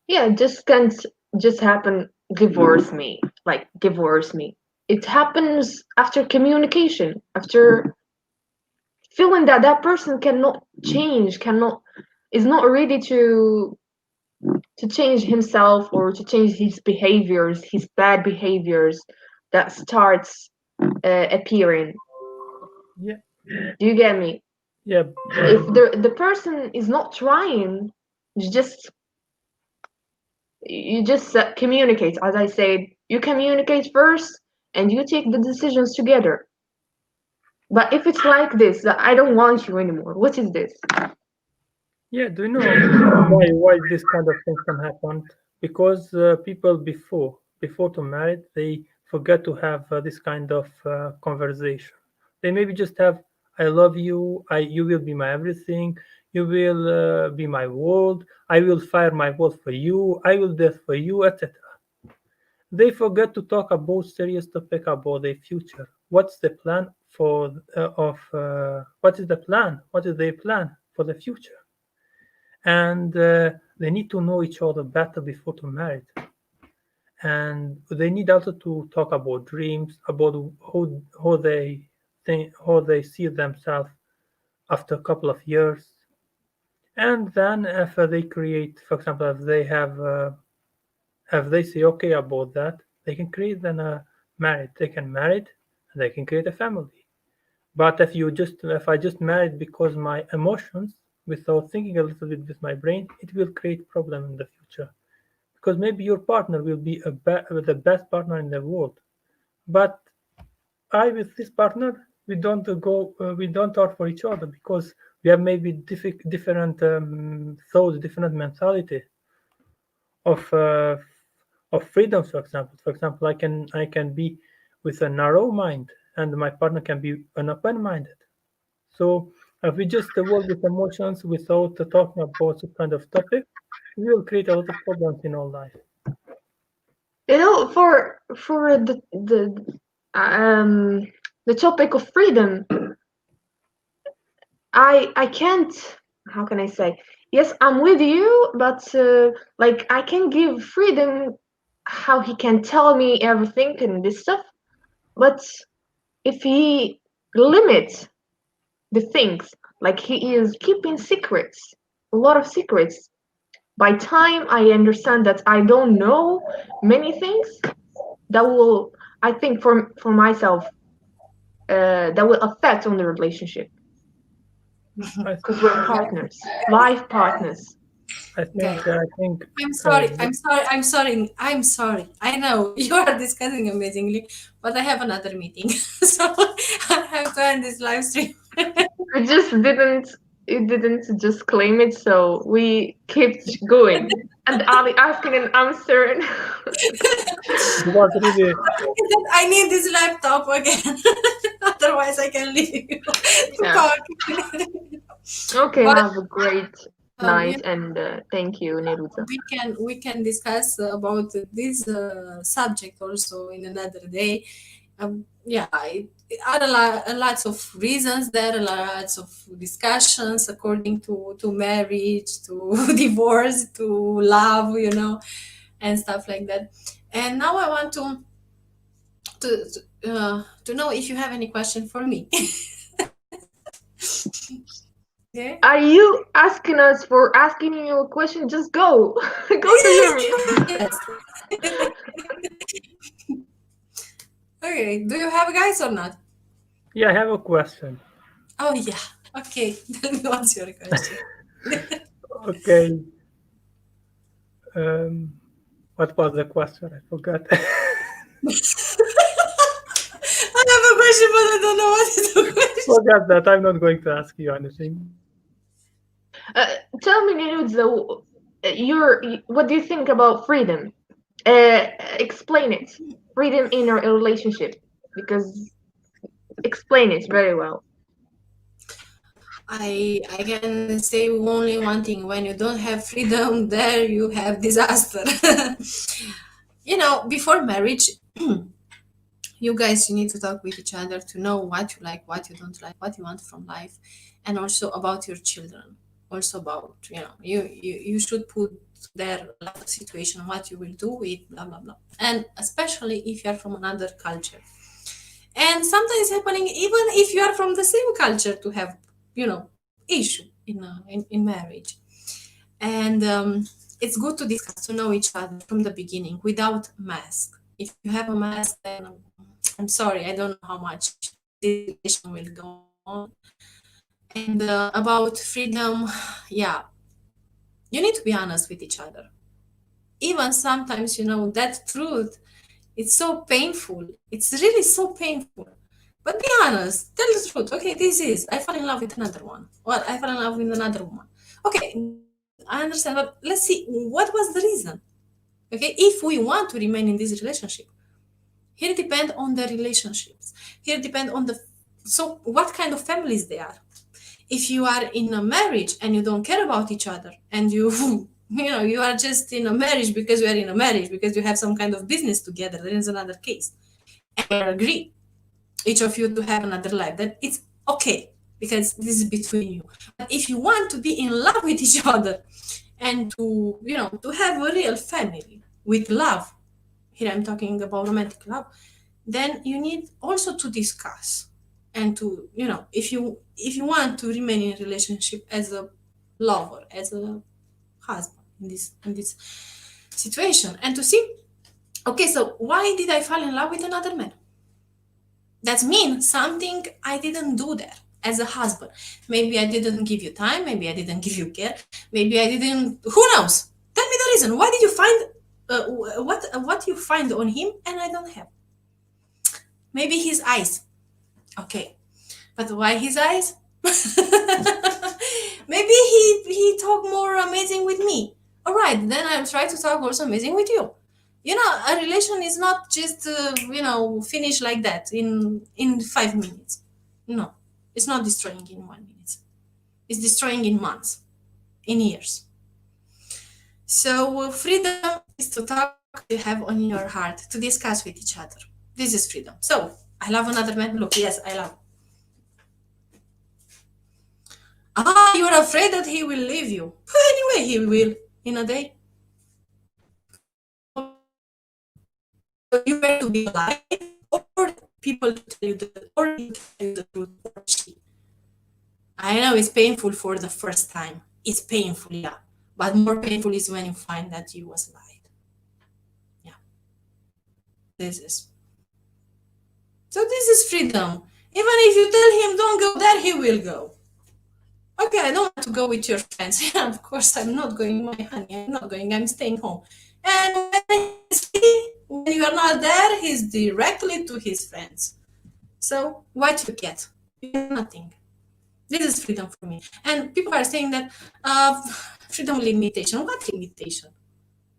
Yeah, just can't just happen. Divorce me, like divorce me. It happens after communication, after feeling that that person cannot change, cannot is not ready to change himself or to change his behaviors, his bad behaviors that starts appearing. Yeah, Do you get me? yeah, If the person is not trying, it's just You just communicate. As I said, you communicate first and you take the decisions together. But if it's like this, that I don't want you anymore, what is this? Yeah, do you know why this kind of thing can happen? Because people before to marry, they forget to have this kind of conversation. They maybe just have, "I love you. You will be my everything. You will be my world. I will fire my world for you. I will death for you," etc. They forget to talk about serious topic about their future. What's the plan for what is the plan? What is their plan for the future? And they need to know each other better before to marry. And they need also to talk about dreams, about how they think, how they see themselves after a couple of years. And then if they create, for example, if they say okay about that, they can create then a marriage. They can marry it, and they can create a family. But if I just married because my emotions, without thinking a little bit with my brain, it will create problem in the future. Because maybe your partner will be the best partner in the world, but with this partner, we don't talk for each other because we have maybe different thoughts, different mentality of freedom. For example, I can be with a narrow mind, and my partner can be an open-minded. So if we just work with emotions without talking about some kind of topic, we will create a lot of problems in our life. You know, for the topic of freedom, I can't. How can I say? Yes, I'm with you, but like I can give freedom how he can tell me everything and this stuff. But if he limits the things, like he is keeping secrets, a lot of secrets, by time I understand that I don't know many things, that will, I think, for myself, that will affect on the relationship I because we're partners, life partners. think I'm sorry. I'm sorry. I know you are discussing amazingly, but I have another meeting, so I have to end this live stream. It didn't just claim it, so we kept going. And Ali asking and answering. it was really I need this laptop again, otherwise I can leave you to Yeah. talk. Okay, But, have a great night yeah, and thank you, Neruda. we can discuss about this subject also in another day. Yeah, are lots of reasons there, lots of discussions according to marriage, to divorce, to love, and stuff like that. And now I want to know if you have any question for me. Yeah. Are you asking us for asking you a question? Just go. Go to your Yes. Okay. Do you have guys or not? Yeah, I have a question. Oh yeah. Okay. Tell me what's your question. Okay. What was the question? I forgot. I have a question, but I don't know what is the question. Forgot that. I'm not going to ask you anything. Tell me, Neruda, what do you think about freedom? Explain it. Freedom in a relationship, because explain it very well. I can say only one thing: when you don't have freedom, there you have disaster. Before marriage, you guys need to talk with each other to know what you like, what you don't like, what you want from life, and also about your children. Also about you should put there a lot of situation what you will do with blah blah blah, and especially if you are from another culture. And sometimes happening even if you are from the same culture to have issue in marriage. And it's good to discuss, to know each other from the beginning without mask. If you have a mask, then I'm sorry, I don't know how much this relation will go on. And about freedom, yeah, you need to be honest with each other. even sometimes, that truth, it's so painful. It's really so painful. But be honest, tell the truth. Okay, I fall in love with another one, or I fall in love with another woman. Okay, I understand, but let's see, what was the reason? Okay, if we want to remain in this relationship, here depend on the relationships. Here depend on so what kind of families they are. If you are in a marriage and you don't care about each other, and you you are just in a marriage because you are in a marriage, because you have some kind of business together, there is another case. And you agree, each of you, to have another life, then it's okay, because this is between you. But if you want to be in love with each other and to have a real family with love, here I'm talking about romantic love, then you need also to discuss and to, if you want to remain in a relationship as a lover, as a husband in this situation, and to see, okay, so why did I fall in love with another man? That means something I didn't do there as a husband. Maybe I didn't give you time, maybe I didn't give you care, maybe I didn't, who knows? Tell me the reason. Why did you find what you find on him and I don't have? Maybe his eyes. Okay, but why his eyes? Maybe he talk more amazing with me. All right, then I'll try to talk also amazing with you. A relation is not just finish like that in 5 minutes. No, it's not destroying in 1 minute. It's destroying in months, in years. So freedom is to talk, to have on your heart, to discuss with each other. This is freedom. So I love another man. Look, yes, I love. You're afraid that he will leave you. Anyway, he will in a day. You have to be alive, or people tell you the truth. I know it's painful for the first time. It's painful, yeah. But more painful is when you find that you was lied. Yeah. This is freedom. Even if you tell him don't go there, he will go. Okay, I don't want to go with your friends. Yeah, of course, I'm not going, my honey. I'm not going. I'm staying home. And when you are not there, he's directly to his friends. So what you get? Nothing. This is freedom for me. And people are saying that freedom limitation. What limitation?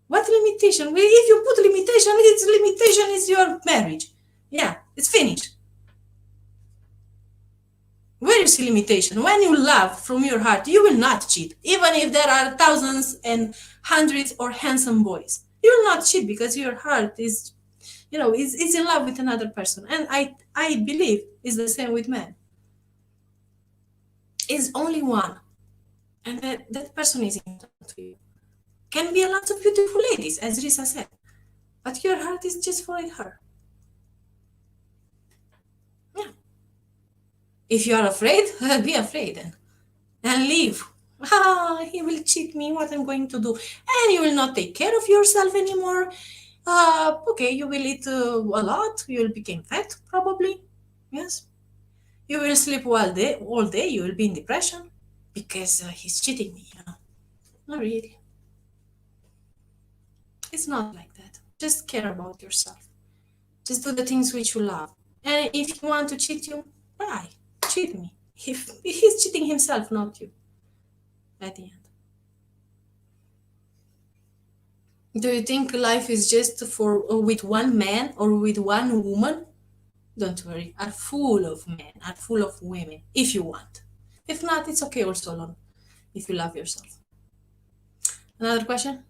What limitation? Well, if you put limitation, its limitation is your marriage. Yeah, it's finished. Where is the limitation? When you love from your heart, you will not cheat. Even if there are thousands and hundreds of handsome boys, you will not cheat because your heart is, is in love with another person. And I believe it's the same with men. Is only one, and that person is important to you. Can be a lot of beautiful ladies, as Risa said, but your heart is just for her. Yeah. If you are afraid, be afraid and leave. He will cheat me. What I'm going to do? And you will not take care of yourself anymore. Okay, you will eat a lot. You will become fat, probably. Yes. You will sleep all day. You will be in depression because he's cheating me. Not really. It's not like that. Just care about yourself. Just do the things which you love. And if you want to cheat you, why? Cheat me. If he's cheating himself, not you. At the end. Do you think life is just with one man or with one woman? Don't worry, are full of men, are full of women, if you want. If not, it's okay also alone, if you love yourself. Another question?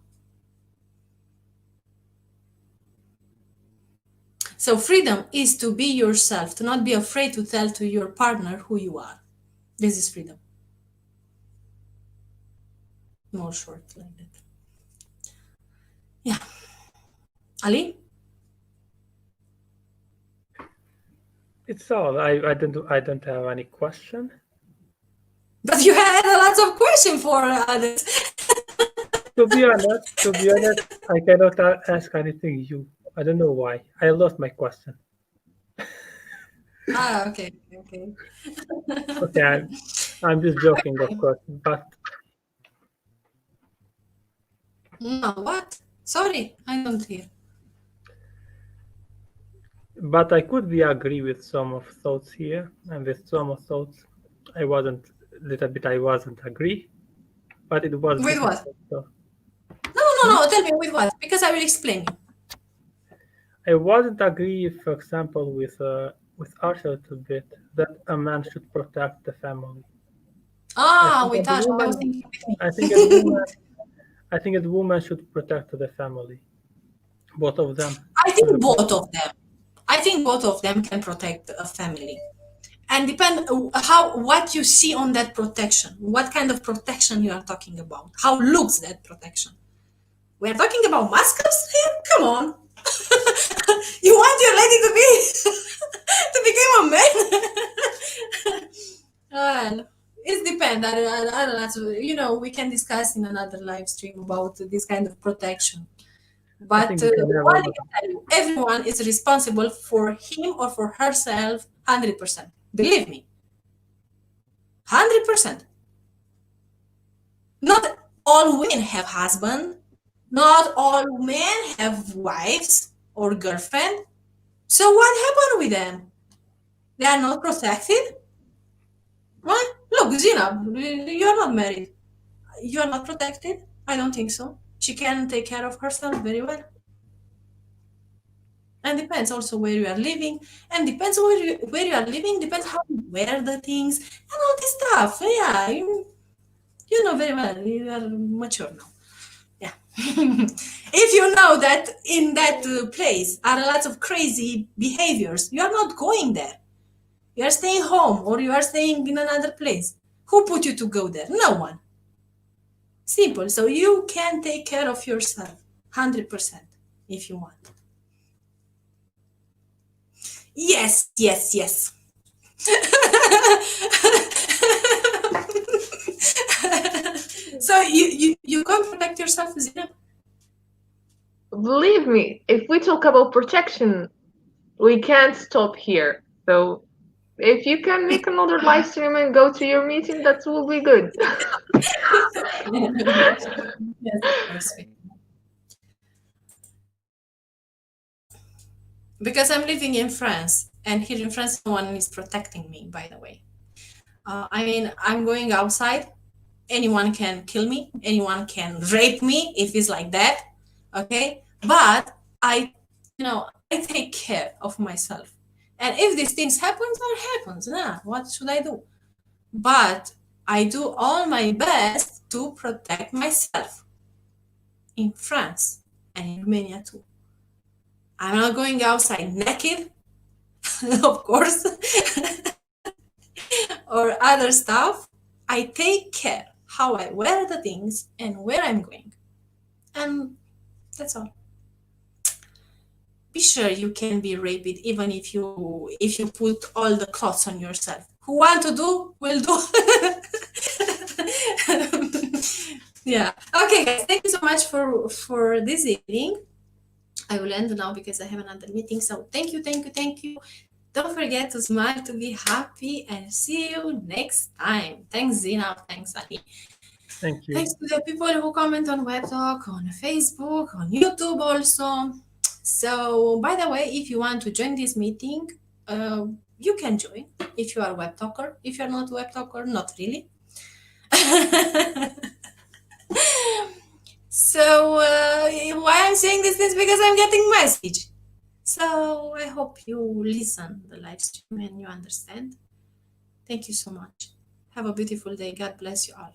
So freedom is to be yourself, to not be afraid to tell to your partner who you are. This is freedom. More short like that. Yeah. Ali? It's all. I don't have any question. But you had a lot of questions for others. To be honest, I cannot ask anything you. I don't know why. I lost my question. Okay. Okay, I'm just joking, of course. But No, what? Sorry, I don't hear. But I could be agree with some of thoughts here, and with some of thoughts I wasn't agree, but it was With what? difficult. So No, tell me with what, because I will explain you. I wasn't agree, for example, with Archer a little bit that a man should protect the family. Ah, think with as a Tasha, I was woman- thinking with me. I think a woman should protect the family, both of them. I think both of them. I think both of them can protect a family, and depend what you see on that protection. What kind of protection you are talking about? How looks that protection? We are talking about muscles here. Come on, you want your lady to be to become a man? Well, it depends. I don't know. We can discuss in another live stream about this kind of protection. But think we can have what I another. can tell you, everyone is responsible for him or for herself 100%. Believe me, 100%. Not all women have husband. Not all men have wives or girlfriend. So what happened with them? They are not protected? What? Look, Zina, you are not married. You are not protected? I don't think so. She can take care of herself very well. And depends also where you are living, and depends where you are living, depends how you wear the things and all this stuff. Yeah, you know very well. You are mature now. Yeah. If you know that in that place are lots of crazy behaviors, you are not going there. You are staying home or you are staying in another place. Who put you to go there? No one. Simple. So you can take care of yourself 100% if you want. Yes. So you can't protect yourself, Zina? Believe me, if we talk about protection, we can't stop here. So if you can make another live stream and go to your meeting, that will be good. Yes, of course. Because I'm living in France, and here in France, no one is protecting me, by the way. I mean, I'm going outside, anyone can kill me, anyone can rape me if it's like that, okay? But I take care of myself. And if these things happens, it happens. Nah, what should I do? But I do all my best to protect myself in France and in Romania too. I'm not going outside naked, of course, or other stuff. I take care how I wear the things and where I'm going. And that's all. Be sure you can be raped even if you put all the clothes on yourself. Who want to do, will do. Yeah. Okay, guys, thank you so much for this evening. I will end now because I have another meeting. So thank you. Don't forget to smile, to be happy, and see you next time. Thanks, Zina. Thanks, Ali. Thank you. Thanks to the people who comment on WebTalk, on Facebook, on YouTube also. So, by the way, if you want to join this meeting, you can join if you are a WebTalker. If you're not a WebTalker, not really. So, why I'm saying this is because I'm getting message. So, I hope you listen the live stream and you understand. Thank you so much. Have a beautiful day. God bless you all.